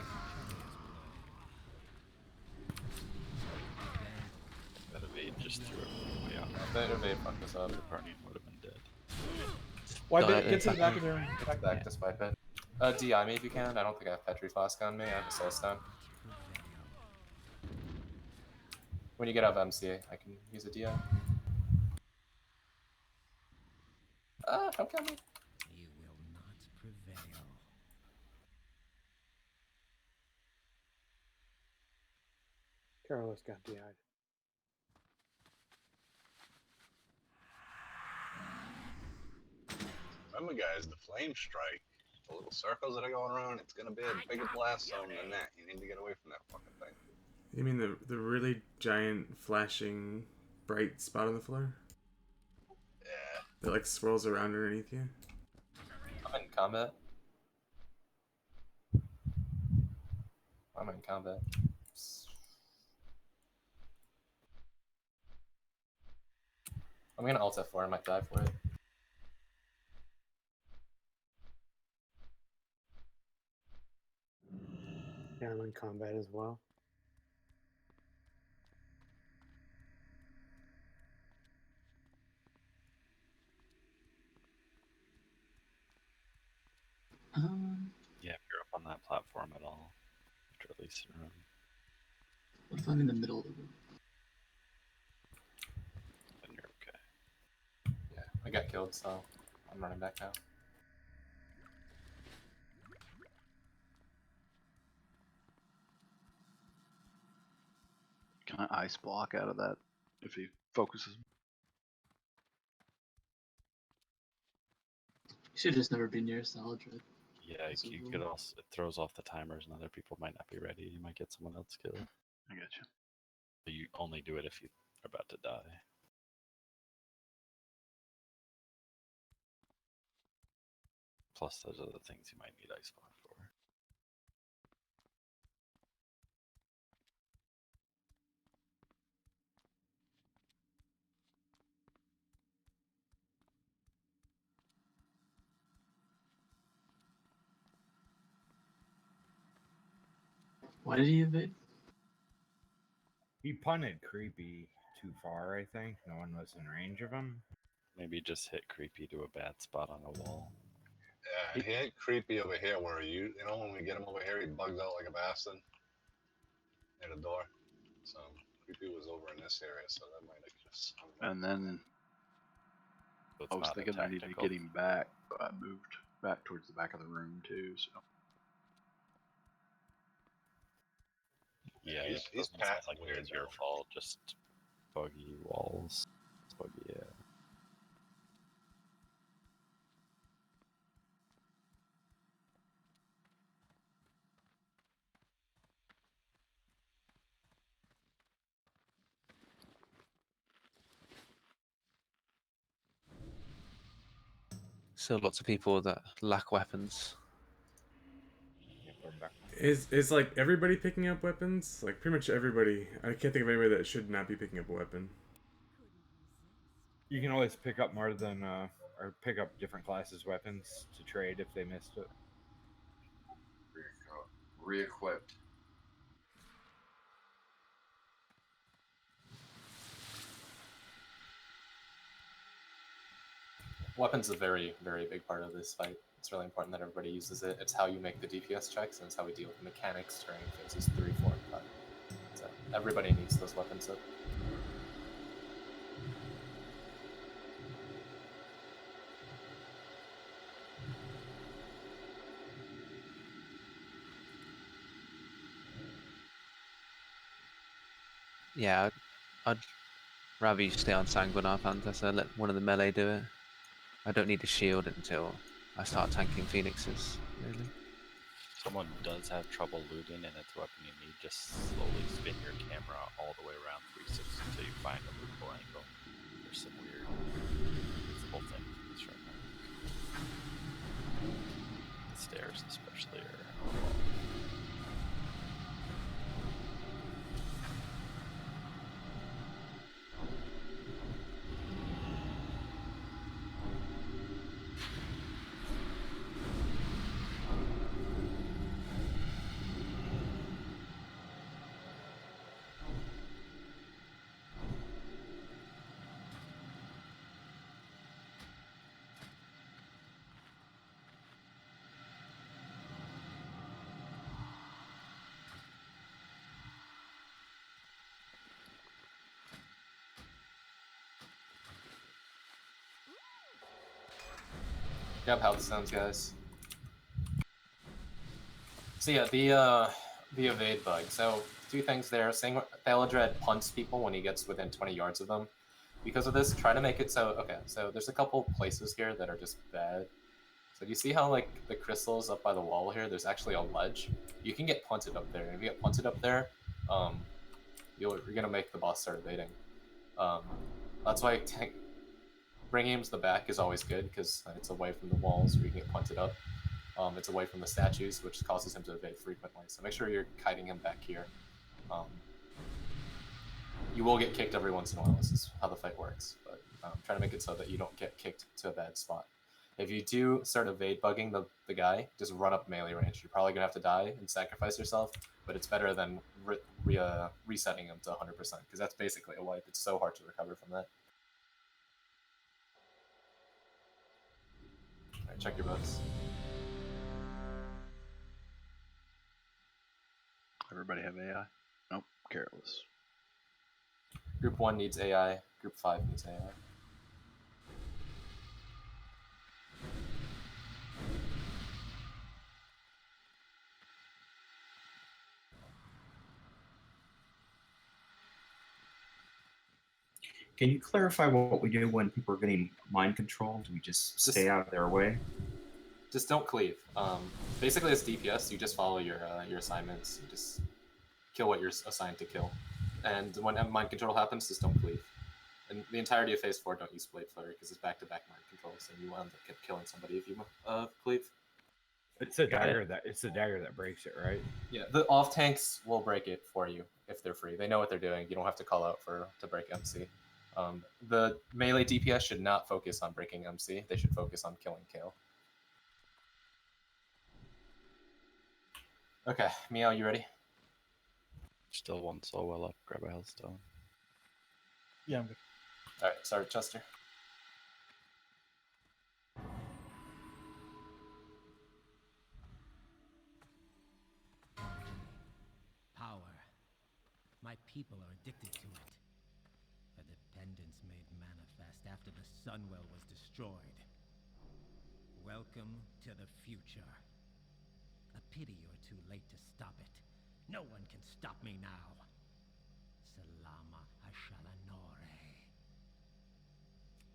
That evade just threw everyone way out. That evade fucked us up. The party would have been dead. Why get to the back of the room? Back to spy pit. DI me if you can. I don't think I have Petri Flask on me. I have a Soul Stone. When you get out of MCA, I can use a DI. Don't kill me. You will not prevail. Carlos got DI'd. Remember, guys, the flame strike, the little circles that are going around, it's gonna be a bigger blast zone than that. You need to get away from that fucking thing. You mean the really giant, flashing, bright spot on the floor? Yeah. That like swirls around underneath you? I'm in combat. I'm in combat. I'm gonna alt F4, I might die for it. Yeah, I'm in combat as well. Yeah, if you're up on that platform at all, after at least a room. What if I'm in the middle of the room? Then you're okay. Yeah, I got killed, so I'm running back now. Can I ice block out of that if he focuses? You should just never be near solid red. Yeah, you could also, it throws off the timers and other people might not be ready. You might get someone else killed. I get you. But you only do it if you are about to die. Plus, those are the things you might need ice block for. Why did he evade? He punted creepy too far, I think. No one was in range of him. Maybe just hit creepy to a bad spot on a wall. Yeah, he ain't creepy over here where you know, when we get him over here, he bugs out like a bastard near the door. So creepy was over in this area, so that might have just. And then So I was thinking I needed to get him back, but I moved back towards the back of the room too. So Yeah, he's not pat like weird. It's your fault. Just buggy walls. Buggy, yeah. Still lots of people that lack weapons. Is like everybody picking up weapons? Like pretty much everybody. I can't think of anybody that should not be picking up a weapon. You can always pick up more than, or pick up different classes' weapons to trade if they missed it. Re-equipped. Weapon's a very, very big part of this fight. It's really important that everybody uses it. It's how you make the DPS checks, and it's how we deal with the mechanics during phases 3, 4, and 5. So everybody needs those weapons up. Yeah, I'd rather you stay on Sanguinar Panther, let one of the melee do it. I don't need a shield until I start tanking Phoenixes, really. If someone does have trouble looting and it's a weapon you need, just slowly spin your camera all the way around 360 until you find a lootable angle. There's some weird visible things in this room. attacks, especially. Grab health stones, guys. So yeah, the evade bug. So two things there. Saying Thaladred punts people when he gets within 20 yards of them. Because of this, try to make it so. Okay, so there's a couple places here that are just bad. So do you see how like the crystals up by the wall here? There's actually a ledge. You can get punted up there. And if you get punted up there, you're gonna make the boss start evading. That's why bringing him to the back is always good because it's away from the walls where you can get punted up. It's away from the statues, which causes him to evade frequently. So make sure you're kiting him back here. You will get kicked every once in a while. This is how the fight works. But try to make it so that you don't get kicked to a bad spot. If you do start evade bugging the guy, just run up melee range. You're probably going to have to die and sacrifice yourself, but it's better than resetting him to 100%, because that's basically a wipe. It's so hard to recover from that. All right, check your books. Everybody have AI? Nope, careless. Group 1 needs AI. Group 5 needs AI. Can you clarify what we do when people are getting mind controlled? Do we just stay out of their way? Just don't cleave. Basically, as DPS, you just follow your assignments. You just kill what you're assigned to kill. And when mind control happens, just don't cleave. And the entirety of Phase 4, don't use Blade Flurry, because it's back-to-back mind controls, and you will end up killing somebody if you cleave. It's the dagger that breaks it, right? Yeah, the off tanks will break it for you if they're free. They know what they're doing. You don't have to call out to break MC. The melee DPS should not focus on breaking MC. They should focus on killing KO. Okay, Meow, you ready? Still one soul well up. Grab a health stone. Yeah, I'm good. All right, sorry, Chester. Power. My people are addicted to it. A dependence made manifest after the Sunwell was destroyed. Welcome to the future. A pity you're too late to stop it. No one can stop me now. Salama Ashalanore.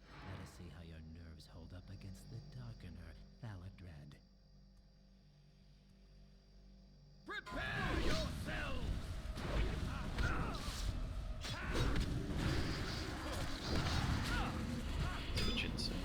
Let us see how your nerves hold up against the Darkener, Thaladred. Prepare yourselves! Switch in soon.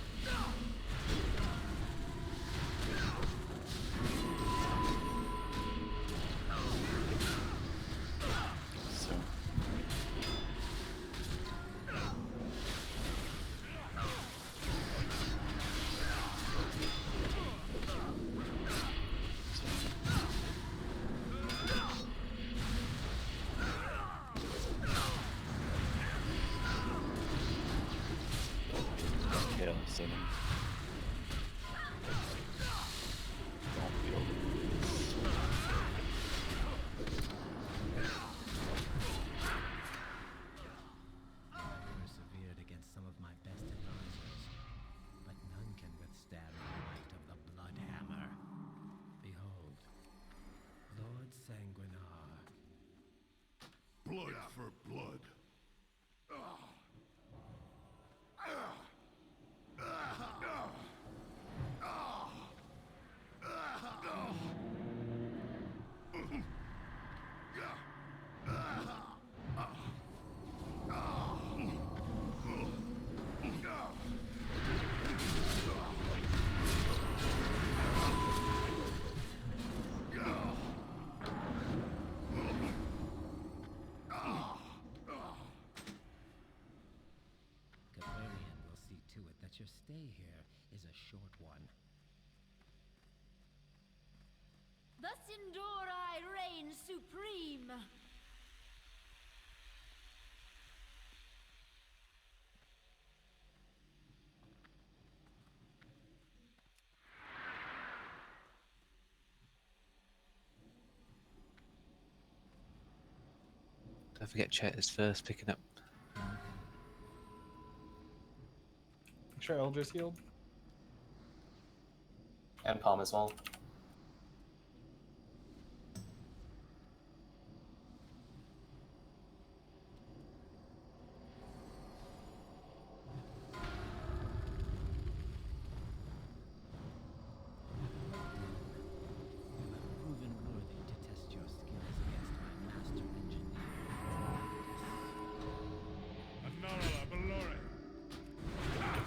Persevered against some of my best advisors, but none can withstand the might of the Bloodhammer. Behold, Lord Sanguinar. Blood for blood. Sindori reigns supreme. Don't forget Chet is first picking up. Make sure Elder's healed. And Palm as well. Proven worthy to test your skills against my master engineer.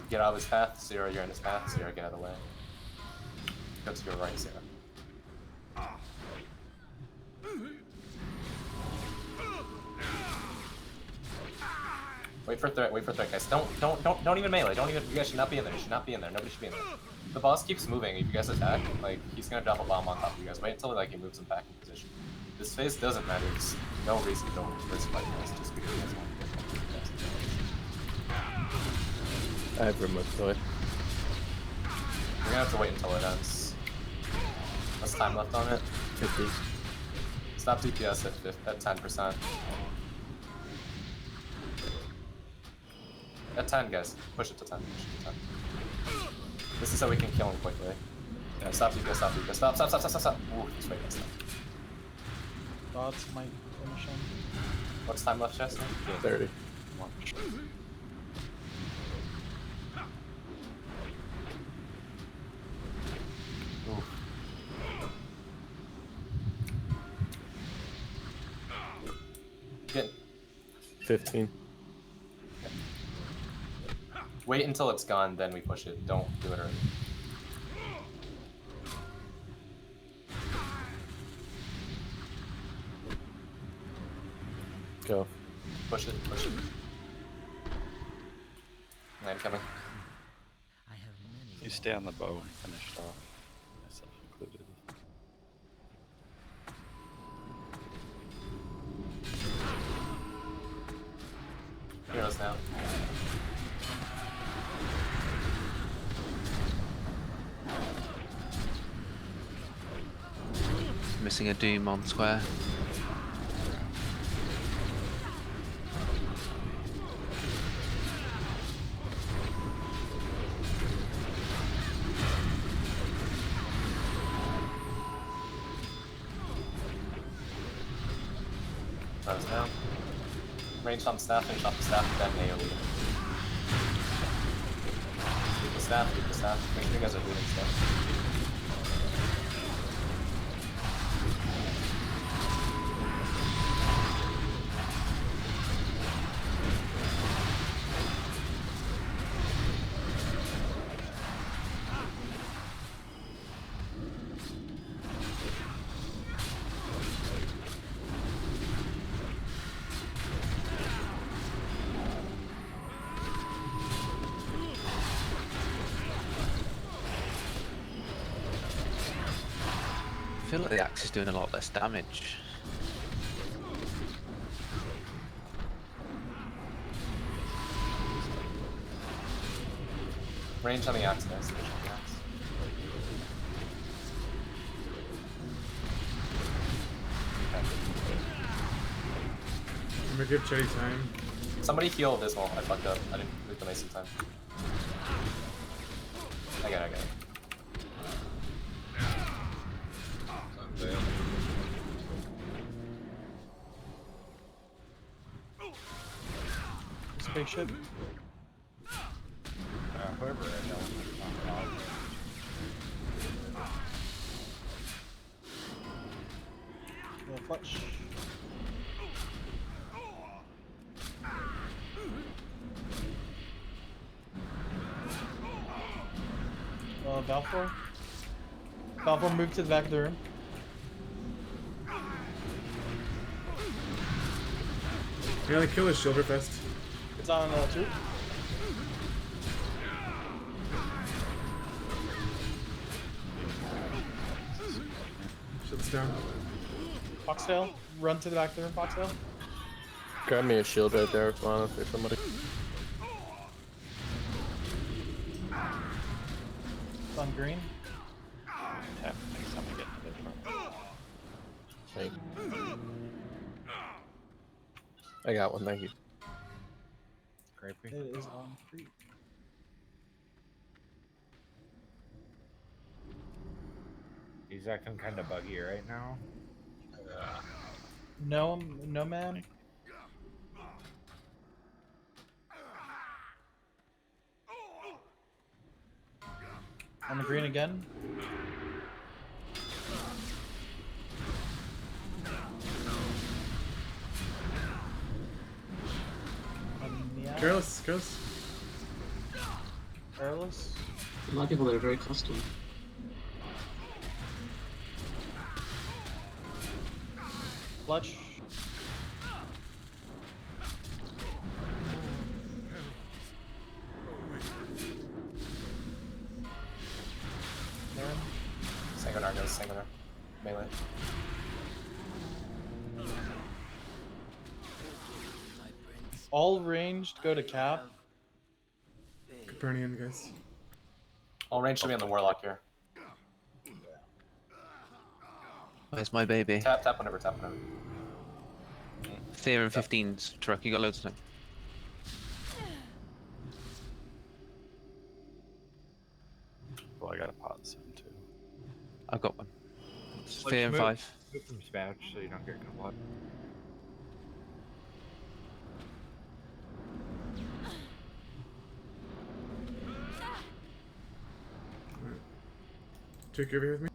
Get out of his path, Zero, you're in his path, Zero, get out of the way. Go to your right, Zero. Wait for threat, guys. Don't even melee. Don't even. You guys should not be in there. You should not be in there. Nobody should be in there. The boss keeps moving. If you guys attack, like he's gonna drop a bomb on top of you guys. Wait until like he moves him back in position. This phase doesn't matter. There's no reason to go first fight guys just because you guys want to. I have remote play. You're gonna have to wait until it ends. What's time left on it? 50. Stop DPS at 10%. At 10, guys. Push it to 10. Push it to 10. This is how we can kill him quickly. Yeah, stop DPS, stop DPS. Stop. Ooh, just wait, stop. Dots might finish him. What's time left, Chester? 30. Ooh. Get 15. Wait until it's gone, then we push it. Don't do it early. Go. Push it. Land coming. You stay on the bow and finish it off, myself included. Heroes now. Missing a Doom on square. Throws down. Range on staff, finish off the staff, then AoE. Keep the staff. Make sure you guys are looting stuff. I feel like the axe is doing a lot less damage. Range on the axe, guys. Range on the axe. I'm gonna give Chetty time. Somebody heal Abysmal. I fucked up. I didn't leave the mace in time. I got it. Spaceship. Whoever I know. Clutch. Balfour. Balfour, move to the back of the room. You gotta kill his Shoulderfest. It's on 2. Shit's down. Foxtail, run to the back of the room, Foxtail. Grab me a shield right there, Lana, for somebody. It's on green. Tap next time I get another part. Thank you. I got one, thank you. Creepy. It is on creep. He's acting kind of buggy right now. No, no man. On the green again. Careless, careless. Careless. A lot of people that are very custom. Clutch. Sanguinar goes, Sanguinar. Melee. All ranged go to cap. Copernican, guys. All range should be on the Warlock here. Where's my baby? Tap whenever, tap whenever. Fear and 15s, truck. You got loads of time. Well, I got a pot soon too. I've got one. It's Like, Fear and move- 5. Move from Spatch so you don't get caught. Jake, you over here with me?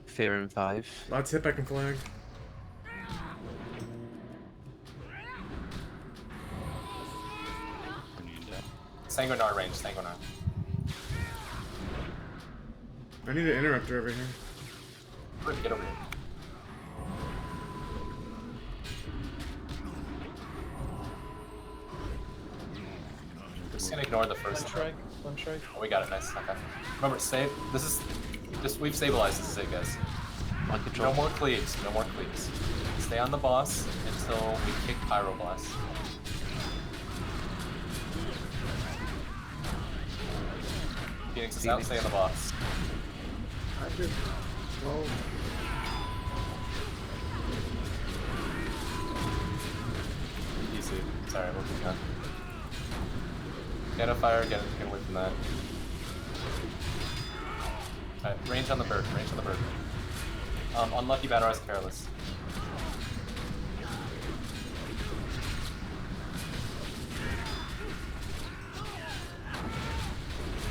Fear and 5. Lots hit back and flag. Sanguinar range, Sanguinar. I need an interrupter over here. Quick, get over here. We're just gonna ignore the first Strike, one strike. Oh, we got it, nice. Okay. Remember, save. This is just we've stabilized. This is it, guys. On control. No more cleaves. No more cleaves. Stay on the boss until we kick Pyroblast. Phoenix is out. Stay on the boss. I did. Oh. Easy. Sorry, we'll keep going. Get a fire. Get away from that. Alright, range on the bird. Range on the bird. Unlucky battle is careless.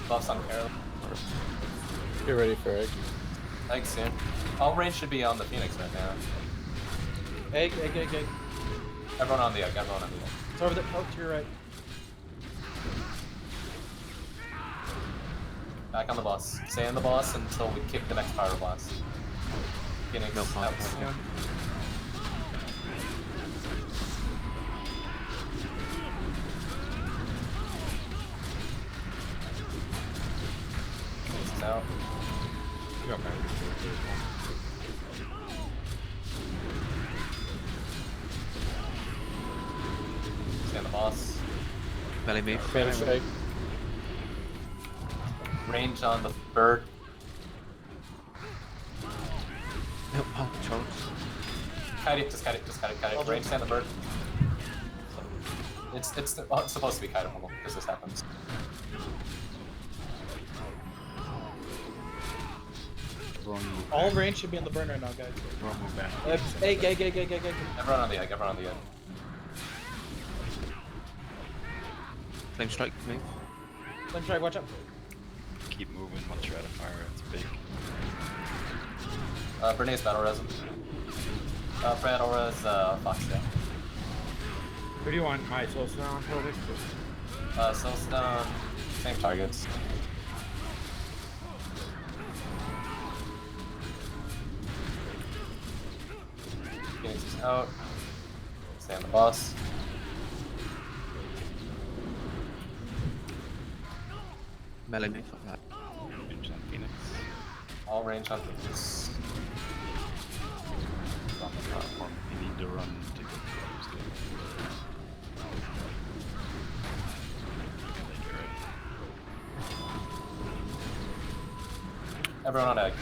Buffs on careless. Get ready for egg. Thanks, soon. All range should be on the Phoenix right now. Egg. Everyone on the egg. Everyone on the egg. It's over there. Oh, to your right. Back on the boss. Stay on the boss until we kick the next Pyroblast. Phoenix out. Phoenix is out. You got back. Stay on the boss. Melee move. Finish egg. Range on the bird. Nope, on control. Kite it, just kite it. Range on the bird. It's supposed to be kiteable because this happens. All range should be on the burn right now, guys. Egg. Everyone on the egg. Everyone on the egg. Flame strike move. Flame strike, watch out. Keep moving once you're out of fire. It's big. Bernays battle res. Battle res Foxtail. Who do you want my Soulstone on, Toby? Soulstone, same targets. out. Stay on the boss. Melee me, fuck that. Range on Phoenix. All range on Phoenix. On the platform. You need to run to get the others good. Everyone on egg.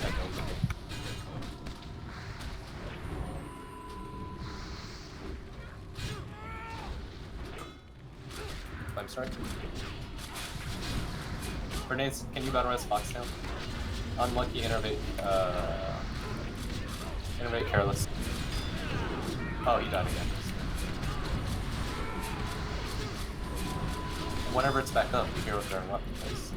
Flame strike. Grenades, can you battle res Foxtail? Unlucky, innervate, innervate careless. Oh, he died again. Whenever it's back up, the heroes are in weapon place.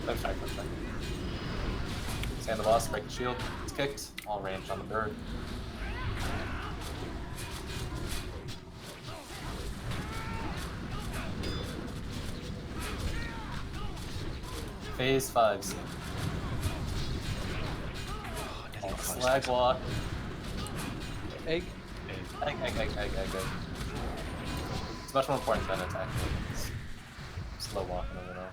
Flame strike, flame strike. Stand the boss, break the shield, it's kicked, all range on the bird. Phase 5. Slag block. Egg. Egg. It's much more important than attack. It's slow walking over now.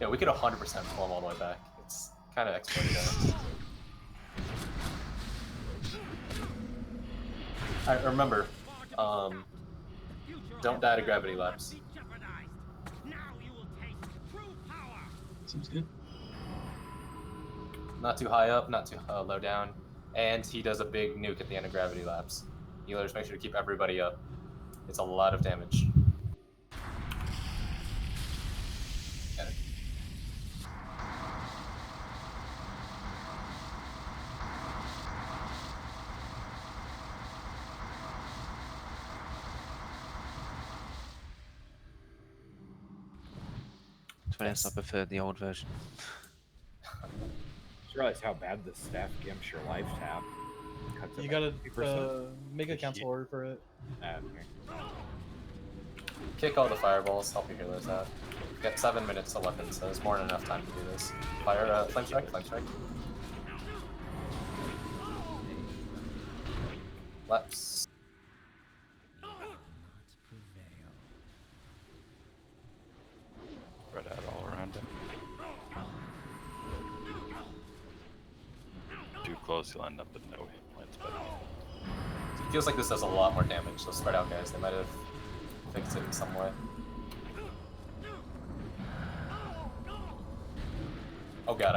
Yeah, we could 100% pull him all the way back. It's kind of exploited. Alright, remember, don't die to gravity lapse. Seems good. Not too high up, not too low down. And he does a big nuke at the end of gravity lapse. Healers, make sure to keep everybody up. It's a lot of damage. Get it. To be honest, I prefer the old version. Just realize how bad the staff gimps your life tap. Cuts it You by gotta 50%. make a cancel order for it. Okay. Kick all the fireballs, help your healers out. Get 7 minutes to weapon, so there's more than enough time to do this. Fire, flame strike, flame strike. Lapse. Spread out all around him. Too close, you'll end up with no hit points. But It feels like this does a lot more damage, so spread out, guys. They might have fixed it in some way. Oh god,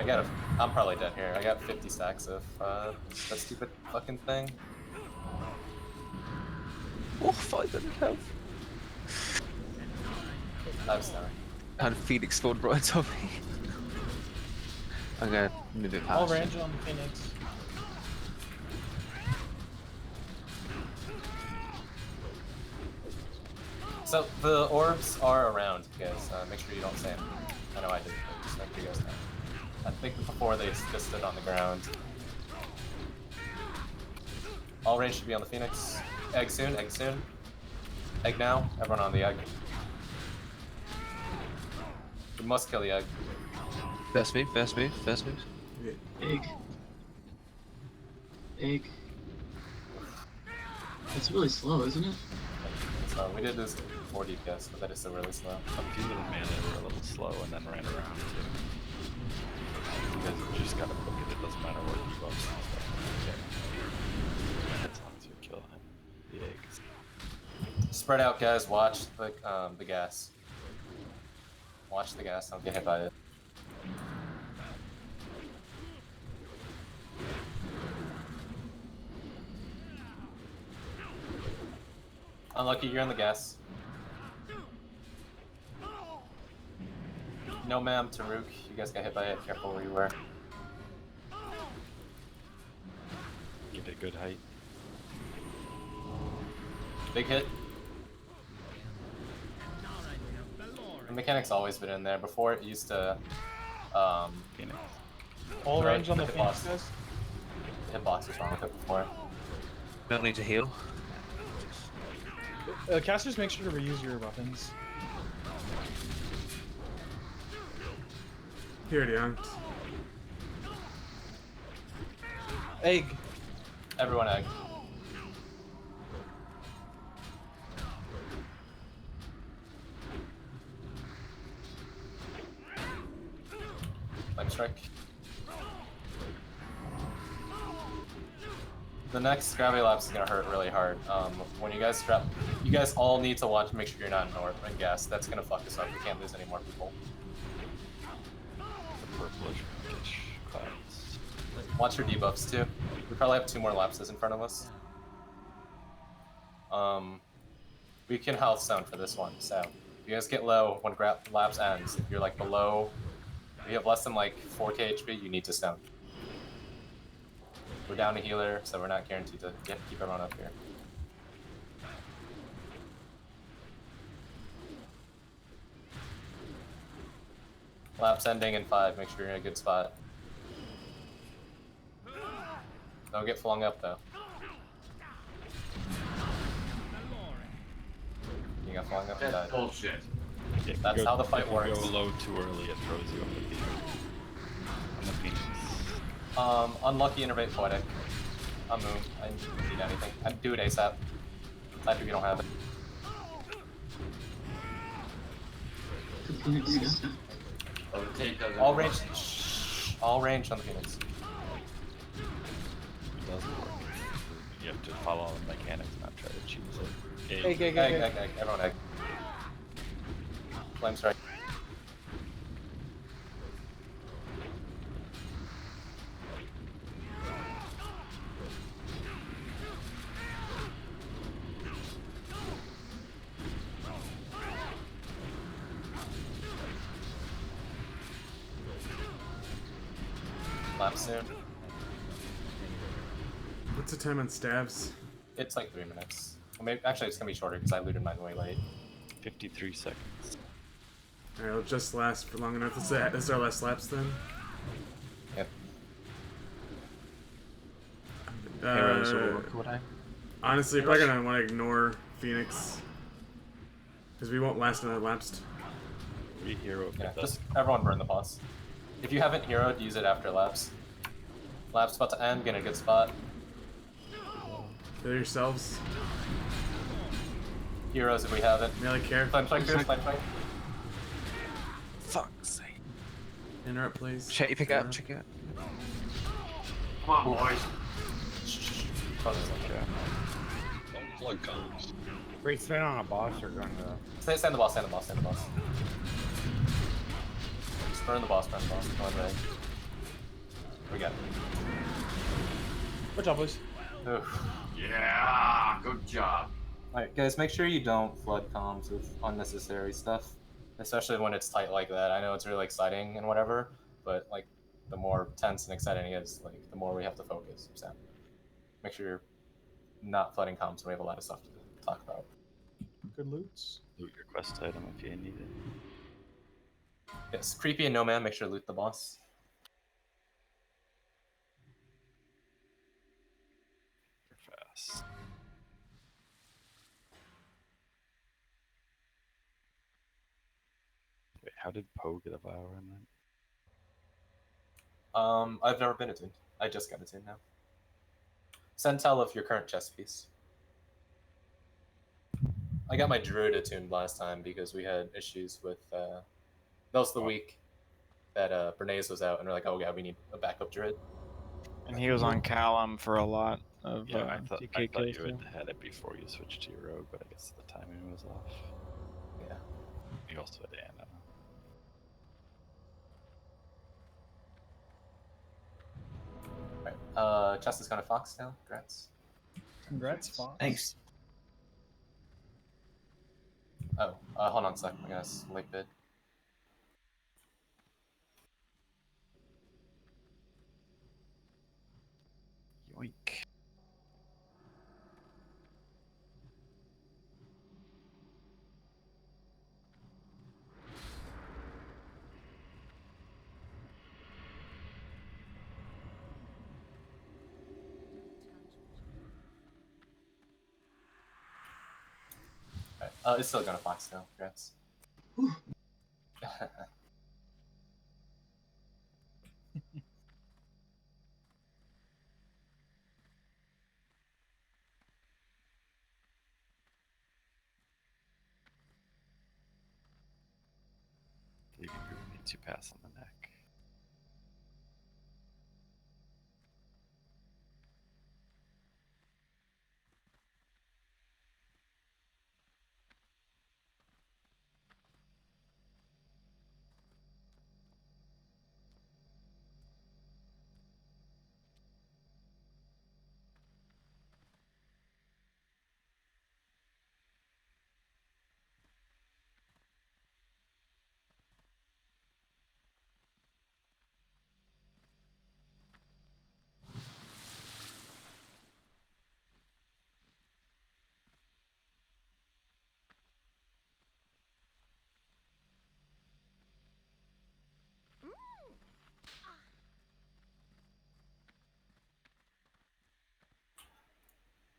I'm probably dead here. I got 50 stacks of that stupid fucking thing. Oh, 500 health. I'm sorry. And Phoenix spawned right on top of me. I'm gonna move it past. All range on the Phoenix. So the orbs are around, guys. Make sure you don't say them. I know I did, but just make sure you guys know. I think before they just stood on the ground. All range should be on the Phoenix. Egg soon, egg soon. Egg now, everyone on the egg. We must kill the egg. First move, first move, first move. Egg. Egg. It's really slow, isn't it? So we did this 4 DPS, but that is still really slow. a few little mana were a little slow and then ran around too. You guys just gotta book it, it doesn't matter what you buff and stuff. Okay. As long as you kill him. The eggs. Spread out, guys. Watch the gas. Watch the gas. Don't get hit by it. Unlucky, you're in the gas. No ma'am, Taruk. You guys got hit by it. Careful where you were. Get a good height. Big hit. The mechanic's always been in there. Before it used to Phoenix. All right, range on the hit Phoenix, box. guys. The hitbox was wrong with it before. Don't need to heal. Casters, make sure to reuse your weapons. Here, Young. Egg. Everyone egg. Flame strike. The next gravity lapse is gonna hurt really hard. When you guys drop, you guys all need to watch, make sure you're not in north and gas. That's gonna fuck us up. We can't lose any more people. The purplish pinkish clouds. Watch your debuffs too. We probably have 2 more lapses in front of us. We can health zone for this one. So if you guys get low when lapse ends, if you're like below, if you have less than like 4k HP, you need to stone. We're down a healer, so we're not guaranteed to keep everyone up here. Lapse ending in 5, make sure you're in a good spot. Don't get flung up though. You got flung up and died. That's bullshit. Yeah, That's how the fight if works. you go low too early, it throws you on the Phoenix. Unlucky innervate poetic. I'm Moon. I didn't need anything. I'd do it ASAP. Type if you don't have it. Oh, the tape doesn't All work. range. Shh, all range on the Phoenix. It doesn't work. You have to follow the mechanics, not try to choose it. Egg. Everyone egg. Flame strike. Lapse soon. What's the time on stabs? It's like 3 minutes. Well, maybe, actually, it's gonna be shorter because I looted mine way late. 53 seconds. Alright, it'll just last for long enough. This is our last laps then? Yep. Heroes or would I? Honestly, probably gonna want to ignore Phoenix. Because we won't last another lapse. Re-hero. Yeah, just everyone burn the boss. If you haven't heroed, use it after lapse. Lapse about to end, get in a good spot. Kill yourselves. Heroes if we haven't. Melee care. Flame strike, flame strike. Fuck's sake. Interrupt, please. Check it out, check it out. Come on, boys. Oh, there's one. Don't plug comms. Free spin on a boss or going to... Stand the boss, stand the boss, stand the boss. Just burn the boss, burn the boss. Come on, ready. We got it. Good job, boys. Oof. Yeah, good job. Alright, guys, make sure you don't flood comms with unnecessary stuff. Especially when it's tight like that. I know it's really exciting and whatever, but like the more tense and exciting it is, like the more we have to focus. So make sure you're not flooding comms when we have a lot of stuff to talk about. Good loots. Loot your quest item if you need it. Yes, creepy and no man, make sure to loot the boss. Fast. Wait, how did Poe get a Vow in that? I've never been attuned. I just got attuned now. Send tell of your current chess piece. I got my druid attuned last time because we had issues with that was the week that Bernays was out and we're like, oh yeah, we need a backup druid. And he was on Callum for a lot of Yeah, I thought DK you kills. had had it before you switched to your rogue, but I guess the timing was off. Yeah. You also had Anna. Right. Chest is going to Foxtail. Congrats. Congrats, Fox. Thanks. Oh, hold on a sec. I guess late bid. Yoink. It's still gonna fly still. Congrats. Leaving group needs you pass on the neck.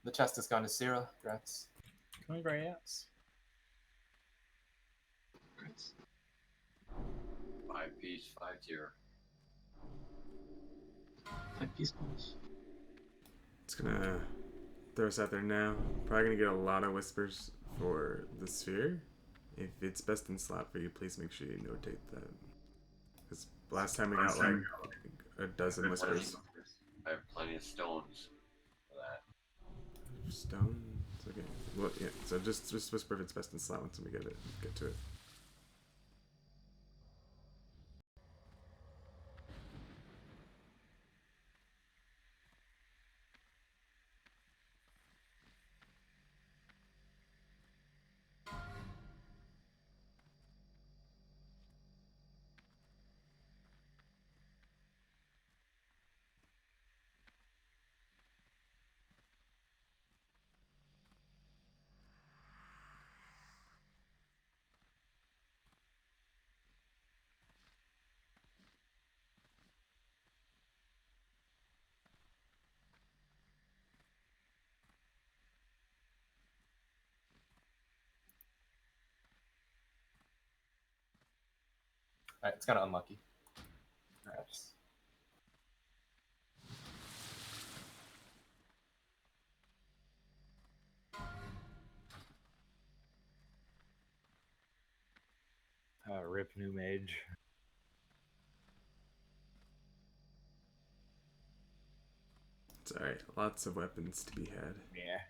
The chest has gone to Sierra. Congrats. Congrats. 5-piece, 5-tier. 5-piece balls. It's gonna throw us out there now. Probably gonna get a lot of whispers for the sphere. If it's best in slot for you, please make sure you notate that. Because last time we got like a dozen whispers. I have plenty of stones for that. Stone? It's okay. Well, yeah. So just whisper if it's best in slot once we get to it. Alright, it's kind of unlucky. Perhaps. Rip new mage. It's alright. Lots of weapons to be had. Yeah.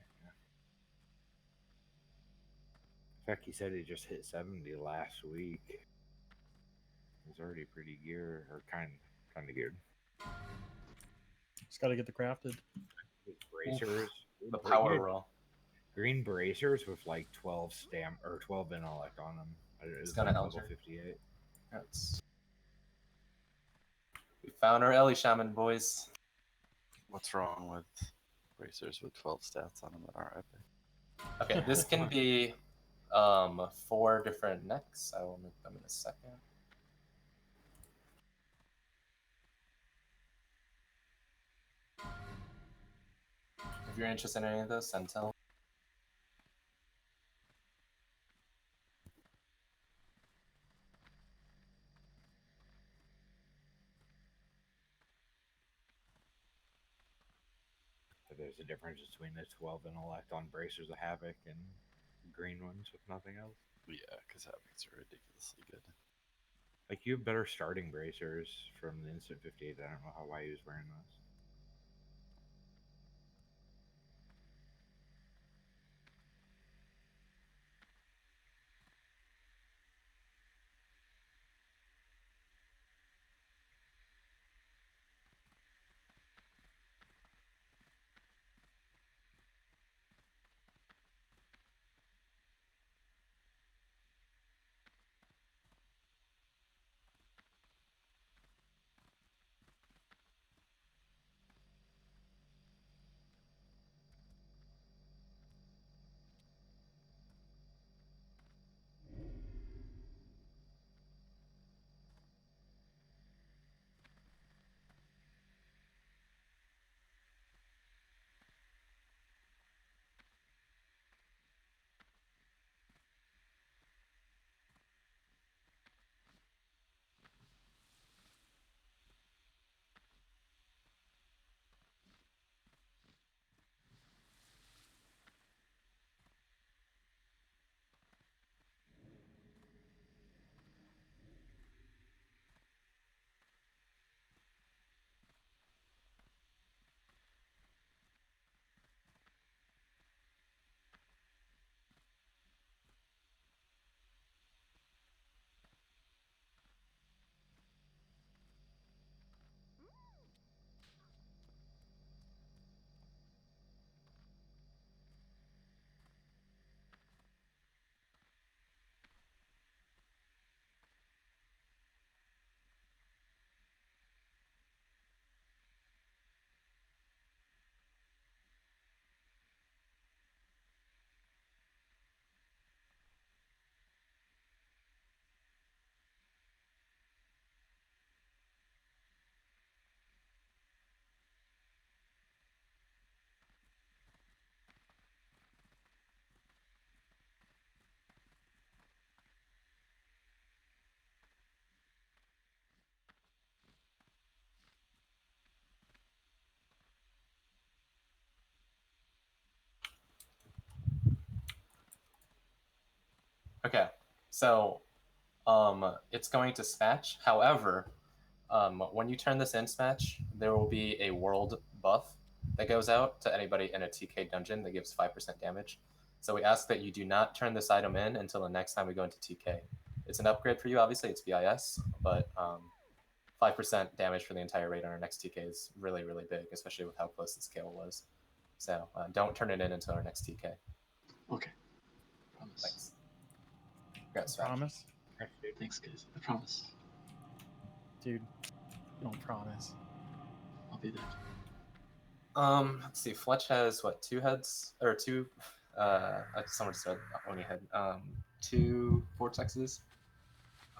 In fact, he said he just hit 70 last week. He's already pretty geared, or kind of geared. Just got to get the crafted. Bracers. The power roll. Green bracers with like 12 stamp or 12 intellect on them. It's gonna level Elger. 58. We found our Ellie Shaman, boys. What's wrong with bracers with 12 stats on them that aren't epic? Okay, this can be 4 different necks. I will make them in a second. If you're interested in any of those, send tell. There's a difference between the 12 intellect on bracers of havoc and green ones with nothing else. Yeah, because havocs are ridiculously good. Like, you have better starting bracers from the instant 58. I don't know why he was wearing those. Okay, so it's going to Smatch. However, when you turn this in Smatch, there will be a world buff that goes out to anybody in a TK dungeon that gives 5% damage. So we ask that you do not turn this item in until the next time we go into TK. It's an upgrade for you, obviously, it's BIS, but 5% damage for the entire raid on our next TK is really, really big, especially with how close the scale was. So don't turn it in until our next TK. Okay. Promise. Thanks. Congrats, Smash. Promise? Thanks, guys. I promise. Dude, don't promise. I'll be there. Let's see. Fletch has what? 2 heads or 2? Someone said Oni head. 2 vortexes.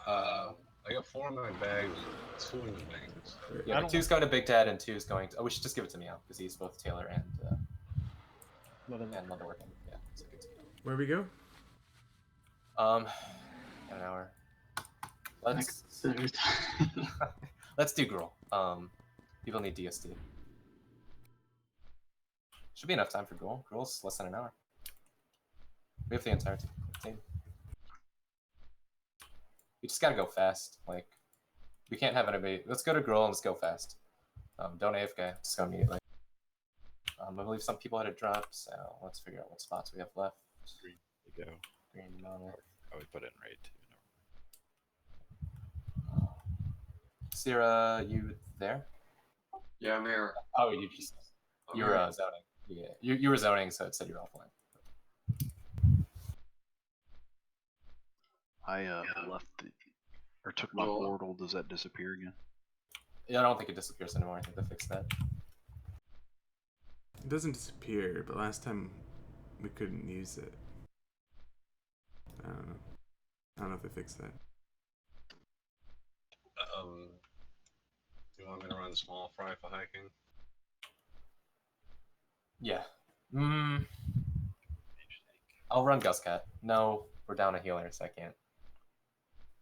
I got 4 in my bags, 2 in the bank. So. Yeah, but 2's going to Big Dad and 2's going to. Oh, we should just give it to Meow because he's both Taylor and Leatherworking. Yeah, so good to go. Where we go? An hour. Let's do Gruel. People need DSD. Should be enough time for Gruel. Gruel's less than an hour. We have the entire team. We just gotta go fast. Like, we can't have anybody. Let's go to Gruel and let's go fast. Don't AFK. Just go immediately. I believe some people had a drop, so let's figure out what spots we have left. Green to go. Green moment. Oh, we put it in raid too. Sierra, you there? Yeah, I'm here. Oh, you were zoning. Yeah, you were zoning, so it said you're offline. I left or took my portal. Does that disappear again? Yeah, I don't think it disappears anymore. I think they fixed that. It doesn't disappear, but last time we couldn't use it. I don't know. I don't know if they fixed that. Do you want me to run small fry for hiking? Yeah. I'll run Guscat. No, we're down a healer, so I can't.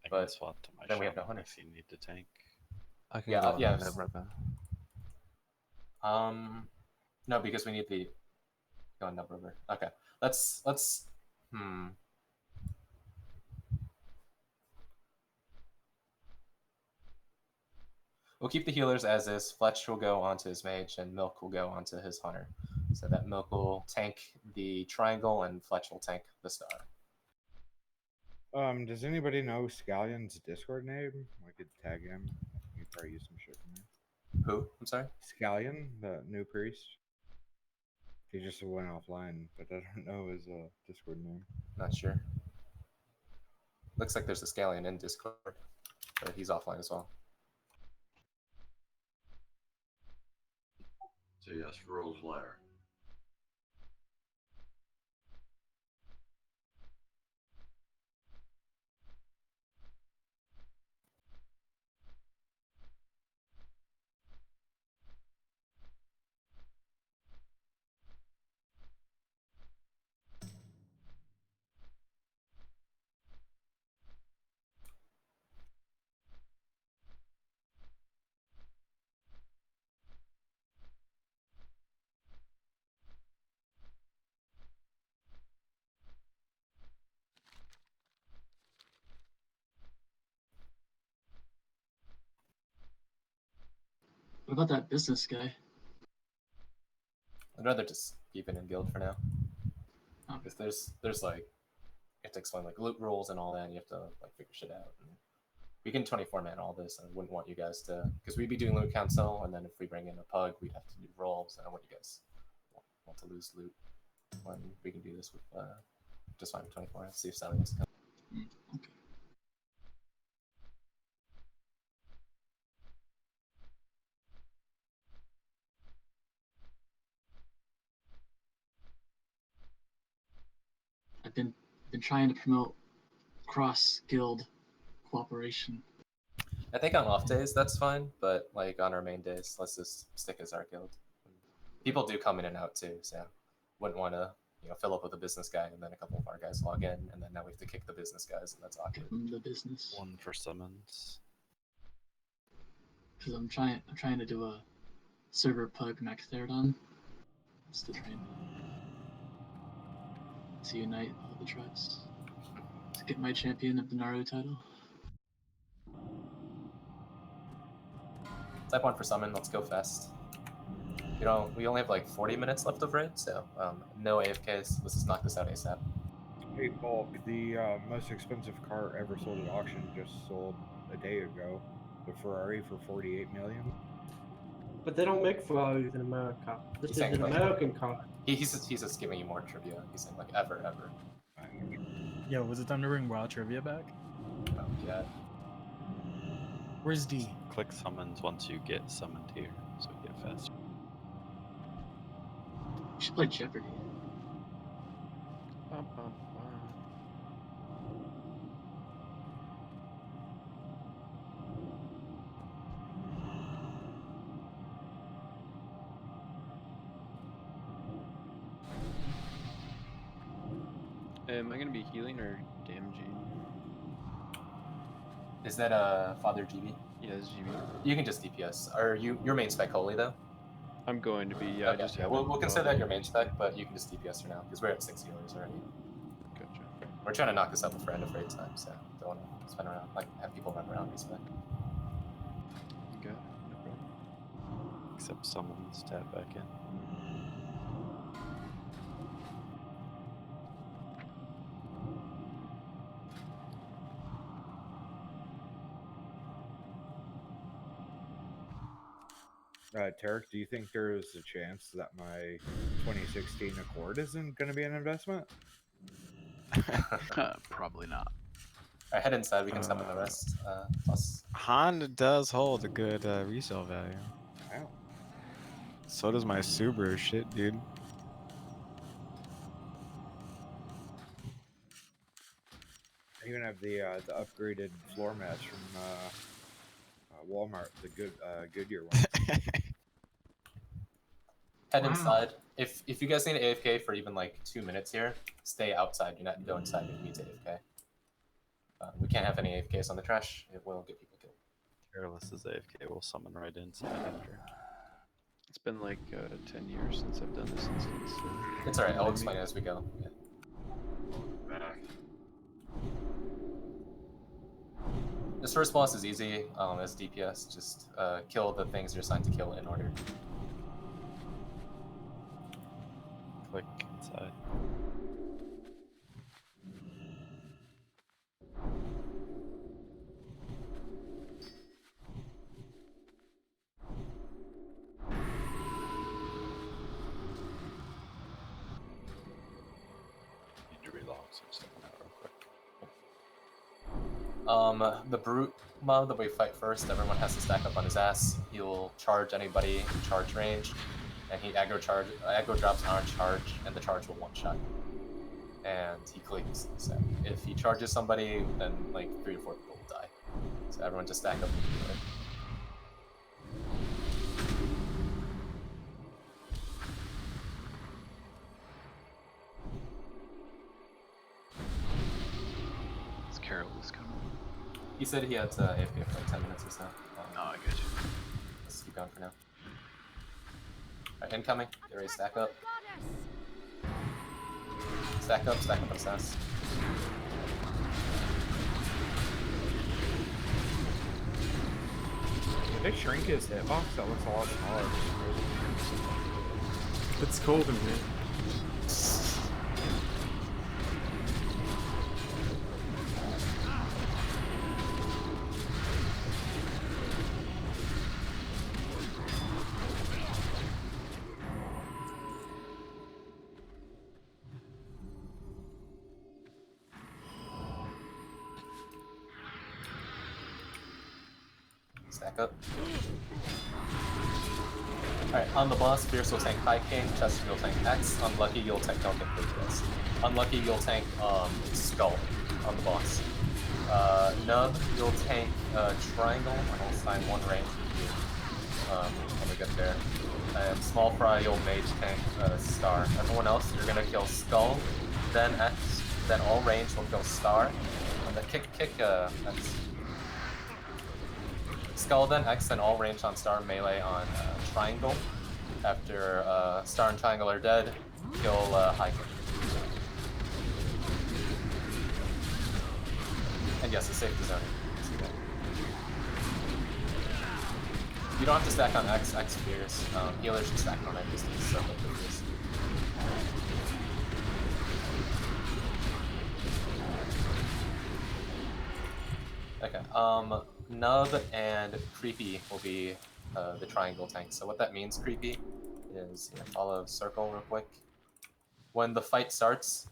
I But can swap to my then we have no shaman hunter. if you need to tank. I can Yeah, go on yeah. the river. No, because we need the go on Nub River. Okay, let's. We'll keep the healers as is. Fletch will go onto his mage, and Milk will go onto his hunter. So that Milk will tank the triangle, and Fletch will tank the star. Does anybody know Scallion's Discord name? I could tag him. You could probably use some shit from me. Who? I'm sorry? Scallion, the new priest. He just went offline, but I don't know his Discord name. Not sure. Looks like there's a Scallion in Discord, but he's offline as well. So yes, Gruel's lair. What about that business guy? I'd rather just keep it in guild for now. Because there's like, you have to explain like loot rules and all that, and you have to like figure shit out. And we can 24-man all this, and I wouldn't want you guys to, because we'd be doing loot council, and then if we bring in a pug, we'd have to do rolls, and I want you guys want to lose loot when we can do this with just fine with 24 and see if Sally wants to come. Okay. I've been trying to promote cross guild cooperation. I think on off days that's fine, but like on our main days, let's just stick as our guild. People do come in and out too, so wouldn't want to fill up with a business guy and then a couple of our guys log in, and then now we have to kick the business guys, and that's awkward. The business. One for summons. Because I'm trying to do a server pug mech therodon. Still trying to unite all the tribes. to get my champion of the Naruto title. Type 1 for summon, let's go fast. We only have like 40 minutes left of raid, so no AFKs. Let's just knock this out ASAP. Hey, Bulk, the most expensive car ever sold at auction just sold a day ago. The Ferrari for 48 million. But they don't make Ferraris in America. This is an American car. He's just giving you more trivia. He's saying like ever. Yo, was it time to bring Raw Trivia back? Oh, yeah. Where's D? Click summons once you get summoned here, so you get faster. You should play Jeopardy. Am I gonna be healing or damaging? Is that Father GB? Yeah, it's GB. You can just DPS. Are your main spec holy though? I'm going to be. Yeah, Okay, yeah. We'll consider that your main spec, but you can just DPS for now because we're at 6 healers already. Gotcha. We're trying to knock this out before end of raid time, so don't want to spin around like have people run around respec. Okay, no problem. Except summons tap back in. Tarek, do you think there's a chance that my 2016 Accord isn't going to be an investment? Probably not. Alright, head inside, we can summon the rest. Plus. Honda does hold a good resale value. Wow. So does my Subaru shit, dude. I even have the upgraded floor mats from Walmart, the Goodyear one. Head inside. If you guys need AFK for even like 2 minutes here, stay outside. Do not go inside if you need to AFK. We can't have any AFKs on the trash. It will get people killed. Careless is AFK. We'll summon right inside after. It's been like 10 years since I've done this instance. So it's alright. I'll explain it as we go. Yeah. This first boss is easy as DPS. Just kill the things you're assigned to kill in order. Click inside. Need to relog some stuff out real quick. The brute mob that we fight first, everyone has to stack up on his ass. He'll charge anybody in charge range, and he aggro drops on charge, and the charge will one-shot. And he cleans. So if he charges somebody, then like 3 to 4 people will die. So everyone just stack up and do it. It's Carol's coming. He said he had AFK for like 10 minutes or so. Oh, I got you. Let's keep going for now. Alright, incoming. Get ready to stack up. Stack up on his ass. Did they shrink his hitbox? That looks a lot smaller. It's cold in here. Stack up. Alright, on the boss, Fierce will tank High King, Chester will tank X, Unlucky you'll tank Falcon Princess. Unlucky you'll tank Skull on the boss. Nub you'll tank Triangle, and I'll assign 1 range to you when we get there. And Small Fry you'll mage tank Star. Everyone else you're gonna kill Skull, then X, then all range will kill Star, and then kick X. Skull, then X, then all range on Star, melee on Triangle. After Star and Triangle are dead, kill High King. And yes, it's safe to zone it. See that. You don't have to stack on X fears. Healers should stack on it just to soak up the fears. Okay, Nub and Creepy will be the triangle tank. So what that means, Creepy, is follow circle real quick. When the fight starts,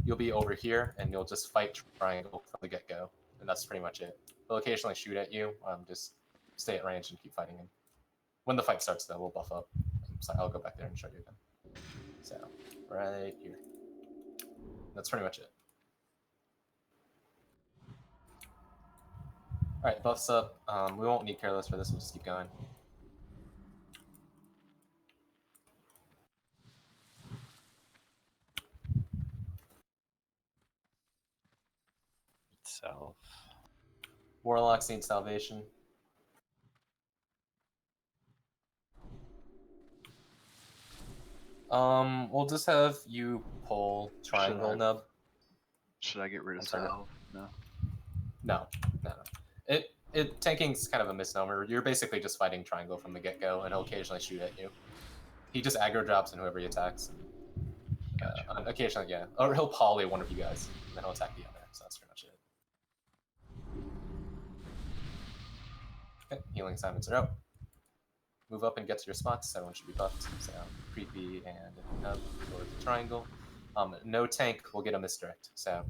you'll be over here, and you'll just fight triangle from the get-go, and that's pretty much it. They'll occasionally shoot at you, just stay at range and keep fighting him. When the fight starts, though, we'll buff up. So I'll go back there and show you again. So, right here. That's pretty much it. Alright, buffs up. We won't need Careless for this, we'll just keep going. Self. Warlocks need salvation. We'll just have you pull triangle nub. Should I get rid of salve? No. No. Tanking's kind of a misnomer. You're basically just fighting triangle from the get-go, and he'll occasionally shoot at you. He just aggro drops and whoever he attacks. And, occasionally, yeah. Or he'll poly one of you guys, and then he'll attack the other. So that's pretty much it. Okay, healing assignments are out. Move up and get to your spots. Everyone should be buffed. So Creepy and Nub go to the triangle. No tank will get a misdirect. So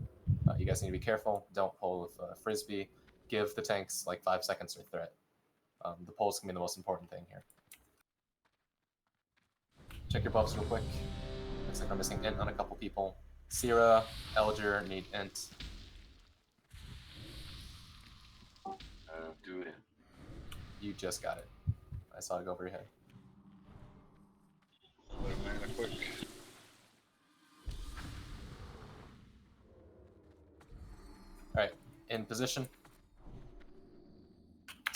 you guys need to be careful. Don't pull with Frisbee. Give the tanks like 5 seconds for threat. The pull's gonna be the most important thing here. Check your buffs real quick. Looks like we're missing int on a couple people. Syrah, Elger need int. Do it. You just got it. I saw it go over your head. Wait a minute, quick. Alright, in position.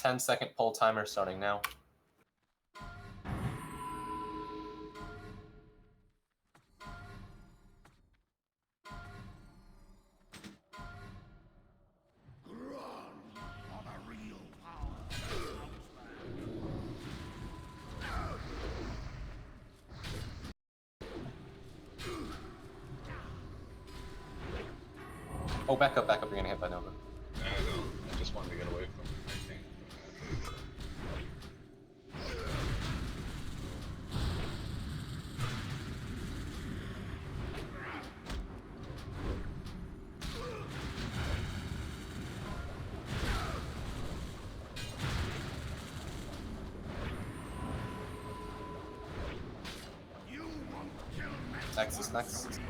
10-second pull timer starting now. Oh, back up, you're gonna hit by Nova. I know, I just wanted to get away from it, I think. X is next.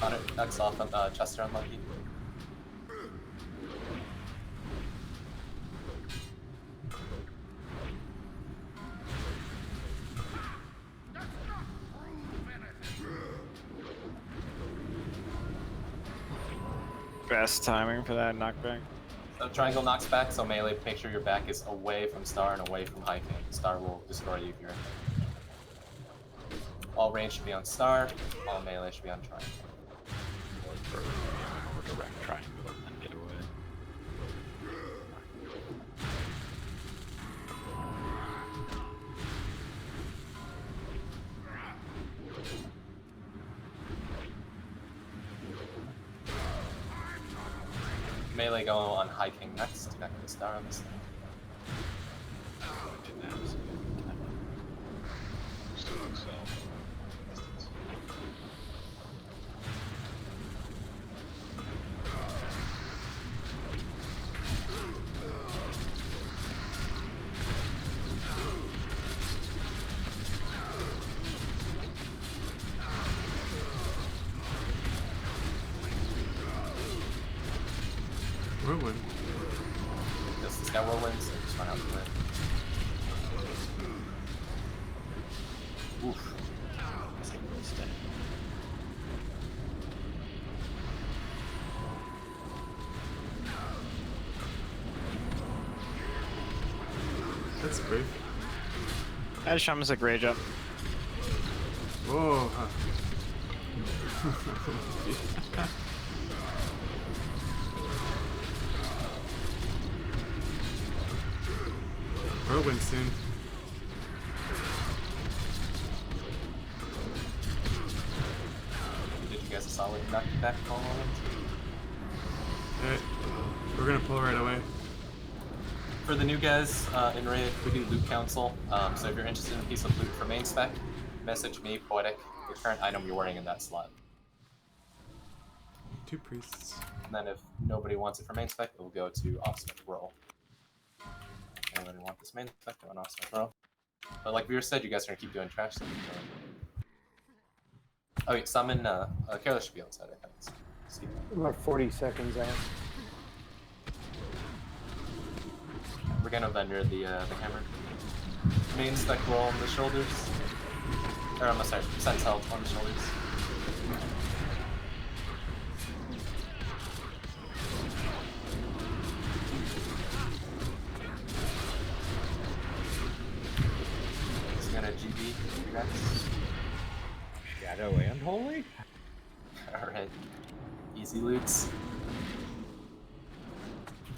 On it, X off of Chester unlucky. Best timing for that knockback. So triangle knocks back, so melee, make sure your back is away from Star and away from High King. Star will destroy you if you're in there. All range should be on Star, all melee should be on Triangle. Or direct triangle and get away. Melee go on High King next, back to the Star on this thing. Still itself. Whirlwind. This guy whirlwind, so just run out the win. Oof. That's a good stay. That's brave. I just shot a rage up. Whoa. Whirlwind soon. Did you guys a solid back call on it? Alright. We're gonna pull right away. For the new guys in Raid, we do loot council. So if you're interested in a piece of loot for main spec, message me, Poetic, the current item you're wearing in that slot. 2 priests. And then if nobody wants it for main spec, it will go to off spec roll. Anybody want this main spec or an off spec roll? But like Veer said, you guys are gonna keep doing trash. So oh wait, summon Careless should be outside, I think. So just keep going. About 40 seconds out. We're gonna vendor the hammer. Main spec roll on the shoulders. Or I'm sorry, sense health on the shoulders. It's gonna GB, congrats. Shadow and Holy? Alright. Easy loots.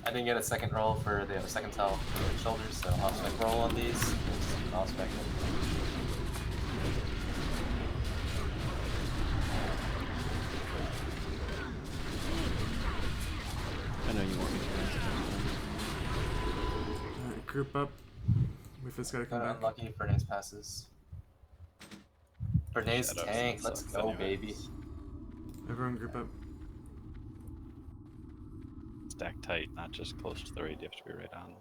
I didn't get a second roll for the second tell for the shoulders, so off spec roll on these. Off spec. I know you want me to. Alright, group up. We've gotta come back. Unlucky, Bernays passes. Bernays tank, let's go, baby. Everyone group up. Stack tight, not just close to the raid. You have to be right on.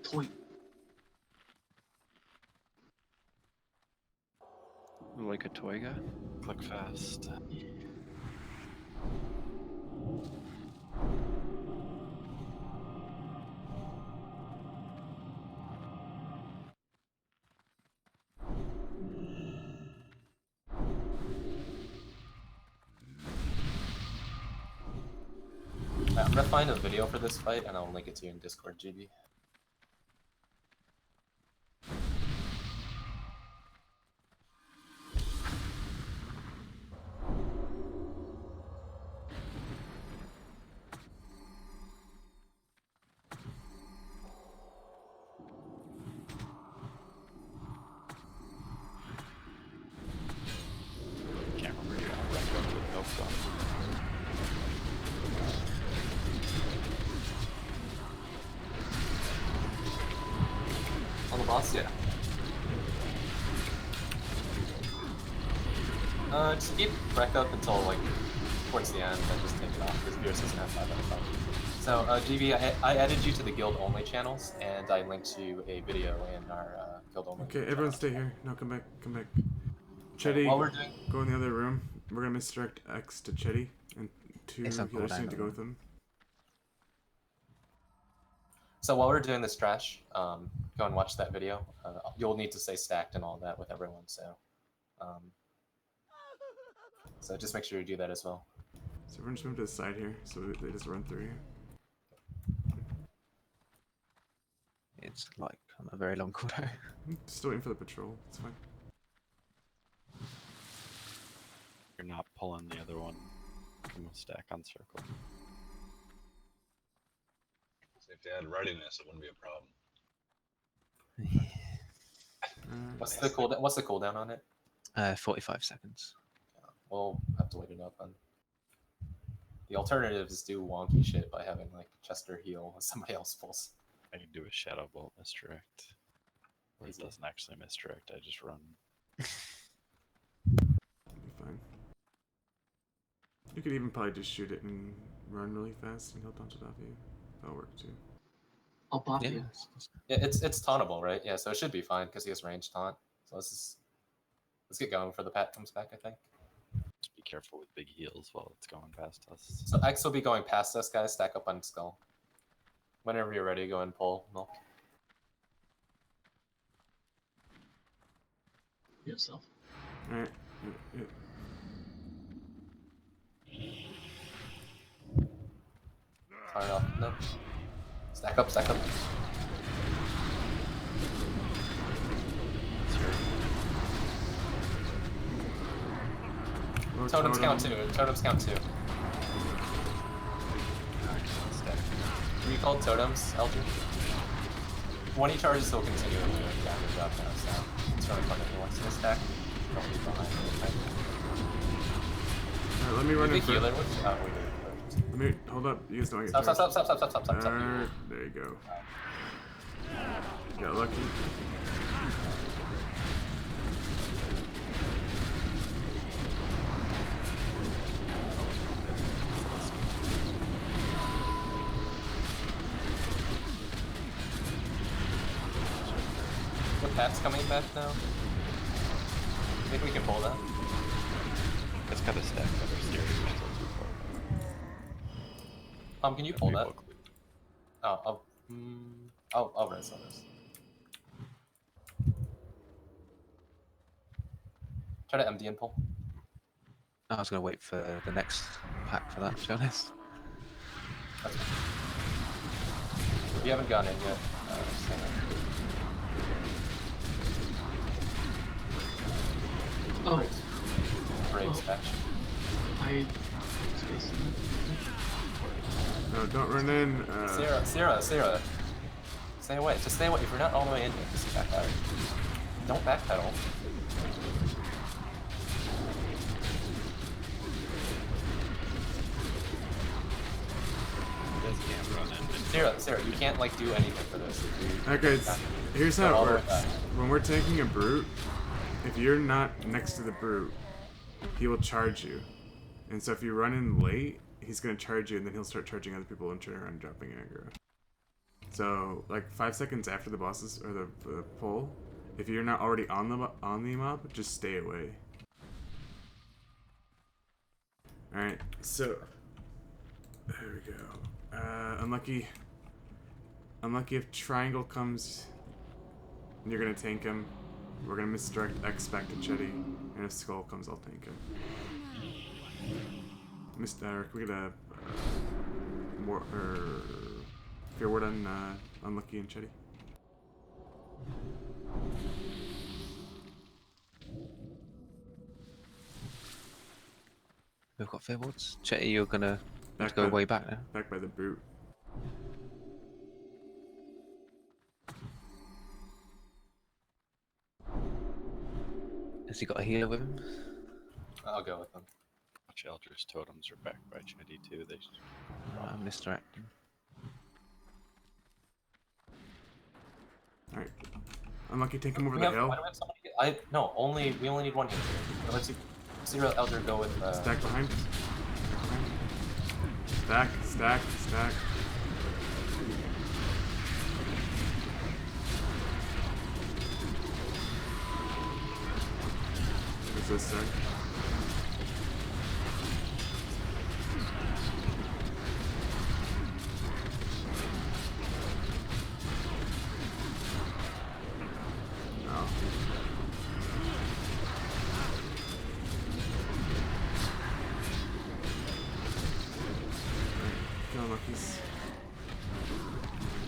Point. Like a Toiga. Click fast. I'm gonna find a video for this fight and I'll link it to you in Discord, GB. Can't remember you have that with notes on. On the boss, yeah. Just keep Wreck up until like towards the end, then just take it off because Beerus doesn't have 5 out of 5. So GB, I added you to the guild only channels, and I linked you a video in our guild only. Okay, everyone stay here. No, come back, come back. Chetty, while we're doing... go in the other room. We're gonna misdirect X to Chetty, and Yes, I'm healers cool, need to go with him. So while we're doing this trash, go and watch that video. You'll need to stay stacked and all that with everyone, so so just make sure you do that as well. So everyone just move to the side here, so they just run through here. It's like on a very long cooldown. Still waiting for the patrol. It's fine. You're not pulling the other one from a stack on circle. So if you had readiness, it wouldn't be a problem. What's the cooldown on it? 45 seconds. We'll have to wait it up on. The alternative is do wonky shit by having like Chester heal and somebody else pulls. I can do a Shadow Bolt misdirect. Where it doesn't actually misdirect, I just run. Be fine. You could even probably just shoot it and run really fast and he'll bounce it off you. That'll work too. I'll pop you. Yeah, it's tauntable, right? Yeah, so it should be fine because he has range taunt. So let's get going for the Pat comes back, I think. Just be careful with big heals while it's going past us. So X will be going past us, guys. Stack up on Skull. Whenever you're ready, go and pull Milk. Yourself. Alright. Fire off. No. Stack up, stack up. Oh, Totems count too. Totems count too. Recalled totems, Elder. When he charges, he'll continue doing damage up now, so it's really fun if he wants to stack. Don't leave behind. Alright, let me run in The healer, first. which, we do it first. Let me hold up. You guys don't get Stop, stop, stop, stop, stop, stop, stop, stop. There you go. Got lucky. The path's coming back now. I think we can pull that. It's got a stack of stairs. Can you pull that? Oh, I'll res on this. Try to MD and pull. I was going to wait for the next pack for that, to be honest. That's fine. You haven't gone in yet. Oh. Braves patch. No, don't run in. Sarah. Stay away. Just stay away. If you're not all the way in here, just back out. Don't backpedal. Sarah, you can't like do anything for this. Okay, here's how it works. When we're tanking a brute, if you're not next to the brute, he will charge you. And so if you run in late, he's gonna charge you, and then he'll start charging other people and turn around and dropping aggro. So like 5 seconds after the bosses or the pull, if you're not already on the mob, just stay away. All right, so there we go. Unlucky if triangle comes, and you're gonna tank him. We're gonna misdirect X back to Chetty, and if skull comes, I'll tank him. Can we get a more fear word on Unlucky and Chetty? We've got fair words. Chetty, you're gonna go way back now. Back by the brute. Has he got a healer with him? I'll go with them. Watch Eldritch totems are backed by Chetty too. They I'm misdirecting. Alright. Unlucky, take him over We the have, hill. why do we have somebody? We only need one here. Let's see Elder go with. Stack behind. Stack. What's this, sir?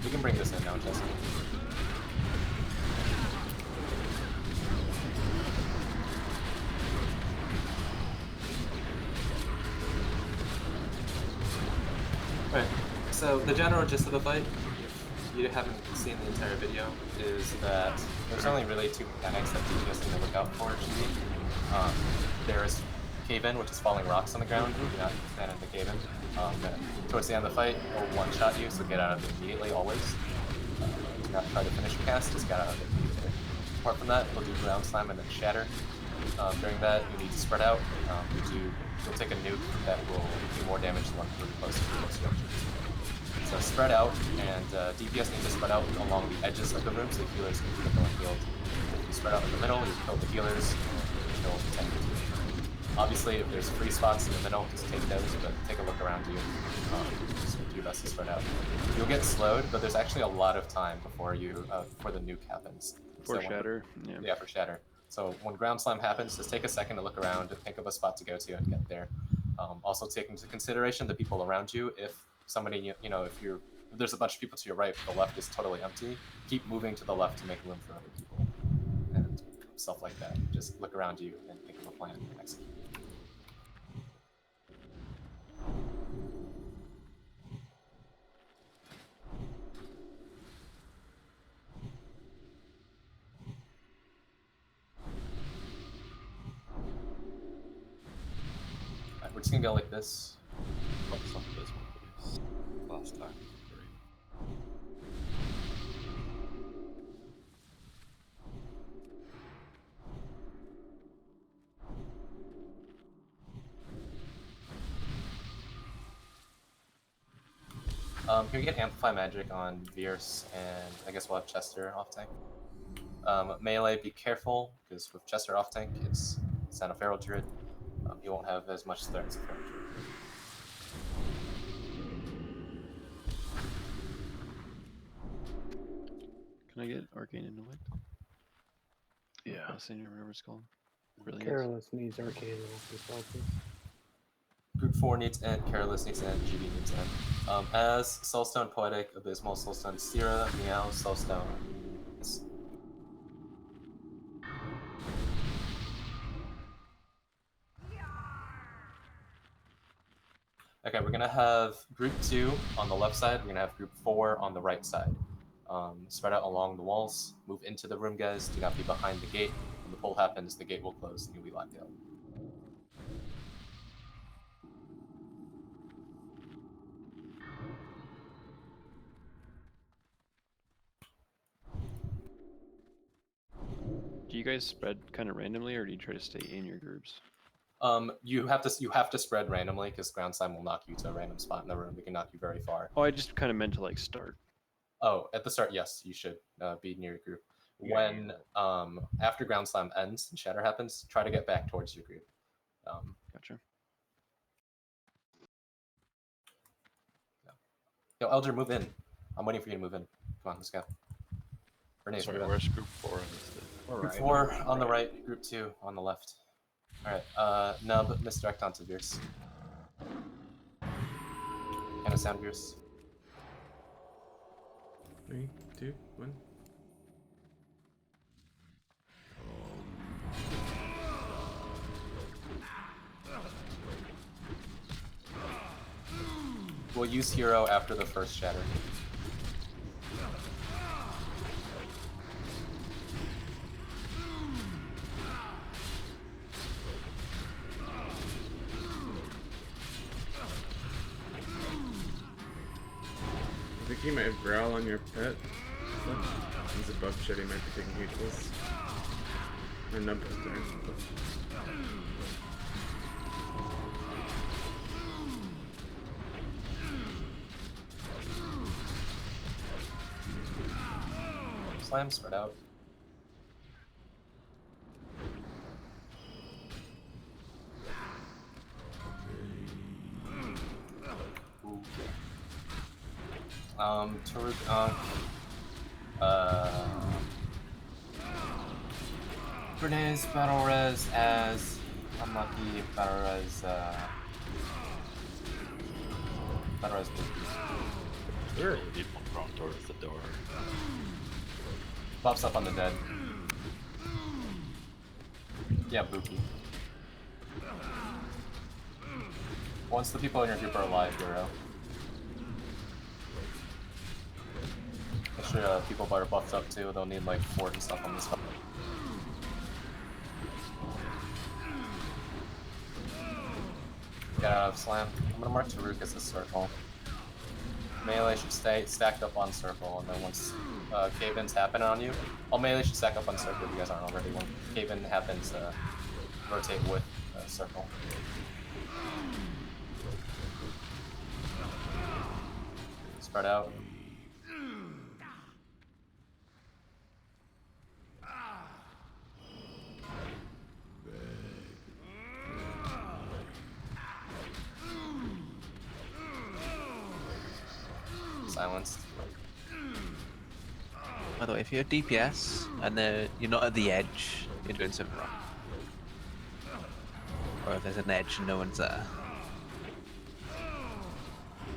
We can bring this in now, Jesse. Right, so the general gist of the fight, if you haven't seen the entire video, is that there's only really two mechanics that you just need to look out for. There's cave-in, which is falling rocks on the ground. Do not stand in the cave-in. Towards the end of the fight, he'll one-shot you, so get out of it immediately, always. Do not try to finish your cast, just get out of it immediately. Apart from that, he'll do ground slam and then shatter. During that, you need to spread out. You'll take a nuke that will do more damage than one pretty close to the structure. So spread out, and DPS needs to spread out along the edges of the room so the healers can keep going field. If you spread out in the middle, you kill the healers, you kill the tank. Obviously, if there's free spots in the middle, just take those, but take a look around you. Just do your best to spread out. You'll get slowed, but there's actually a lot of time before the nuke happens. For shatter, yeah, for shatter. So when ground slam happens, just take a second to look around and think of a spot to go to and get there. Also take into consideration the people around you. If somebody, if you're If there's a bunch of people to your right, but the left is totally empty, keep moving to the left to make room for other people. And stuff like that. Just look around you and think of a plan and execute. Alright, we're just gonna go like this. Focus on this one, please. Last time. Great. Here you get Amplify Magic on Veers, and I guess we'll have Chester off tank. Melee, be careful, because with Chester off tank, it's not a Feral Druid. He won't have as much threat as a Feral Druid. Can I get Arcane Intellect? Yeah. Senior, whatever it's called. Brilliant. Careless needs Arcane as well, please. Group 4 needs End, Careless needs End, GB needs End. As Soulstone Poetic, Abysmal, Soulstone Sira, Meow, Soulstone. Okay, we're gonna have Group 2 on the left side, we're gonna have Group 4 on the right side. Spread out along the walls, move into the room, guys, do not be behind the gate. When the pull happens, the gate will close and you'll be locked out. Do you guys spread kind of randomly, or do you try to stay in your groups? You have to spread randomly because ground slime will knock you to a random spot in the room. It can knock you very far. Oh, I just kind of meant to like start. Oh, at the start, yes, you should be near your group. Yeah, When after ground slime ends and shatter happens, try to get back towards your group. Gotcha. Yo, Elder, move in. I'm waiting for you to move in. Come on, let's go. Renee, Sorry, move in. where's group 4 in this thing? Group 4 on the right, group 2 on the left. Alright, Nub, misdirect onto Veers. And a sound Veers. 3, 2, 1. We'll use Hero after the first shatter. I think you might have Growl on your pet. He's above shit, he might be taking heatless. Or Nub is there. Slam spread out. Taruk, Renee's battle res as unlucky battle res There are people thrown towards the door. Pops up on the dead. Yeah, Buki. Once the people in your group are alive, Hero. Make sure people are buffed up too, they'll need like fort and stuff on this stuff. Get out of slam. I'm gonna mark Taruk as a circle. Melee should stay stacked up on circle, and then once cave-ins happen on you, all melee should stack up on circle if you guys aren't already. When cave-in happens, rotate with circle. Spread out. Silenced. By the way, if you're DPS and you're not at the edge, you're doing something wrong. Or if there's an edge and no one's there.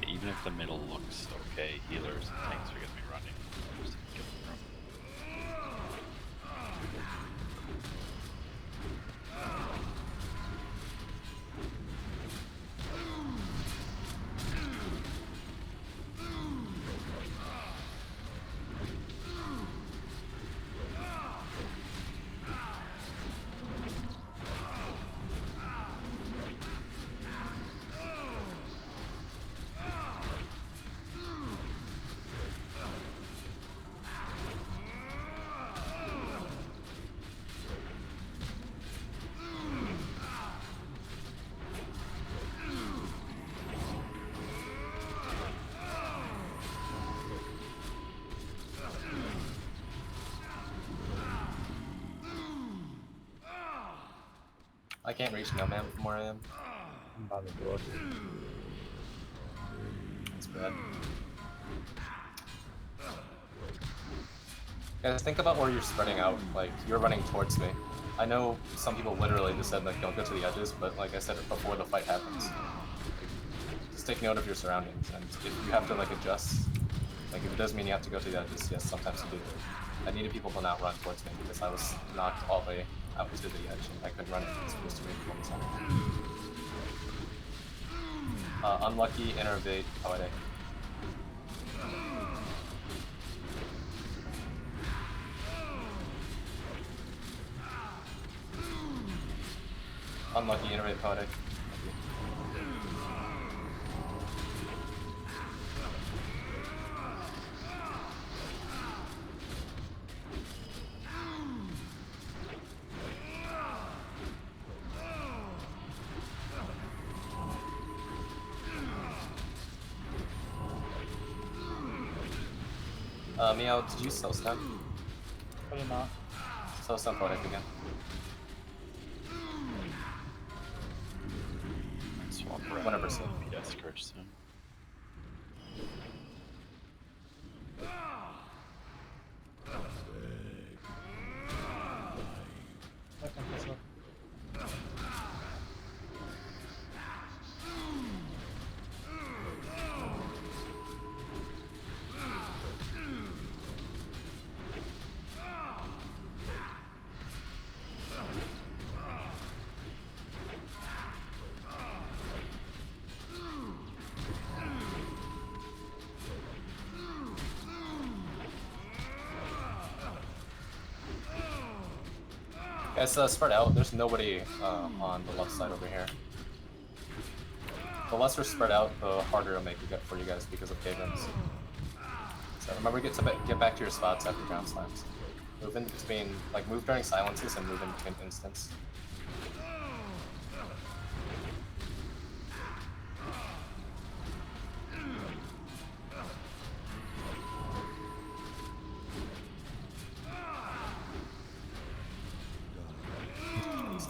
Even if the middle looks okay. Healers and tanks are gonna be running. Just get them running. I can't reach no man from where I am. I'm by the door. That's bad. Guys, think about where you're spreading out. Like, you're running towards me. I know some people literally just said, like, don't go to the edges, but like I said before the fight happens, just take note of your surroundings, and if you have to, like, adjust, like, if it does mean you have to go to the edges, yes, sometimes you do. I needed people to not run towards me because I was knocked all the way out to the edge, and I couldn't run it because it was too many people in the center. Unlucky, innervate, poetic. Unlucky, innervate, poetic. Meow, did you still stun? I did not. Still stun poetic again. Swap around. Whenever so. PS curse soon. That Tempest up. Guys, spread out. There's nobody on the left side over here. The less we're spread out, the harder it'll make it for you guys because of cave-ins. So remember, get back to your spots after ground slams. Move in between, like, move during silences and move in between instants.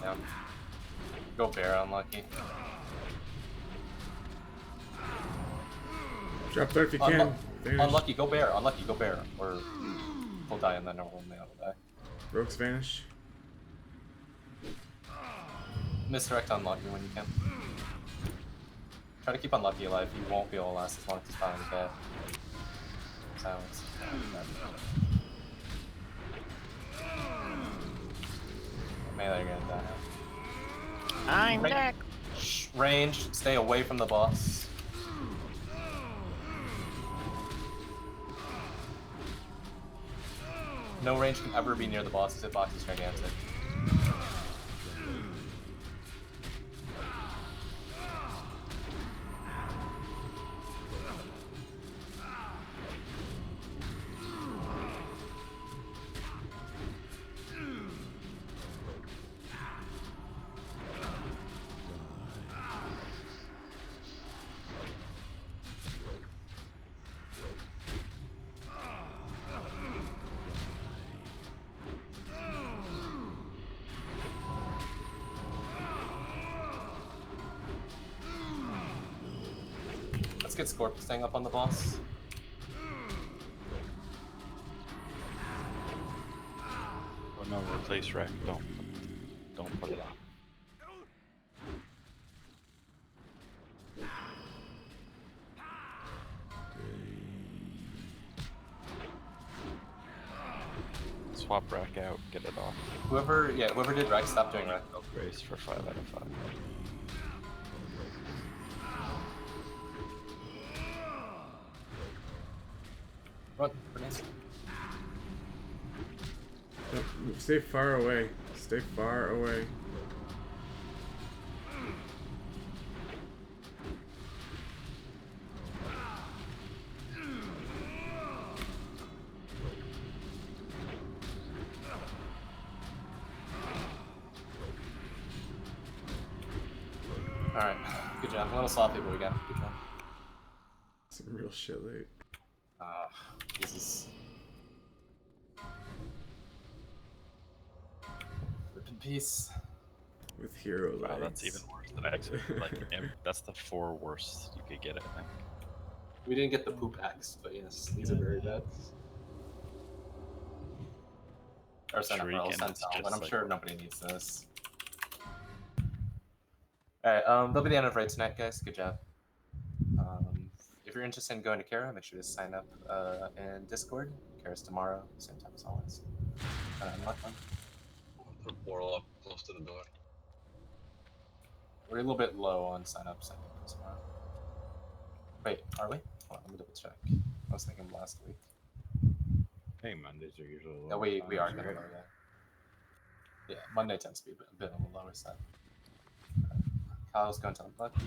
Down. Go bear, unlucky. Drop there if you can. Vanish. Unlucky, go bear, unlucky, go bear. Or we'll die and then normal man will die. Rogues vanish. Misdirect unlucky when you can. Try to keep unlucky alive, he won't be able to last as long as he's finally dead. Silence. Melee, you're gonna die now. I'm back. Range, stay away from the boss. No range can ever be near the boss. His hitbox is gigantic. Let's get Scorpius staying up on the boss. Oh no, replace Wreck. Don't put it on. swap rack out, get it off. Whoever did rack, stop doing rack. Race for 5 out of 5. Run, Bernice. Yep, stay far away. Stay far away. Alright, good job. A little sloppy, but we got it. Good job. Some real shit late. This is... Rip in peace. With hero legs. Wow, that's even worse than I expected. Like, that's the 4 worst you could get it, I think. We didn't get the poop axe, but yes, these are very bad. Or send up Shuriken, Earl it's Sentinel, but just I'm like- sure nobody needs this. Alright, that'll be the end of raid tonight, guys. Good job. If you're interested in going to Kara, make sure to sign up in Discord. Kara's tomorrow, same time as always. Unlock one. Put a portal up close to the door. We're a little bit low on sign-ups, I think, tomorrow. Wait, are we? Hold on, let me double check. I was thinking last week. Hey, Mondays are usually low. No, we are times, getting right? low, yeah. Yeah, Monday tends to be a bit on the lower side. Kyle's going to unlucky.